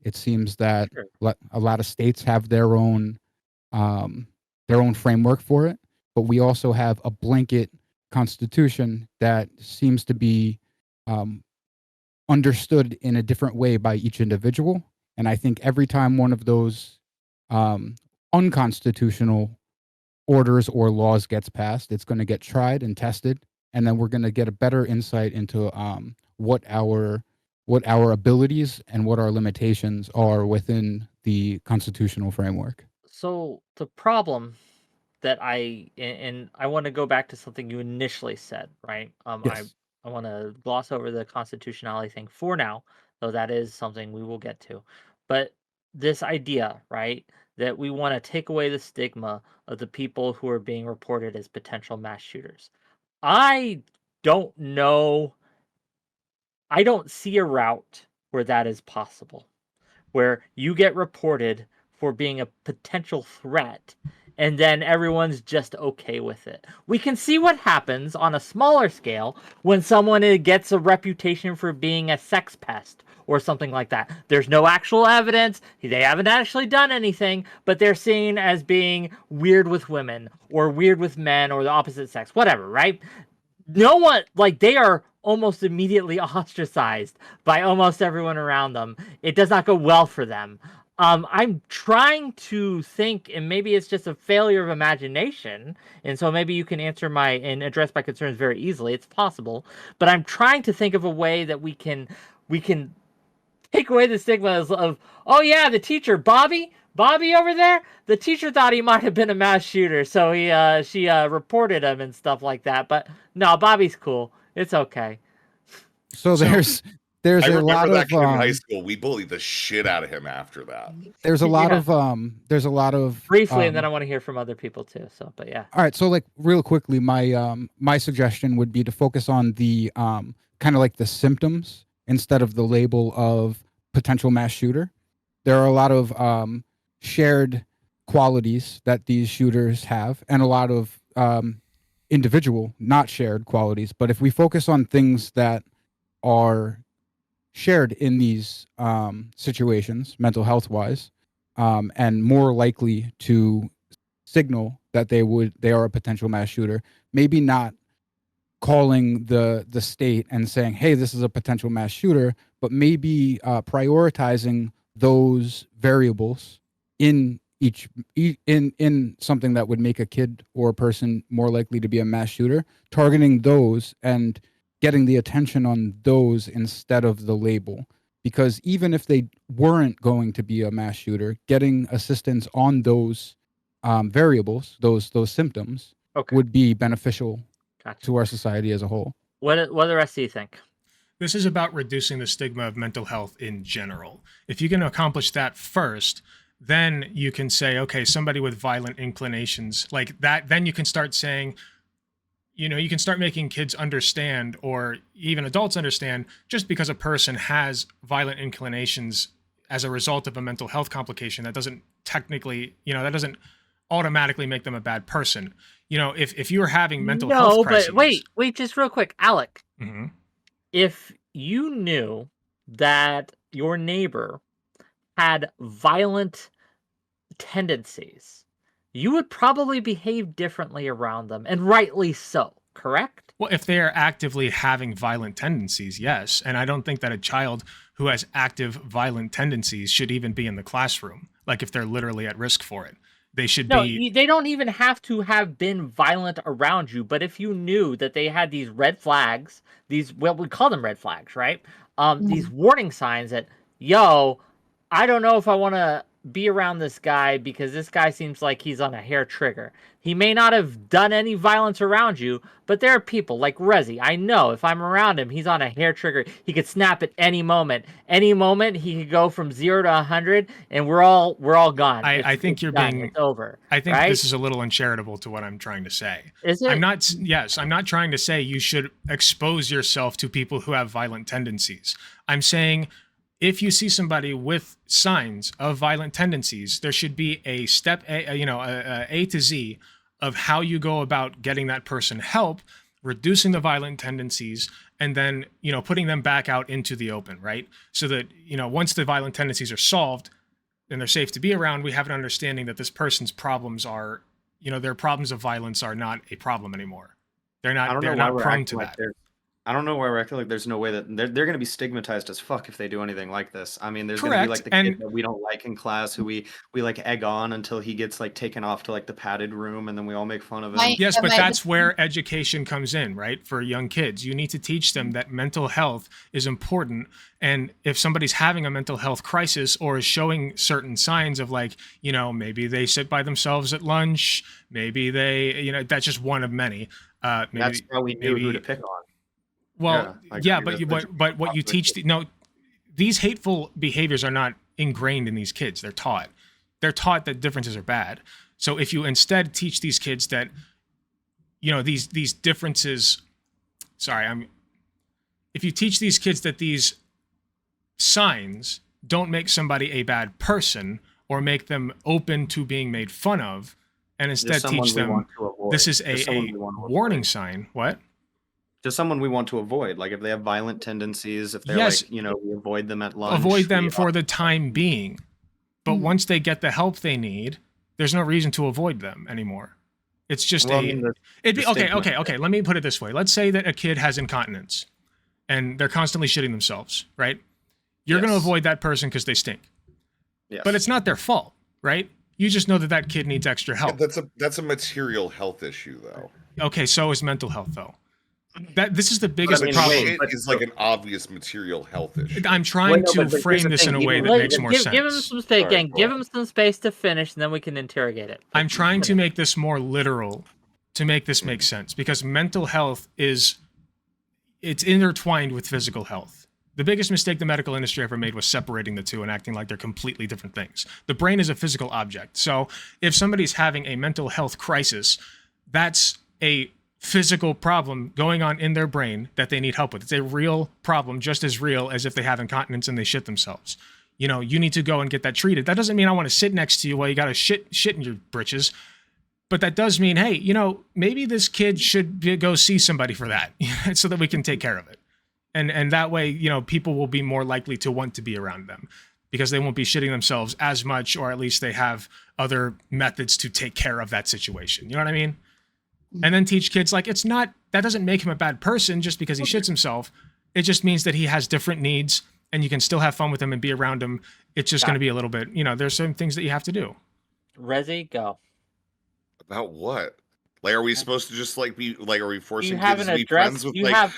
It seems that Sure. a lot of states have their own framework for it, but we also have a blanket constitution that seems to be understood in a different way by each individual. And I think every time one of those unconstitutional orders or laws gets passed, it's going to get tried and tested, and then we're going to get a better insight into what our abilities and what our limitations are within the constitutional framework. So the problem that and I want to go back to something you initially said, right? Yes. I want to gloss over the constitutionality thing for now, though that is something we will get to. But this idea, right, that we want to take away the stigma of the people who are being reported as potential mass shooters. I don't know. I don't see a route where that is possible, where you get reported for being a potential threat and then everyone's just okay with it. We can see what happens on a smaller scale when someone gets a reputation for being a sex pest or something like that. There's no actual evidence, they haven't actually done anything, but they're seen as being weird with women or weird with men or the opposite sex, whatever, right? No one, like, they are almost immediately ostracized by almost everyone around them. It does not go well for them. I'm trying to think, and maybe it's just a failure of imagination, and so maybe you can answer and address my concerns very easily. It's possible, but I'm trying to think of a way that we can take away the stigma of, oh yeah, the teacher Bobby, Bobby over there, the teacher thought he might have been a mass shooter, so she reported him and stuff like that. But no, Bobby's cool. It's okay. So there's I a remember lot that of kid in high school. We bullied the shit out of him after that. there's a lot Yeah. of Briefly, and then I want to hear from other people too. So, but yeah. all right, so like real quickly, my suggestion would be to focus on the kind of like the symptoms instead of the label of potential mass shooter. There are a lot of shared qualities that these shooters have, and a lot of individual, not shared qualities. But if we focus on things that are shared in these situations, mental health wise, and more likely to signal that they are a potential mass shooter, maybe not calling the state and saying, hey, this is a potential mass shooter, but maybe prioritizing those variables in in something that would make a kid or a person more likely to be a mass shooter, targeting those and getting the attention on those instead of the label. Because even if they weren't going to be a mass shooter, getting assistance on those variables, those symptoms, Okay. would be beneficial Gotcha. to our society as a whole. What do the rest of you think? This is about reducing the stigma of mental health in general. If you can accomplish that first, then you can say, okay, somebody with violent inclinations like that, then you can start saying, you can start making kids understand, or even adults understand, just because a person has violent inclinations as a result of a mental health complication, that doesn't technically, that doesn't automatically make them a bad person. If you are having mental health crises. No, but wait, just real quick, Alec. Mm-hmm. If you knew that your neighbor had violent tendencies, you would probably behave differently around them, and rightly so, correct? Well, if they are actively having violent tendencies, yes. And I don't think that a child who has active violent tendencies should even be in the classroom, like if they're literally at risk for it. They should be. They don't even have to have been violent around you, but if you knew that they had these red flags, we call them red flags, right? These warning signs that, I don't know if I want to be around this guy because this guy seems like he's on a hair trigger. He may not have done any violence around you, but there are people like Rezi. I know if I'm around him, he's on a hair trigger. He could snap at any moment. Any moment he could go from 0 to 100, and we're all gone. I think you're done. being. It's over. I think right? this is a little uncharitable to what I'm trying to say. Is it? I'm not trying to say you should expose yourself to people who have violent tendencies. I'm saying, if you see somebody with signs of violent tendencies, there should be a step A to Z of how you go about getting that person help, reducing the violent tendencies, and then, putting them back out into the open, right? So that, once the violent tendencies are solved and they're safe to be around, we have an understanding that this person's problems are, their problems of violence are not a problem anymore. They're not prone to that. I don't know why we're acting like there's no way that they're going to be stigmatized as fuck if they do anything like this. I mean, there's going to be like the kid that we don't like in class who we like egg on until he gets like taken off to like the padded room, and then we all make fun of him. Yes, but that's where education comes in, right? For young kids, you need to teach them that mental health is important. And if somebody's having a mental health crisis or is showing certain signs of like, maybe they sit by themselves at lunch, maybe they, that's just one of many. That's how we knew who to pick on. Well, but what you teach, these hateful behaviors are not ingrained in these kids. They're taught that differences are bad. So if you instead teach these kids that, these differences, if you teach these kids that these signs don't make somebody a bad person or make them open to being made fun of, and instead teach them this is a warning sign. What? Just someone we want to avoid. Like if they have violent tendencies, if they're we avoid them at lunch. Avoid them for the time being. But once they get the help they need, there's no reason to avoid them anymore. It's just okay. Let me put it this way. Let's say that a kid has incontinence and they're constantly shitting themselves, right? You're going to avoid that person because they stink. Yes. But it's not their fault, right? You just know that kid needs extra help. Yeah, that's a material health issue, though. Okay, so is mental health, though. This is the But biggest I mean, problem. shit is like an obvious material health issue. I'm trying Well, no, to but frame here's the this in thing, a way even- that makes more give him sense. some space, Sorry, gang. go Give on. him some space to finish, and then we can interrogate it. I'm trying to make this more literal to make this make sense, because mental health it's intertwined with physical health. The biggest mistake the medical industry ever made was separating the two and acting like they're completely different things. The brain is a physical object. So if somebody's having a mental health crisis, that's a physical problem going on in their brain that they need help with. It's a real problem, just as real as if they have incontinence and they shit themselves. You know, you need to go and get that treated. That doesn't mean I want to sit next to you while you got to shit in your britches. But that does mean, hey, you know, maybe this kid should go see somebody for that so that we can take care of it. And that way, you know, people will be more likely to want to be around them because they won't be shitting themselves as much, or at least they have other methods to take care of that situation. You know what I mean? And then teach kids, like, that doesn't make him a bad person just because he shits himself. It just means that he has different needs and you can still have fun with him and be around him. It's just going to be a little bit, you know, there's certain things that you have to do. Rezi, go. About what? Like, are we supposed to just like be like? Are we forcing You kids haven't to be addressed. friends with You like? have.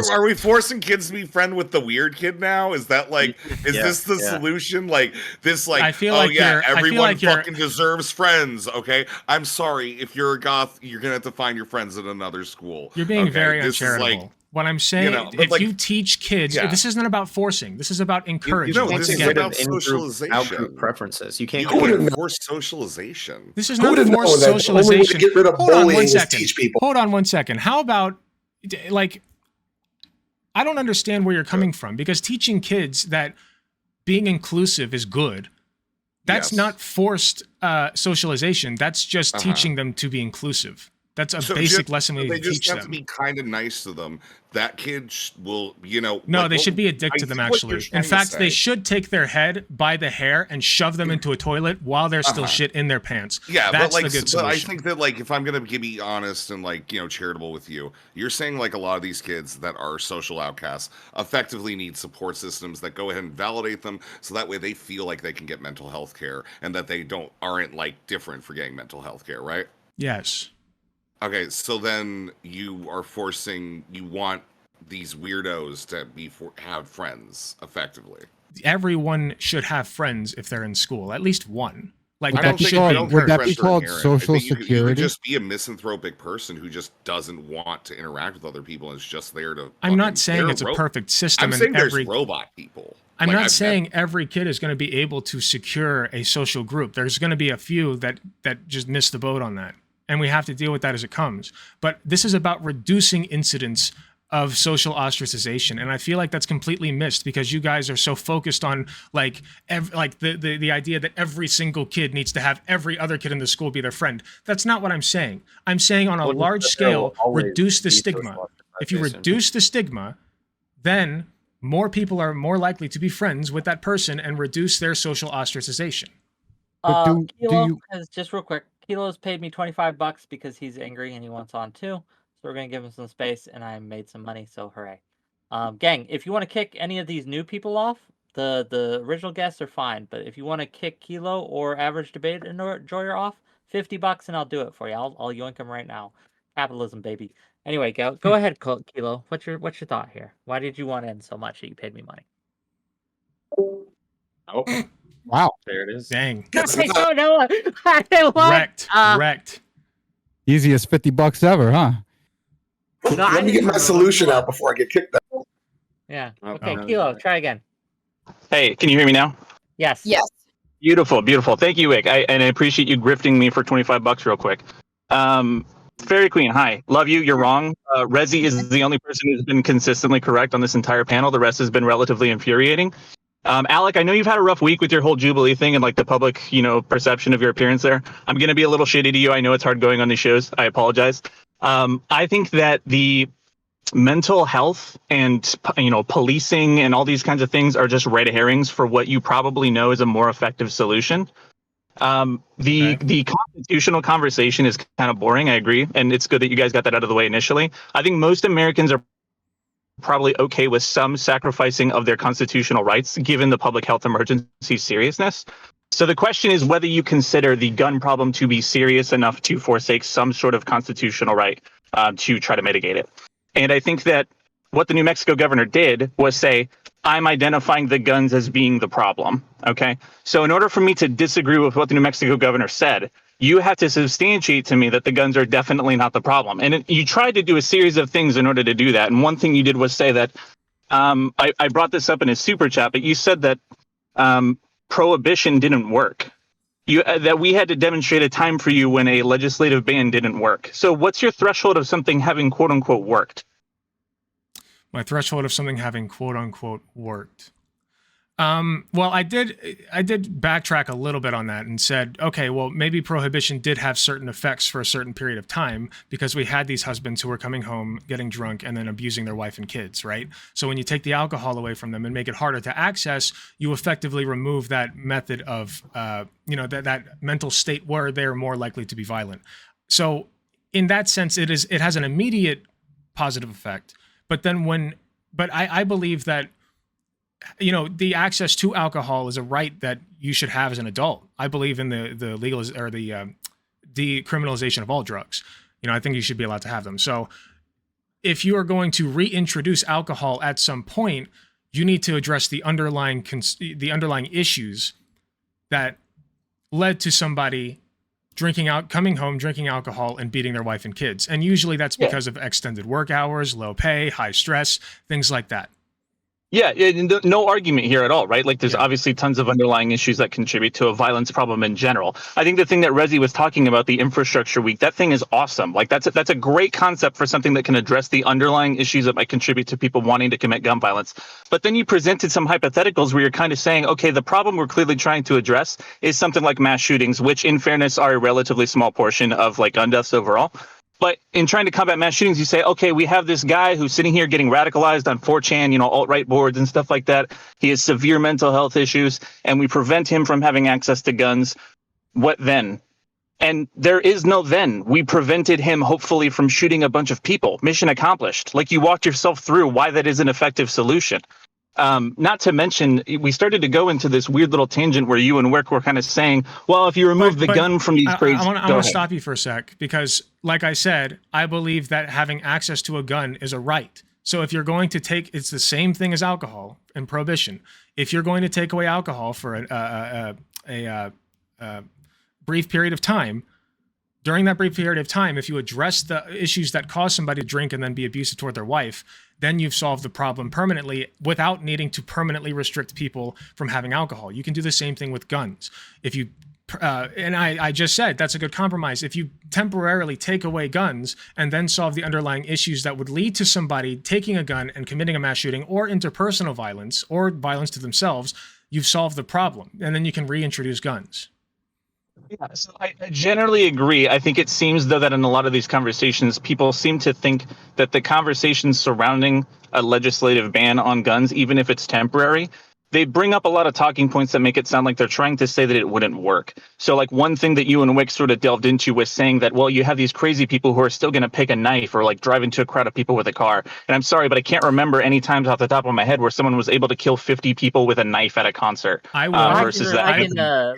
Are we forcing kids to be friend with the weird kid now? Is that like? Is this the solution? Like this? Like, I feel oh like yeah, I feel everyone like you're- fucking deserves friends. Okay, I'm sorry if you're a goth, you're gonna have to find your friends at another school. You're being okay? very This is uncharitable. like, What I'm saying, you know, but if like- you teach kids, Yeah. this isn't about forcing. This is about encouraging. know, can't this get is Again, rid of about in-group, socialization. out-group preferences. You you can't. Who would've can't known? force socialization. this is Who not would have known forced that the only way to socialization. get rid of Hold on bullying one is second. teach people? Hold on one second. How about, like, I don't understand where you're coming from, because teaching kids that being inclusive is good, that's Yes. not forced socialization. That's just Uh-huh. teaching them to be inclusive. That's a So basic just- lesson we They need to just teach have them. to be kind of nice to them. That kid will, you know. No, like, they what- should be a dick I to them, think what you're actually. trying In to fact, they say- should take their head by the hair and shove them into a toilet while there's still Uh-huh. shit in their pants. Yeah, That's but like, the good but I solution. think that like, if I'm gonna be honest and like, you know, charitable with you, you're saying like a lot of these kids that are social outcasts effectively need support systems that go ahead and validate them, so that way they feel like they can get mental health care and that they aren't like different for getting mental health care, right? Yes. Okay, so then you want these weirdos to have friends effectively. Everyone should have friends if they're in school, at least one. Like, Would I that don't be think called- I don't would think that be friends are called inherent. social I think you could security? just be a misanthropic person who just doesn't want to interact with other people and is just there to. I'm not fucking- saying they're it's a ro- perfect system I'm and saying every there's robot people. I'm Like, not I've met- saying every kid is going to be able to secure a social group. There's going to be a few that just miss the boat on that. And we have to deal with that as it comes. But this is about reducing incidents of social ostracization, and I feel like that's completely missed because you guys are so focused on like the idea that every single kid needs to have every other kid in the school be their friend. That's not what I'm saying. I'm saying on a Well, large there scale, will always reduce the be stigma. social If you ostracization. reduce the stigma, then more people are more likely to be friends with that person and reduce their social ostracization. But do Kilo you- has just real quick. Kilo's paid me $25 because he's angry and he wants on too. So we're gonna give him some space, and I made some money. So hooray! Gang, if you want to kick any of these new people off, the original guests are fine. But if you want to kick Kilo or Average Debate Enjoyer off, $50 and I'll do it for you. I'll yoink him right now. Capitalism, baby. Anyway, go ahead, Kilo. What's your thought here? Why did you want in so much that you paid me money? Oh, Wow. there it is. Dang. I don't know. I don't know. Wrecked. Easiest $50 ever, huh? No, I Let me get didn't my know. solution out before I get kicked out. Yeah. Oh, Okay, no. Kilo, try again. Hey, can you hear me now? Yes. Yes. Beautiful, beautiful. Thank you, Wick. I appreciate you grifting me for $25 real quick. Fairy Queen, hi. Love you. You're wrong. Rezi is the only person who's been consistently correct on this entire panel. The rest has been relatively infuriating. Alec, I know you've had a rough week with your whole Jubilee thing and like the public, perception of your appearance there. I'm going to be a little shitty to you. I know it's hard going on these shows. I apologize. I think that the mental health and policing and all these kinds of things are just red herrings for what you probably know is a more effective solution. The constitutional conversation is kind of boring. I agree, and it's good that you guys got that out of the way initially. I think most Americans are probably okay with some sacrificing of their constitutional rights given the public health emergency seriousness. So the question is whether you consider the gun problem to be serious enough to forsake some sort of constitutional right to try to mitigate it. And I think that what the New Mexico governor did was say, I'm identifying the guns as being the problem. Okay. So in order for me to disagree with what the New Mexico governor said, you have to substantiate to me that the guns are definitely not the problem. And you tried to do a series of things in order to do that. And one thing you did was say that I brought this up in a super chat, but you said that prohibition didn't work. That we had to demonstrate a time for you when a legislative ban didn't work. So what's your threshold of something having quote unquote worked? My threshold of something having quote unquote worked. Well, I did backtrack a little bit on that and said, okay, well, maybe prohibition did have certain effects for a certain period of time because we had these husbands who were coming home, getting drunk, and then abusing their wife and kids, right? So when you take the alcohol away from them and make it harder to access, you effectively remove that method of, that mental state where they're more likely to be violent. So in that sense, it has an immediate positive effect. But then I believe that, the access to alcohol is a right that you should have as an adult. I believe in the decriminalization of all drugs. I think you should be allowed to have them. So if you are going to reintroduce alcohol at some point, you need to address the underlying issues that led to somebody coming home, drinking alcohol, and beating their wife and kids. And usually that's because of extended work hours, low pay, high stress, things like that. Yeah, no argument here at all, right? Like, there's obviously tons of underlying issues that contribute to a violence problem in general. I think the thing that Rezi was talking about, the infrastructure week, that thing is awesome. Like, that's a great concept for something that can address the underlying issues that might contribute to people wanting to commit gun violence. But then you presented some hypotheticals where you're kind of saying, okay, the problem we're clearly trying to address is something like mass shootings, which in fairness are a relatively small portion of like gun deaths overall. But in trying to combat mass shootings, you say, okay, we have this guy who's sitting here getting radicalized on 4chan, alt-right boards and stuff like that. He has severe mental health issues, and we prevent him from having access to guns. What then? And there is no then. We prevented him, hopefully, from shooting a bunch of people. Mission accomplished. Like, you walked yourself through why that is an effective solution. Not to mention, we started to go into this weird little tangent where you and Wick were kind of saying, well, if you remove the gun from these crazy... I want to stop you for a sec, because like I said, I believe that having access to a gun is a right. So if you're going to it's the same thing as alcohol and prohibition. If you're going to take away alcohol for a brief period of time, during that brief period of time, if you address the issues that cause somebody to drink and then be abusive toward their wife, then you've solved the problem permanently without needing to permanently restrict people from having alcohol. You can do the same thing with guns. If you, and I just said that's a good compromise. If you temporarily take away guns and then solve the underlying issues that would lead to somebody taking a gun and committing a mass shooting or interpersonal violence or violence to themselves, you've solved the problem. And then you can reintroduce guns. Yeah, so I generally agree. I think it seems, though, that in a lot of these conversations, people seem to think that the conversations surrounding a legislative ban on guns, even if it's temporary, they bring up a lot of talking points that make it sound like they're trying to say that it wouldn't work. So like one thing that you and Wick sort of delved into was saying that, well, you have these crazy people who are still going to pick a knife or like drive into a crowd of people with a car. And I'm sorry, but I can't remember any times off the top of my head where someone was able to kill 50 people with a knife at a concert. I will. Versus that.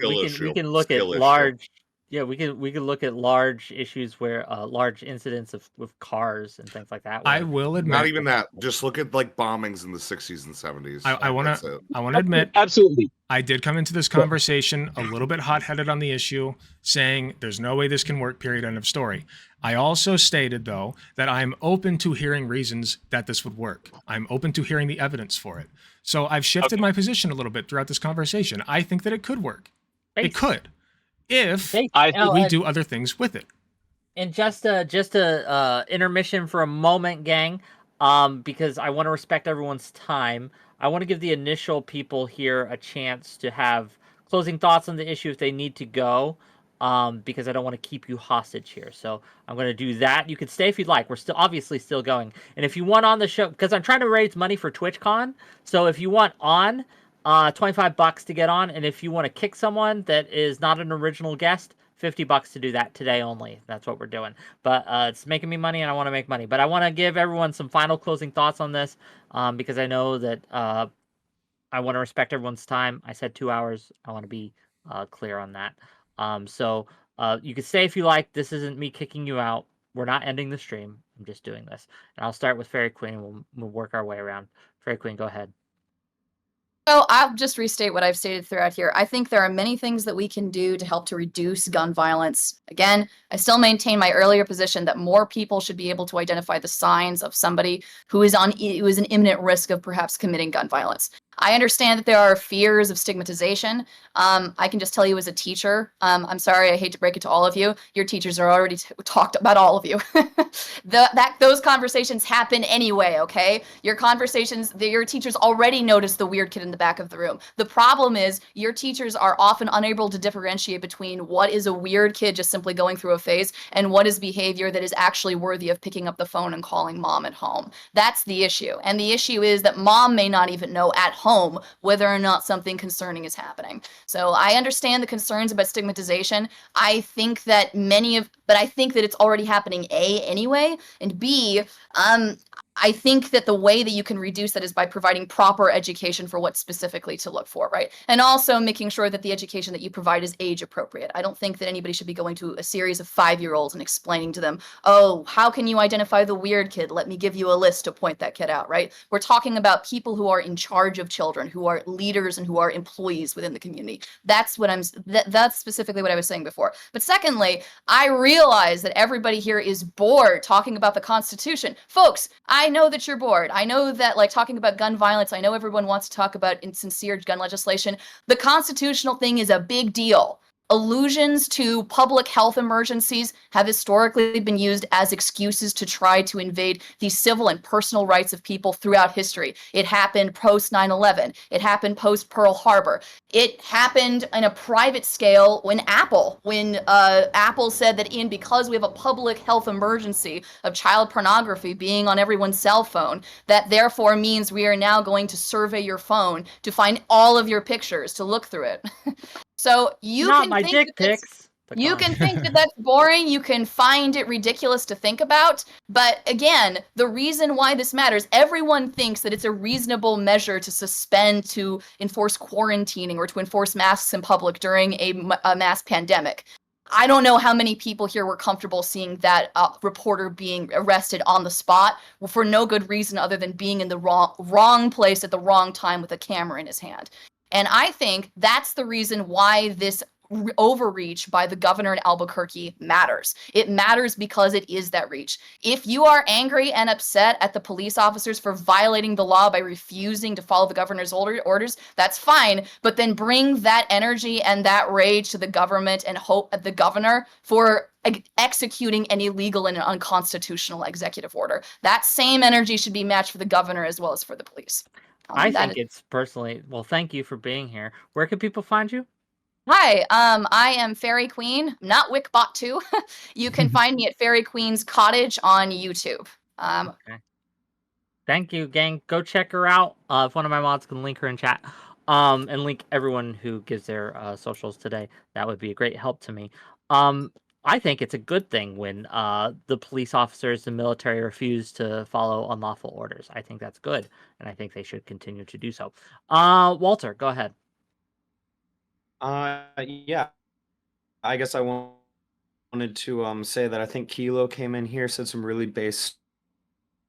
We can look at large. Yeah, we can look at large issues where large incidents with cars and things like that. I will admit, not even that. Just look at like bombings in the 60s and 70s. I want to admit, absolutely, I did come into this conversation a little bit hot-headed on the issue, saying there's no way this can work. Period. End of story. I also stated, though, that I'm open to hearing reasons that this would work. I'm open to hearing the evidence for it. So I've shifted my position a little bit throughout this conversation. I think that it could work. It could. If we do other things with it. And just a intermission for a moment, gang, because I want to respect everyone's time. I want to give the initial people here a chance to have closing thoughts on the issue if they need to go, because I don't want to keep you hostage here. So I'm going to do that. You can stay if you'd like. We're obviously still going. And if you want on the show, because I'm trying to raise money for TwitchCon, so if you want on, $25 to get on, and if you want to kick someone that is not an original guest, $50 to do that today only. That's what we're doing. But it's making me money, and I want to make money. But I want to give everyone some final closing thoughts on this, because I know that I want to respect everyone's time. I said 2 hours. I want to be clear on that. So you can stay if you like. This isn't me kicking you out. we're not ending the stream. I'm just doing this. And I'll start with Fairy Queen and we'll work our way around. Fairy Queen, go ahead. So I'll just restate what I've stated throughout here. I think there are many things that we can do to help to reduce gun violence. Again, I still maintain my earlier position that more people should be able to identify the signs of somebody who is in imminent risk of perhaps committing gun violence. I understand that there are fears of stigmatization. I can just tell you as a teacher, I'm sorry, I hate to break it to all of you. Your teachers are already talked about all of you. Those conversations happen anyway, okay? Your teachers already notice the weird kid in the back of the room. The problem is your teachers are often unable to differentiate between what is a weird kid just simply going through a phase and what is behavior that is actually worthy of picking up the phone and calling mom at home. That's the issue. And the issue is that mom may not even know at home whether or not something concerning is happening. So I understand the concerns about stigmatization. I think that but I think that it's already happening, A, anyway, and B, I think that the way that you can reduce that is by providing proper education for what specifically to look for, right? And also making sure that the education that you provide is age appropriate. I don't think that anybody should be going to a series of 5-year-olds and explaining to them, oh, how can you identify the weird kid? Let me give you a list to point that kid out, right? We're talking about people who are in charge of children, who are leaders and who are employees within the community. That's specifically what I was saying before. But secondly, I realize that everybody here is bored talking about the Constitution. Folks, I know that you're bored. I know that, like, talking about gun violence, I know everyone wants to talk about insincere gun legislation. The constitutional thing is a big deal. Allusions to public health emergencies have historically been used as excuses to try to invade the civil and personal rights of people throughout history. It happened post 9/11. It happened post Pearl Harbor. It happened in a private scale when Apple said that because we have a public health emergency of child pornography being on everyone's cell phone, that therefore means we are now going to survey your phone to find all of your pictures, to look through it. So you Not can my think dick that that's pics. but you go on. can think that that's boring. You can find it ridiculous to think about. But again, the reason why this matters, everyone thinks that it's a reasonable measure to suspend, to enforce quarantining, or to enforce masks in public during a mass pandemic. I don't know how many people here were comfortable seeing that reporter being arrested on the spot for no good reason other than being in the wrong place at the wrong time with a camera in his hand. And I think that's the reason why this overreach by the governor in Albuquerque matters. It matters because it is that reach. If you are angry and upset at the police officers for violating the law by refusing to follow the governor's orders, that's fine, but then bring that energy and that rage to the government and hope at the governor for executing an illegal and unconstitutional executive order. That same energy should be matched for the governor as well as for the police. I think it's personally, well, thank you for being here. Where can people find you? Hi, I am Fairy Queen, not Wickbot 2. You can find me at Fairy Queen's Cottage on YouTube. Okay. Thank you, gang. Go check her out. If one of my mods can link her in chat, and link everyone who gives their socials today, that would be a great help to me. I think it's a good thing when the police officers and military refuse to follow unlawful orders. I think that's good, and I think they should continue to do so. Walter, go ahead. Yeah, I guess I wanted to say that I think Kilo came in here, said some really base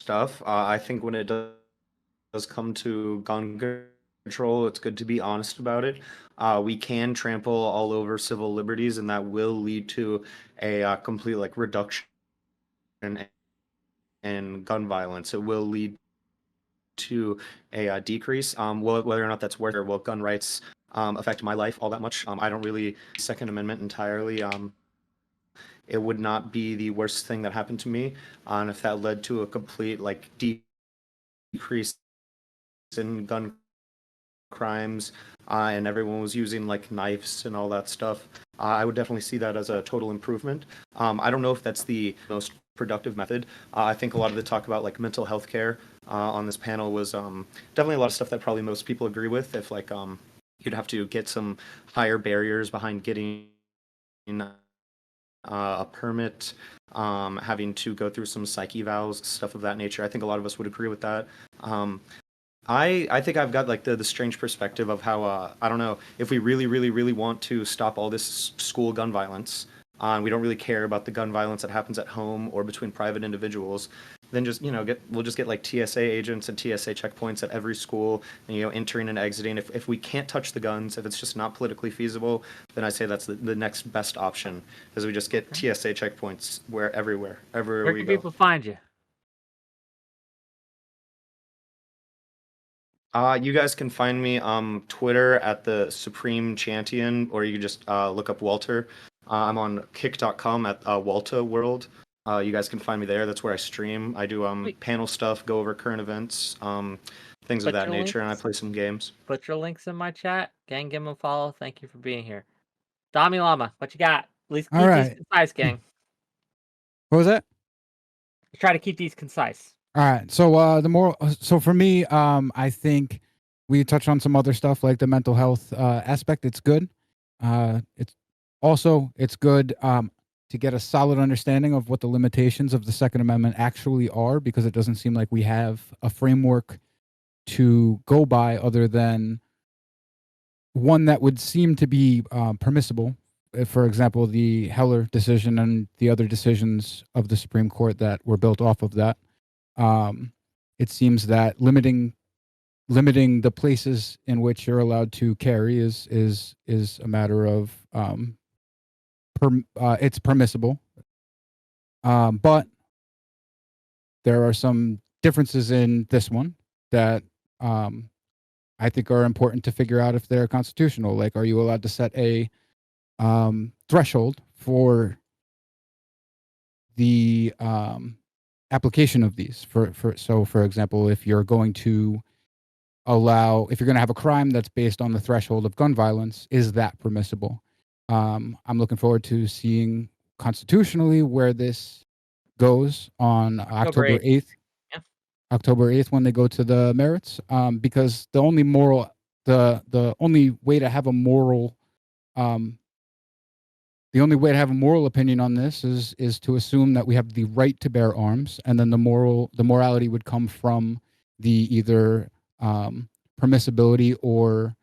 stuff. I think when it does come to gun control, it's good to be honest about it. We can trample all over civil liberties, and that will lead to a complete reduction in gun violence. It will lead to a decrease. Whether or not that's worth, or will gun rights affect my life all that much, I don't really Second Amendment entirely. It would not be the worst thing that happened to me, and if that led to a complete decrease in gun crimes, and everyone was using knives and all that stuff, I would definitely see that as a total improvement. I don't know if that's the most productive method. I think a lot of the talk about mental health care on this panel was definitely a lot of stuff that probably most people agree with. If you'd have to get some higher barriers behind getting a permit, having to go through some psych evals, stuff of that nature. I think a lot of us would agree with that. I think I've got the strange perspective of how I don't know, if we really want to stop all this school gun violence, and we don't really care about the gun violence that happens at home or between private individuals, then just, we'll just get like TSA agents and TSA checkpoints at every school, and, entering and exiting. If we can't touch the guns, if it's just not politically feasible, then I say that's the next best option, is we just get TSA checkpoints everywhere Where we can go. people find you? You guys can find me Twitter at the Supreme Chantian, or you can just look up Walter. I'm on kick.com at Walta World. You guys can find me there. That's where I stream. I do panel stuff, go over current events, things of Put that your nature, and I links. play some games. Put your links in my chat. Gang, give them a follow. Thank you for being here. Dami Lama, what you got? At least keep All these right. concise, gang. What was that? Try to keep these concise. All right. So the moral. So for me, I think we touched on some other stuff like the mental health aspect. It's good. It's good to get a solid understanding of what the limitations of the Second Amendment actually are, because it doesn't seem like we have a framework to go by other than one that would seem to be permissible. For example, the Heller decision and the other decisions of the Supreme Court that were built off of that. It seems that limiting the places in which you're allowed to carry is a matter of it's permissible, but there are some differences in this one that I think are important to figure out if they're constitutional. Like, are you allowed to set a threshold for the application of these? For example, if you're going to have a crime that's based on the threshold of gun violence, is that permissible? I'm looking forward to seeing constitutionally where this goes on October 8th. Yeah. October 8th when they go to the merits, because the only way to have a moral opinion on this is to assume that we have the right to bear arms, and then the morality would come from the either permissibility or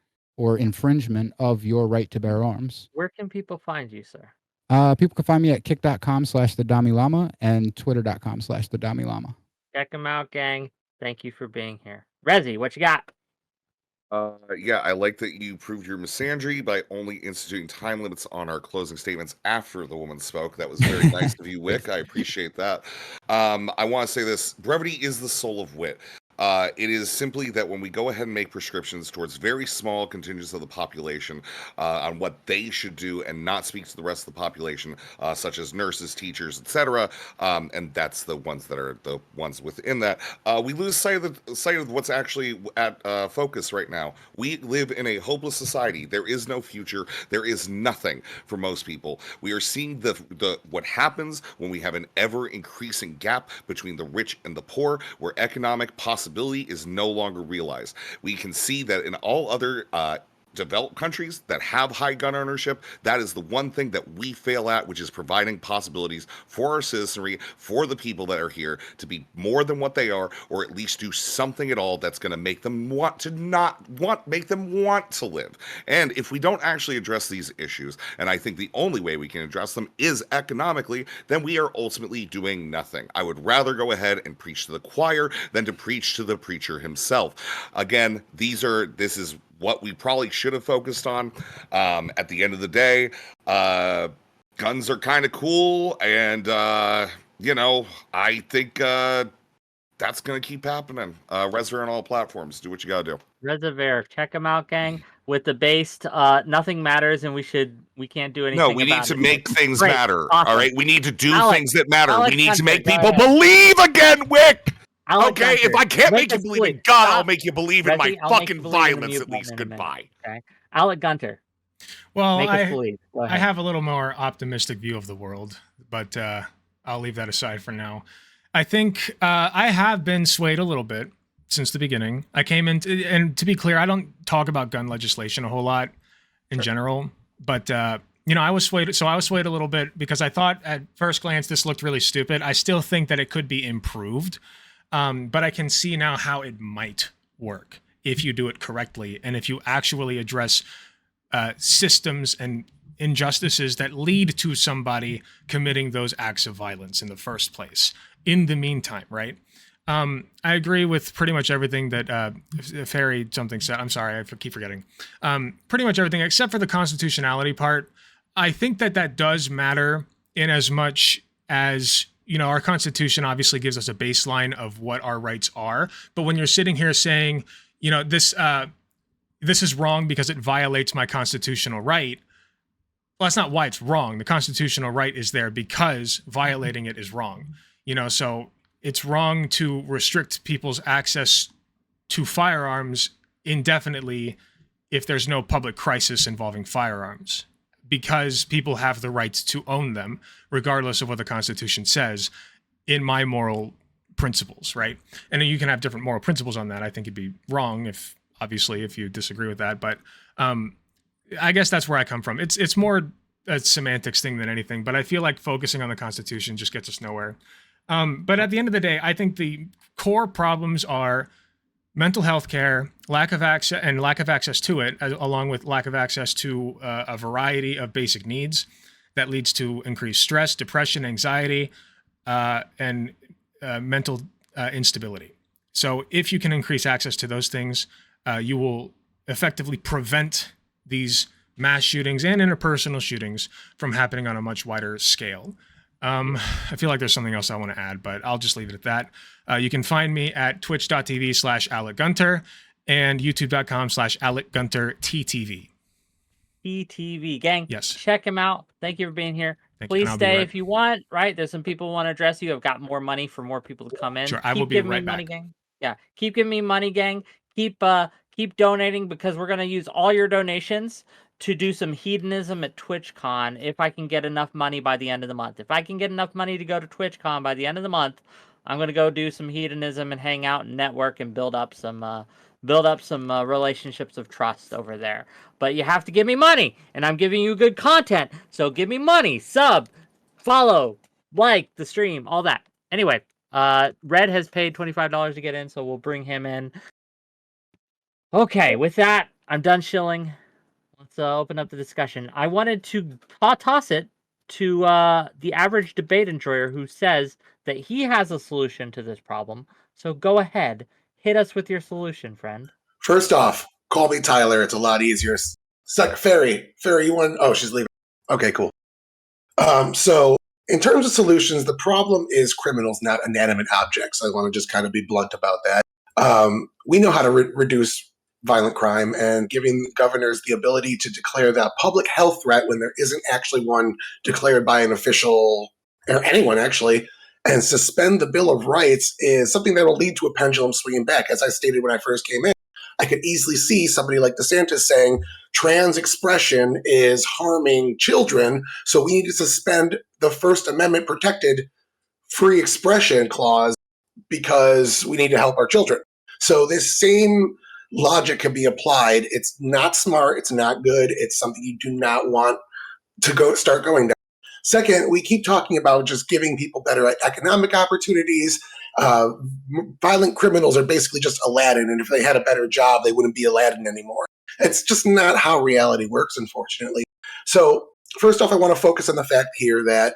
infringement of your right to bear arms. Where can people find you, sir? People can find me at kick.com/thedamilama and twitter.com/thedamilama. Check them out, gang. Thank you for being here. Rezi, what you got? Yeah, I like that you proved your misandry by only instituting time limits on our closing statements after the woman spoke. That was very nice of you, Wick. I appreciate that. I want to say this. Brevity is the soul of wit. It is simply that when we go ahead and make prescriptions towards very small contingents of the population on what they should do and not speak to the rest of the population, such as nurses, teachers, etc., and that's the ones that are the ones within that, we lose sight of what's actually at focus right now. We live in a hopeless society. There is no future. There is nothing for most people. We are seeing what happens when we have an ever increasing gap between the rich and the poor, where economic possibility is no longer realized. We can see that in all other developed countries that have high gun ownership, that is the one thing that we fail at, which is providing possibilities for our citizenry, for the people that are here, to be more than what they are, or at least do something at all that's going to make them want to live. And if we don't actually address these issues, and I think the only way we can address them is economically, then we are ultimately doing nothing. I would rather go ahead and preach to the choir than to preach to the preacher himself. Again, this is what we probably should have focused on. At the end of the day, guns are kind of cool, and I think that's going to keep happening. Reser on all platforms. Do what you got to do. Reservoir, check them out, gang. With the based, nothing matters, and we can't do anything. No, we need about to it. make things Great. matter. Awesome. All right, we need to do Alex, things that matter. Alex We need to make Hunter, go people ahead. believe again, Wick. Alex Okay, Hunter, if I can't make you us believe in believe. God, Stop. I'll make you believe in my Reggie, I'll make you fucking believe in the violence mute at least. button in a minute, Goodbye. Okay, Alec Gunter, Well, make us believe. Go ahead. I have a little more optimistic view of the world, but I'll leave that aside for now. I think I have been swayed a little bit since the beginning. I came in, and to be clear, I don't talk about gun legislation a whole lot in general, but I was swayed. So I was swayed a little bit because I thought at first glance this looked really stupid. I still think that it could be improved, but I can see now how it might work if you do it correctly and if you actually address systems and injustices that lead to somebody committing those acts of violence in the first place. In the meantime, right? I agree with pretty much everything that Ferry something said. I'm sorry, I keep forgetting. Pretty much everything except for the constitutionality part. I think that does matter in as much as, you know, our Constitution obviously gives us a baseline of what our rights are. But when you're sitting here saying, you know, this is wrong because it violates my constitutional right. Well, that's not why it's wrong. The constitutional right is there because violating it is wrong. You know, so it's wrong to restrict people's access to firearms indefinitely if there's no public crisis involving firearms, because people have the right to own them, regardless of what the Constitution says, in my moral principles, right? And you can have different moral principles on that. I think it'd be wrong if you disagree with that. But I guess that's where I come from. It's more a semantics thing than anything, but I feel like focusing on the Constitution just gets us nowhere. But at the end of the day, I think the core problems are mental health care, lack of access to it, along with lack of access to a variety of basic needs that leads to increased stress, depression, anxiety, and mental instability. So if you can increase access to those things, you will effectively prevent these mass shootings and interpersonal shootings from happening on a much wider scale. I feel like there's something else I want to add, but I'll just leave it at that. You can find me at twitch.tv/AlecGunter and youtube.com/AlecGunterTTV. TTV gang. Yes. Check him out. Thank you for being here. Thank you, Please and I'll be stay right- if you want. Right, there's some people who want to address you. I've got more money for more people to come in. Sure, I will Keep be giving right me money, back. gang. Yeah, keep giving me money, gang. Keep donating, because we're gonna use all your donations to do some hedonism at TwitchCon if I can get enough money by the end of the month. If I can get enough money to go to TwitchCon by the end of the month, I'm gonna go do some hedonism and hang out and network and build up some relationships of trust over there. But you have to give me money, and I'm giving you good content, so give me money, sub, follow, like the stream, all that. Anyway, Red has paid $25 to get in, so we'll bring him in. Okay, with that, I'm done shilling. Let's open up the discussion. I wanted to toss it to the average debate enjoyer who says that he has a solution to this problem. So go ahead, hit us with your solution, friend. First off, call me Tyler. It's a lot easier. Ferry, you want? Oh, she's leaving. Okay, cool. So in terms of solutions, the problem is criminals, not inanimate objects. I want to just kind of be blunt about that. We know how to reduce violent crime, and giving governors the ability to declare that public health threat when there isn't actually one declared by an official or anyone actually, and suspend the Bill of Rights is something that will lead to a pendulum swinging back. As I stated when I first came in, I could easily see somebody like DeSantis saying trans expression is harming children, so we need to suspend the First Amendment protected free expression clause because we need to help our children. So this same logic can be applied. It's not smart. It's not good. It's something you do not want to start going down. Second, we keep talking about just giving people better economic opportunities. Violent criminals are basically just Aladdin, and if they had a better job, they wouldn't be Aladdin anymore. It's just not how reality works, unfortunately. So first off, I want to focus on the fact here that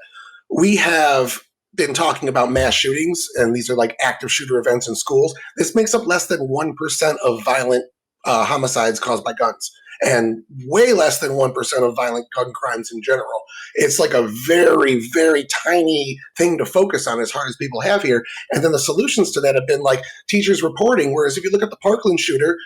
we have been talking about mass shootings, and these are like active shooter events in schools. This makes up less than 1% of violent homicides caused by guns, and way less than 1% of violent gun crimes in general. It's like a very, very tiny thing to focus on, as hard as people have here. And then the solutions to that have been like teachers reporting, whereas if you look at the Parkland shooter,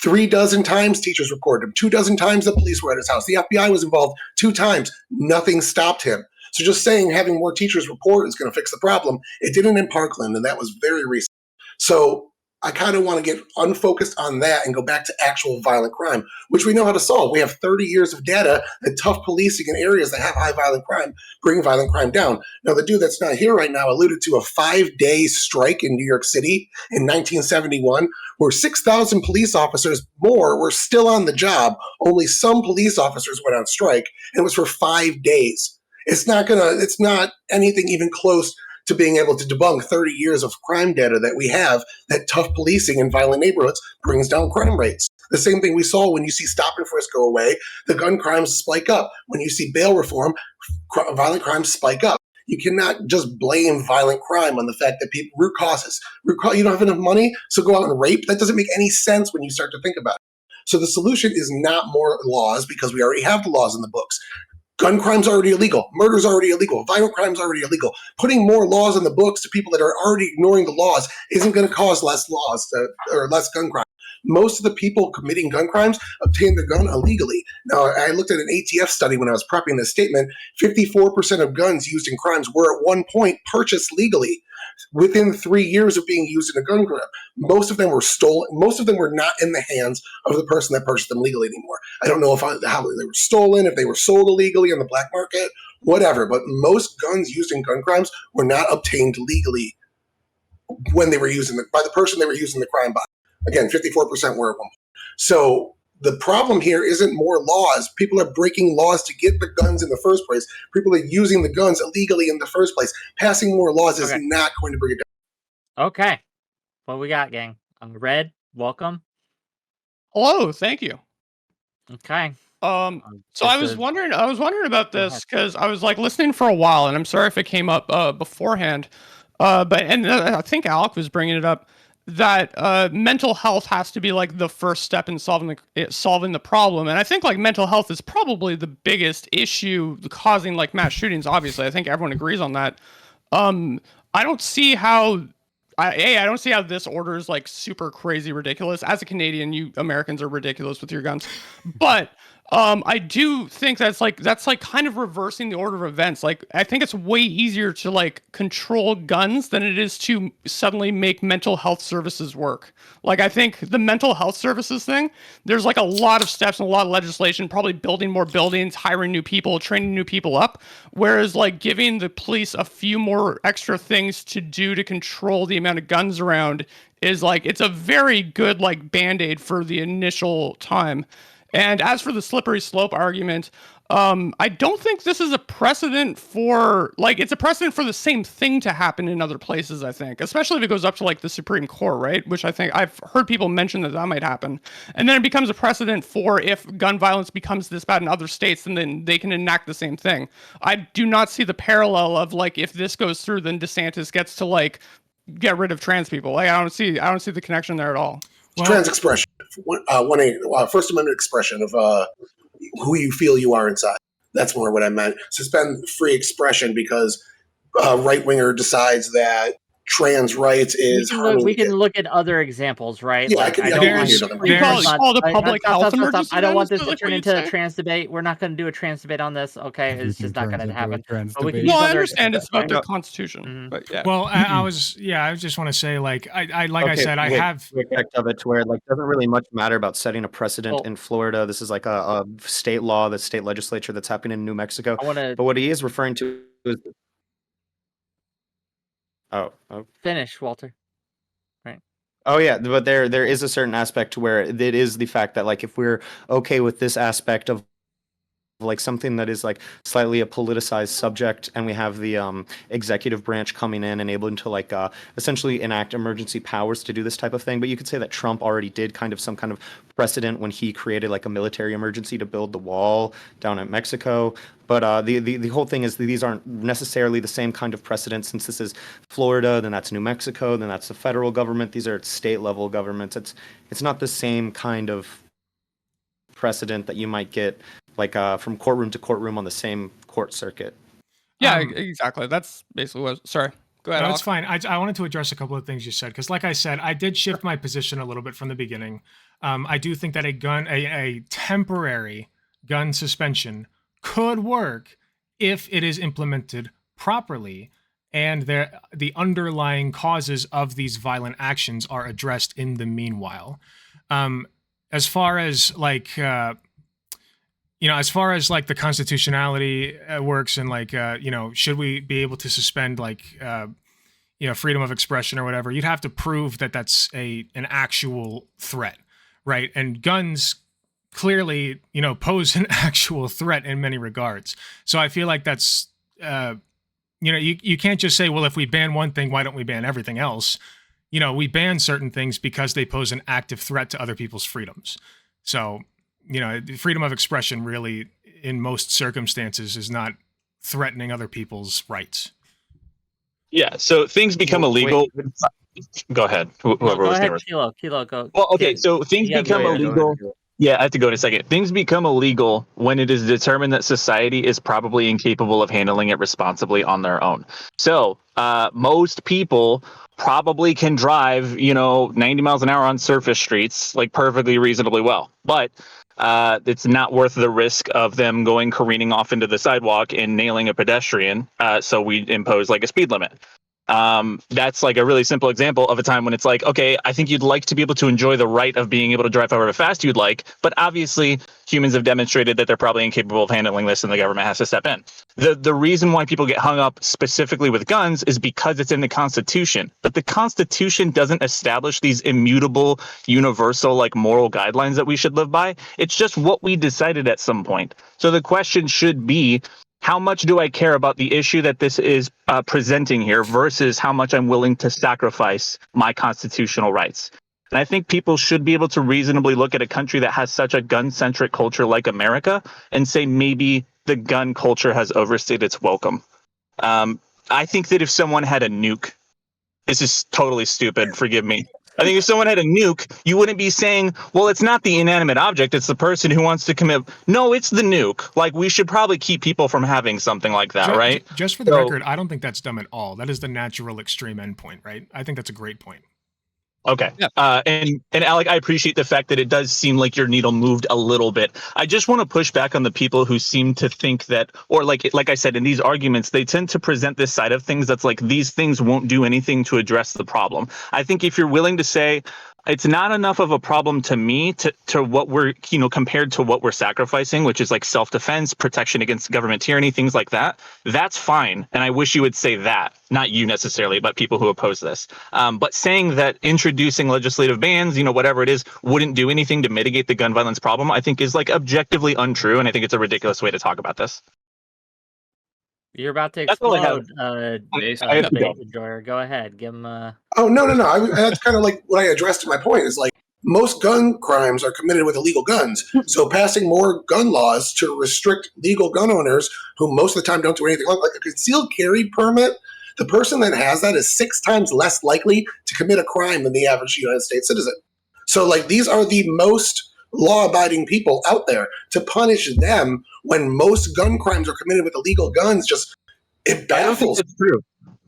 36 times teachers reported him, 24 times the police were at his house. The FBI was involved 2 times. Nothing stopped him. So just saying having more teachers report is going to fix the problem. It didn't in Parkland, and that was very recent. So I kind of want to get unfocused on that and go back to actual violent crime, which we know how to solve. We have 30 years of data that tough policing in areas that have high violent crime bring violent crime down. Now, the dude that's not here right now alluded to a 5-day strike in New York City in 1971, where 6,000 police officers more were still on the job. Only some police officers went on strike, and it was for 5 days. It's not anything even close to being able to debunk 30 years of crime data that we have, that tough policing in violent neighborhoods brings down crime rates. The same thing we saw when you see stop and frisk go away, the gun crimes spike up. When you see bail reform, violent crimes spike up. You cannot just blame violent crime on the fact that people root causes. You don't have enough money, so go out and rape. That doesn't make any sense when you start to think about it. So the solution is not more laws, because we already have the laws in the books. Gun crime's already illegal. Murder's already illegal. Violent crime's already illegal. Putting more laws in the books to people that are already ignoring the laws isn't going to cause less laws or less gun crime. Most of the people committing gun crimes obtain their gun illegally. Now, I looked at an ATF study when I was prepping this statement. 54% of guns used in crimes were at one point purchased legally within 3 years of being used in a gun crime. Most of them were stolen. Most of them were not in the hands of the person that purchased them legally anymore. I don't know how they were stolen, if they were sold illegally on the black market, whatever. But most guns used in gun crimes were not obtained legally when they were by the person they were using the crime by. Again, 54% were at one point. So the problem here isn't more laws. People are breaking laws to get the guns in the first place. People are using the guns illegally in the first place. Passing more laws is not going to bring it down. Okay. What we got, gang? Red, welcome. Hello, thank you. Okay. So I was wondering about this because I was like listening for a while, and I'm sorry if it came up beforehand. But I think Alec was bringing it up that mental health has to be like the first step in solving the problem, and I think like mental health is probably the biggest issue causing like mass shootings. Obviously, I think everyone agrees on that. I don't see how. I don't see how this order is like super crazy ridiculous. As a Canadian, you Americans are ridiculous with your guns, but I do think that's like kind of reversing the order of events. Like I think it's way easier to like control guns than it is to suddenly make mental health services work. Like I think the mental health services thing, there's like a lot of steps and a lot of legislation, probably building more buildings, hiring new people, training new people up. Whereas like giving the police a few more extra things to do to control the amount of guns around is like, it's a very good like band-aid for the initial time. And as for the slippery slope argument, I don't think this is a precedent for, like, it's a precedent for the same thing to happen in other places, I think, especially if it goes up to, like, the Supreme Court, right? Which I think I've heard people mention that might happen. And then it becomes a precedent for if gun violence becomes this bad in other states, and then they can enact the same thing. I do not see the parallel of, like, if this goes through, then DeSantis gets to, like, get rid of trans people. Like, I don't see the connection there at all. Well, trans expression, First Amendment expression of who you feel you are inside. That's more what I meant. Suspend free expression because a right winger decides that trans rights is we can look at other examples, right? Yeah, like, I call the public health emergency. I don't want this to turn into a trans debate. We're not going to do a trans debate on this. Okay, it's just not going to happen. No, I understand it's about the Constitution, but yeah. Well, I just want to say, like, I said, I have effect of it to where it like doesn't really much matter about setting a precedent in Florida. This is like a state law, the state legislature that's happening in New Mexico. But what he is referring to is. Oh. Finish, Walter. Right. Oh yeah, but there is a certain aspect to where it is the fact that like if we're okay with this aspect of like something that is like slightly a politicized subject, and we have the executive branch coming in and able to like essentially enact emergency powers to do this type of thing. But you could say that Trump already did kind of some kind of precedent when he created like a military emergency to build the wall down at Mexico. But the whole thing is these aren't necessarily the same kind of precedent. Since this is Florida, then that's New Mexico, then that's the federal government. These are state level governments. It's not the same kind of precedent that you might get like from courtroom to courtroom on the same court circuit. Yeah, exactly. That's basically what. Sorry. Go ahead. No, it's fine. I wanted to address a couple of things you said, because like I said, I did shift my position a little bit from the beginning. I do think that a temporary gun suspension could work if it is implemented properly and the underlying causes of these violent actions are addressed in the meanwhile. As far as like the constitutionality works, and like should we be able to suspend like freedom of expression or whatever, you'd have to prove that that's an actual threat, right? And guns clearly pose an actual threat in many regards. So I feel like that's you can't just say, well, if we ban one thing, why don't we ban everything else? We ban certain things because they pose an active threat to other people's freedoms. So, freedom of expression really, in most circumstances, is not threatening other people's rights. Yeah, so things become illegal. Go ahead. Whoever go was ahead, going to. Kilo, go. Well, okay, so things become illegal. Yeah, I have to go in a second. Things become illegal when it is determined that society is probably incapable of handling it responsibly on their own. So most people probably can drive, 90 miles an hour on surface streets, like perfectly reasonably well. But it's not worth the risk of them going careening off into the sidewalk and nailing a pedestrian. So we impose like a speed limit. That's like a really simple example of a time when it's like, okay, I think you'd like to be able to enjoy the right of being able to drive however fast you'd like, but obviously humans have demonstrated that they're probably incapable of handling this and the government has to step in. The reason why people get hung up specifically with guns is because it's in the Constitution, but the Constitution doesn't establish these immutable, universal, like moral guidelines that we should live by. It's just what we decided at some point. So the question should be, how much do I care about the issue that this is presenting here versus how much I'm willing to sacrifice my constitutional rights? And I think people should be able to reasonably look at a country that has such a gun-centric culture like America and say maybe the gun culture has overstayed its welcome. I think that if someone had a nuke, this is totally stupid, forgive me. I think if someone had a nuke, you wouldn't be saying, well, it's not the inanimate object, it's the person who wants to commit. No, it's the nuke. Like, we should probably keep people from having something like that, right? Just for the record, I don't think that's dumb at all. That is the natural extreme endpoint, right? I think that's a great point. Okay. Yeah. And Alec, I appreciate the fact that it does seem like your needle moved a little bit. I just want to push back on the people who seem to think that, or like I said, in these arguments, they tend to present this side of things that's like these things won't do anything to address the problem. I think if you're willing to say, it's not enough of a problem to me to what we're, compared to what we're sacrificing, which is like self-defense, protection against government tyranny, things like that. That's fine. And I wish you would say that, not you necessarily, but people who oppose this. But saying that introducing legislative bans, whatever it is, wouldn't do anything to mitigate the gun violence problem, I think is like objectively untrue. And I think it's a ridiculous way to talk about this. You're about to That's all I have. explode, enjoyer. Go ahead, give him a... Oh, no. That's kind of like what I addressed in my point is like most gun crimes are committed with illegal guns. So passing more gun laws to restrict legal gun owners who most of the time don't do anything wrong, like a concealed carry permit, the person that has that is 6 times less likely to commit a crime than the average United States citizen. So like these are the most law-abiding people out there. To punish them when most gun crimes are committed with illegal guns, it baffles.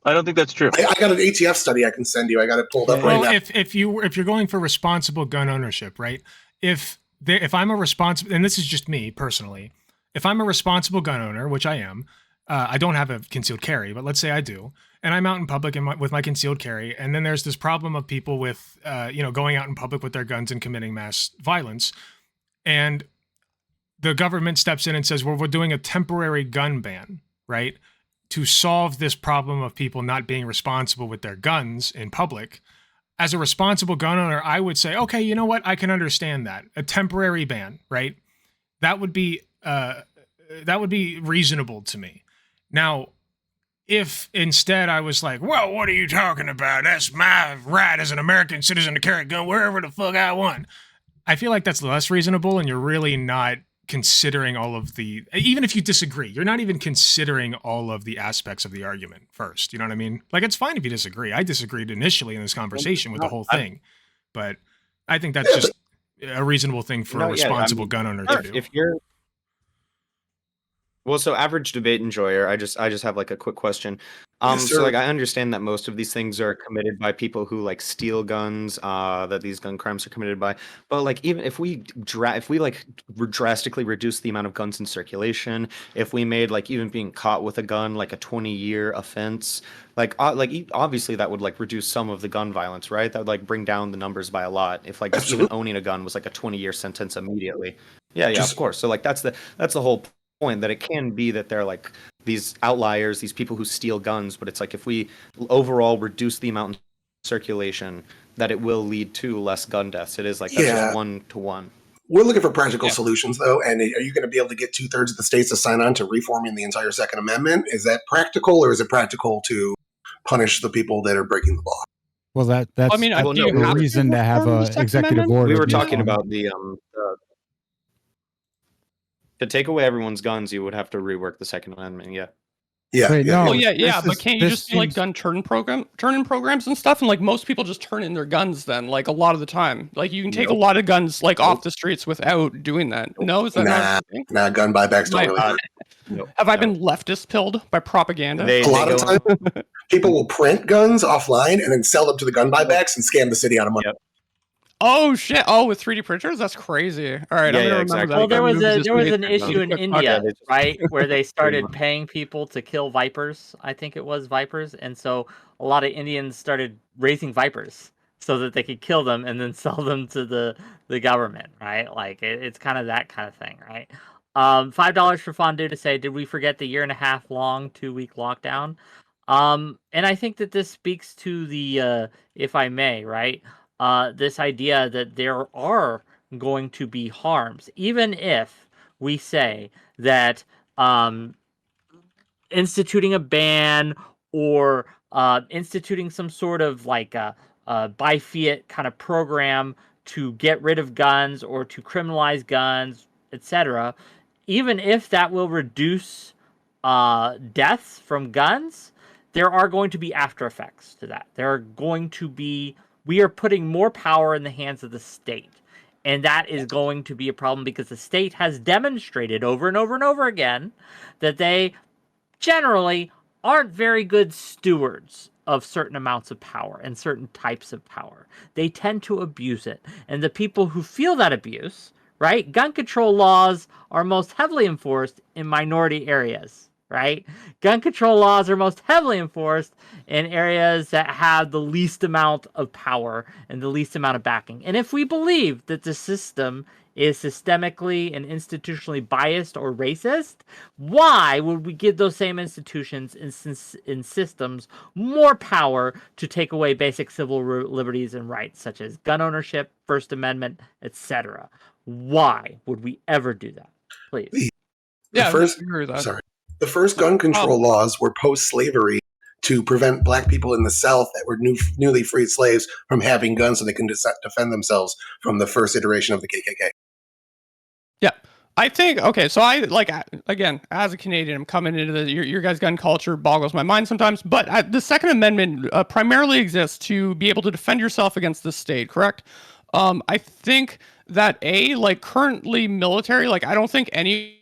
I don't think that's true. I got an ATF study I can send you. I got it pulled up right now. If you're going for responsible gun ownership, right? If I'm a responsible, and this is just me personally, if I'm a responsible gun owner, which I am, I don't have a concealed carry, but let's say I do, and I'm out in public with my concealed carry, and then there's this problem of people with, going out in public with their guns and committing mass violence, and the government steps in and says, well, we're doing a temporary gun ban, right, to solve this problem of people not being responsible with their guns in public. As a responsible gun owner, I would say, okay, you know what, I can understand that. A temporary ban, right? That would be reasonable to me. Now, if instead I was like, well, what are you talking about? That's my right as an American citizen to carry a gun wherever the fuck I want. I feel like that's less reasonable, and you're really not considering all of the, even if you disagree, you're not even considering all of the aspects of the argument first. You know what I mean? Like, it's fine if you disagree. I disagreed initially in this conversation with the whole thing, but I think that's just a reasonable thing for a responsible gun owner to do. If you're Well, so average debate enjoyer, I just have like a quick question. Yes, So sir. like I understand that most of these things are committed by people who like steal guns, that these gun crimes are committed by. But like even if we drastically reduce the amount of guns in circulation, if we made like even being caught with a gun like a 20-year offense, obviously that would like reduce some of the gun violence, right? That would like bring down the numbers by a lot. If like just even Absolutely. owning a gun was like a 20-year sentence immediately. Yeah, Just- of course. So like that's the whole point, that it can be that they're like these outliers, these people who steal guns, but it's like if we overall reduce the amount in circulation, that it will lead to less gun deaths. It is like that's Yeah. just 1-to-1. We're looking for practical solutions, though. And are you going to be able to get 2/3 of the states to sign on to reforming the entire Second Amendment? Is that practical, or is it practical to punish the people that are breaking the law? Well, that's I mean, Well, do no, you we a have to reason to have reform a the Second executive Amendment? order. We were be talking on- about the To take away everyone's guns, you would have to rework the Second Amendment. Yeah. Yeah. Wait, yeah, no. yeah. Well, yeah, this but is- can't you this just do like seems- gun turn programs and stuff? And like most people just turn in their guns then, like a lot of the time. Like you can take a Nope. lot of guns like off Nope. the streets without doing that. No, is that Nah. not a thing? Nah, gun buybacks don't My- really work. Nope. Have I No. been leftist pilled by propaganda? They, A lot they of go- times, people will print guns offline and then sell them to the gun buybacks and scam the city out of money. Yep. Oh shit! Oh, with 3D printers, that's crazy. All right, Yeah, I'm gonna yeah, remember exactly. that. Well, there for was movies a this there was week. an issue in Quick India, podcast. they just- right, where they started much. paying people to kill vipers. I think it was vipers, and so a lot of Indians started raising vipers so that they could kill them and then sell them to the government, right? Like it's kind of that kind of thing, right? $5 for Fondue to say, did we forget the 1.5 year long 2 week lockdown? And I think that this speaks to the, if I may, right? This idea that there are going to be harms, even if we say that instituting a ban or instituting some sort of like a buy fiat kind of program to get rid of guns or to criminalize guns, etc. Even if that will reduce deaths from guns, there are going to be after effects to that. There are going to be, we are putting more power in the hands of the state. And that is going to be a problem because the state has demonstrated over and over and over again that they generally aren't very good stewards of certain amounts of power and certain types of power. They tend to abuse it. And the people who feel that abuse, right? Gun control laws are most heavily enforced in minority areas, right? Gun control laws are most heavily enforced in areas that have the least amount of power and the least amount of backing. And if we believe that the system is systemically and institutionally biased or racist, why would we give those same institutions and systems more power to take away basic civil liberties and rights, such as gun ownership, First Amendment, etc.? Why would we ever do that? Please. Yeah, first- I agree with that. Sorry. The first gun control laws were post-slavery to prevent black people in the South that were newly freed slaves from having guns so they can defend themselves from the first iteration of the KKK. Yeah. I think, okay, so I, like, again, as a Canadian, I'm coming into your guys' gun culture boggles my mind sometimes, but the Second Amendment primarily exists to be able to defend yourself against the state, correct? I think that, like, currently military, like, I don't think any...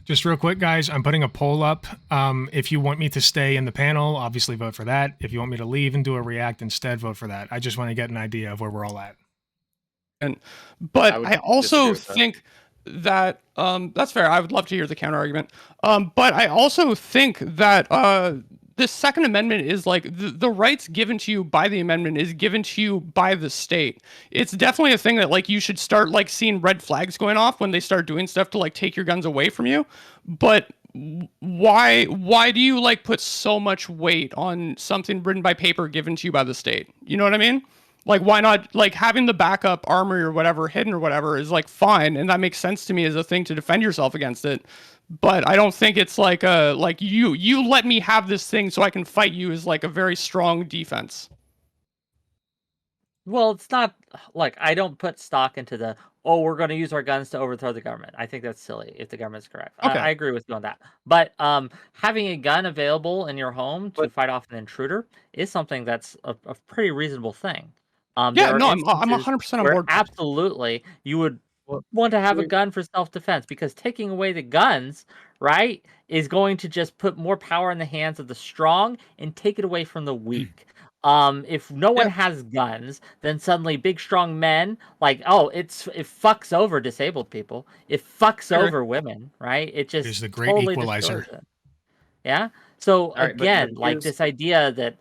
Just real quick, guys, I'm putting a poll up. If you want me to stay in the panel, obviously vote for that. If you want me to leave and do a react instead, vote for that. I just want to get an idea of where we're all at. But I would I also disagree with that. think that that's fair. I would love to hear the counter argument. But I also think that the Second Amendment is like the rights given to you by the amendment is given to you by the state. It's definitely a thing that like you should start like seeing red flags going off when they start doing stuff to like take your guns away from you. But why do you like put so much weight on something written by paper given to you by the state? You know what I mean? Like, why not, like, having the backup armory or whatever hidden or whatever is, like, fine. And that makes sense to me as a thing to defend yourself against it. But I don't think it's like you let me have this thing so I can fight you is, like, a very strong defense. Well, it's not, like, I don't put stock into the, oh, we're going to use our guns to overthrow the government. I think that's silly if the government's correct. Okay. I agree with you on that. But having a gun available in your home to fight off an intruder is something that's a pretty reasonable thing. Yeah, there are no, I'm instances 100% on where board. absolutely you would Well, want to have a we- gun for self-defense, because taking away the guns, right, is going to just put more power in the hands of the strong and take it away from the weak. If no one has guns, then suddenly big strong men, like, oh, it fucks over disabled people. It fucks Sure. over women, right? It just is the great totally equalizer. destroys it. Yeah. So right, but again, like here's- this idea that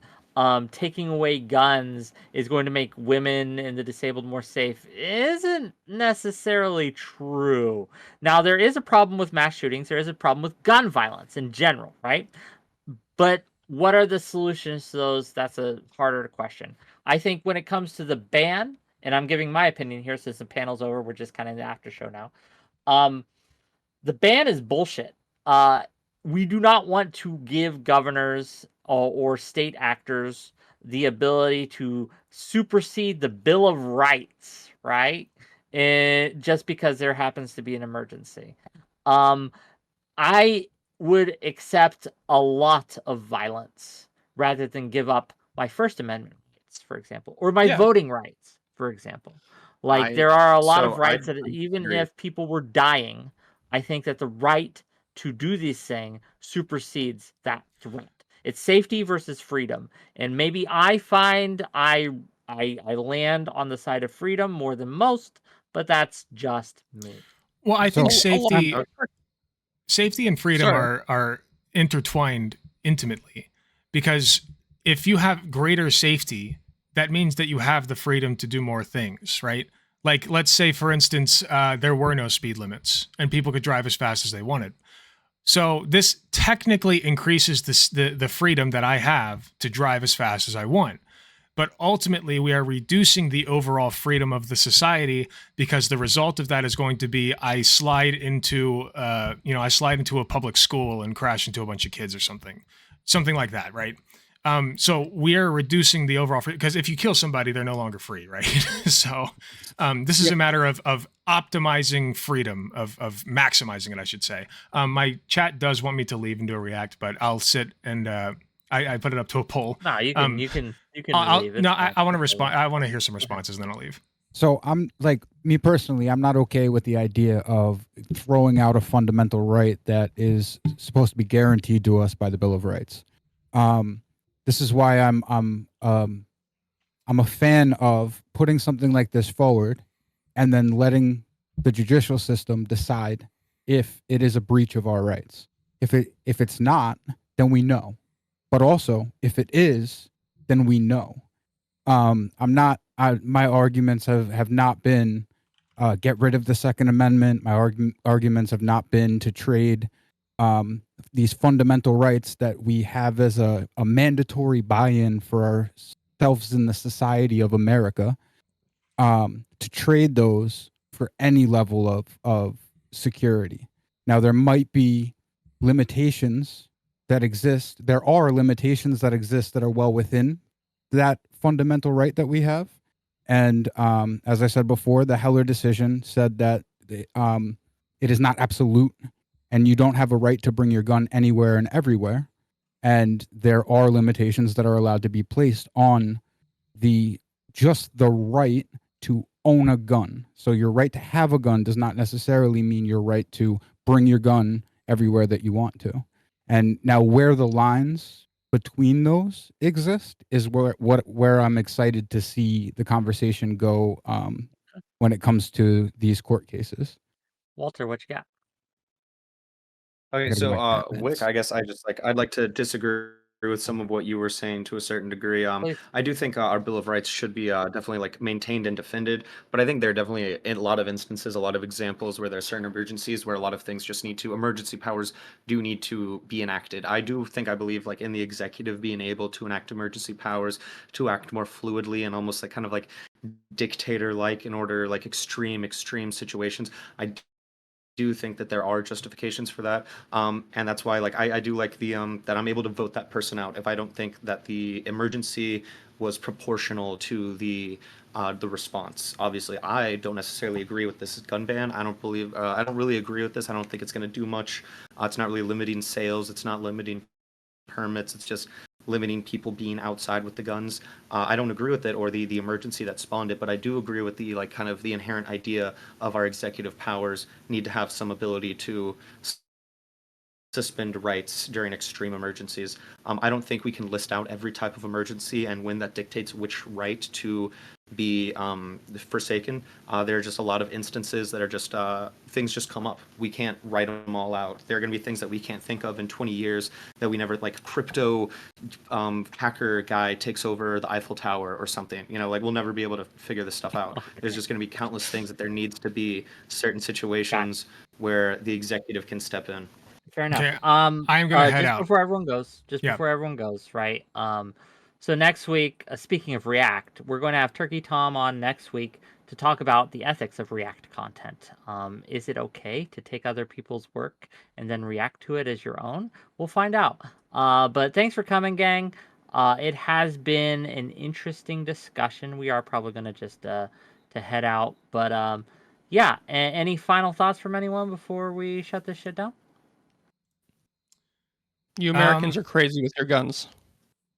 taking away guns is going to make women and the disabled more safe isn't necessarily true. Now, there is a problem with mass shootings. There is a problem with gun violence in general, right? But what are the solutions to those? That's a harder question. I think when it comes to the ban, and I'm giving my opinion here since the panel's over, we're just kind of in the after show now. The ban is bullshit. We do not want to give governors or state actors the ability to supersede the Bill of Rights, right? just because there happens to be an emergency. I would accept a lot of violence rather than give up my First Amendment rights, for example, or my voting rights, for example. Like, there are a lot of rights that even if people were dying, I think that the right to do this thing supersedes that threat. It's safety versus freedom. And maybe I find I land on the side of freedom more than most, but that's just me. Well, I think So- safety and freedom are intertwined intimately, because if you have greater safety, that means that you have the freedom to do more things, right? Like, let's say, for instance, there were no speed limits and people could drive as fast as they wanted. So this technically increases the freedom that I have to drive as fast as I want. But ultimately, we are reducing the overall freedom of the society, because the result of that is going to be I slide into a public school and crash into a bunch of kids or something like that, right? So we are reducing the overall freedom, because if you kill somebody, they're no longer free, right? So this is a matter of optimizing freedom, of maximizing it, I should say. My chat does want me to leave and do a react, but I'll sit and I put it up to a poll. No, you can leave. I want to respond. I want to hear some responses, and then I'll leave. So I'm like, me personally, I'm not okay with the idea of throwing out a fundamental right that is supposed to be guaranteed to us by the Bill of Rights. This is why I'm a fan of putting something like this forward and then letting the judicial system decide if it is a breach of our rights. If it's not, then we know. But also, if it is, then we know. My arguments have not been get rid of the Second Amendment. My arguments have not been to trade these fundamental rights that we have as a mandatory buy-in for ourselves in the society of America, to trade those for any level of security. Now, there might be limitations that exist. There are limitations that exist that are well within that fundamental right that we have. And as I said before, the Heller decision said that it is not absolute, and you don't have a right to bring your gun anywhere and everywhere. And there are limitations that are allowed to be placed on just the right to own a gun. So your right to have a gun does not necessarily mean your right to bring your gun everywhere that you want to. And now, where the lines between those exist is where I'm excited to see the conversation go when it comes to these court cases. Walter, what you got? Okay, Gotta be so my Wick, Batmans. I guess I'd like to disagree with some of what you were saying to a certain degree. Please. I do think our Bill of Rights should be definitely like maintained and defended, but I think there are definitely in a lot of instances, a lot of examples where there are certain emergencies where a lot of things just emergency powers do need to be enacted. I believe like in the executive being able to enact emergency powers to act more fluidly and almost like kind of like dictator-like in order like extreme situations. I do think that there are justifications for that, and that's why like I do like the that I'm able to vote that person out if I don't think that the emergency was proportional to the response. Obviously, I don't necessarily agree with this gun ban. I don't really agree with this. I don't think it's going to do much. It's not really limiting sales. It's not limiting permits. It's just limiting people being outside with the guns. I don't agree with it or the emergency that spawned it, but I do agree with the like kind of the inherent idea of our executive powers need to have some ability to suspend rights during extreme emergencies. I don't think we can list out every type of emergency and when that dictates which right to be forsaken. There are just a lot of instances that are just things just come up. We can't write them all out. There are going to be things that we can't think of in 20 years that we never, like crypto hacker guy takes over the Eiffel Tower or something. You know, like we'll never be able to figure this stuff out. There's just going to be countless things that there needs to be certain situations where the executive can step in. Fair enough. Okay, I'm gonna head out. Before everyone goes, Yeah. before everyone goes, right? So next week, speaking of React, we're going to have Turkey Tom on next week to talk about the ethics of React content. Is it okay to take other people's work and then react to it as your own? We'll find out. But thanks for coming, gang. It has been an interesting discussion. We are probably going to just to head out, but yeah, any final thoughts from anyone before we shut this shit down? You Americans are crazy with your guns.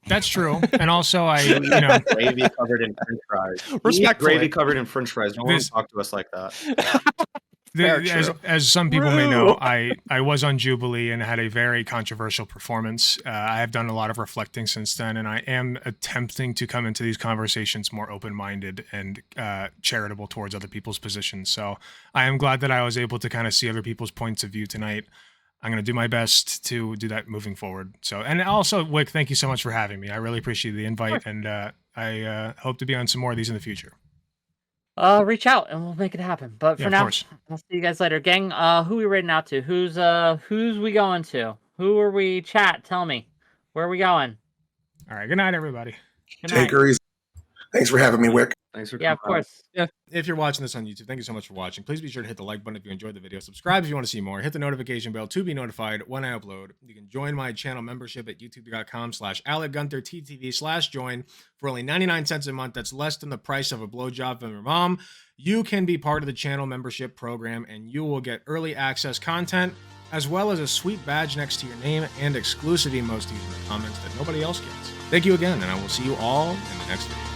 That's true. And also, Gravy covered in French fries. Respectfully. Gravy covered in French fries. Don't want to talk to us like that. As some people may know, I was on Jubilee and had a very controversial performance. I have done a lot of reflecting since then, and I am attempting to come into these conversations more open-minded and charitable towards other people's positions. So I am glad that I was able to kind of see other people's points of view tonight. I'm going to do my best to do that moving forward. So, and also, Wick, thank you so much for having me. I really appreciate the invite, and I hope to be on some more of these in the future. Reach out and we'll make it happen. But for now, I'll see you guys later, gang. Who we rating out to? Who's we going to? Who are we? Chat. Tell me, where are we going? All right. Good night, everybody. Good night. Take her easy. Thanks for having me, Wick. Thanks for Yeah, of course. Yeah. If you're watching this on YouTube, thank you so much for watching. Please be sure to hit the like button if you enjoyed the video. Subscribe if you want to see more. Hit the notification bell to be notified when I upload. You can join my channel membership at youtube.com/AlecGunther/TTV/join for only 99 cents a month. That's less than the price of a blowjob from your mom. You can be part of the channel membership program and you will get early access content as well as a sweet badge next to your name and exclusive emojis in the comments that nobody else gets. Thank you again, and I will see you all in the next video.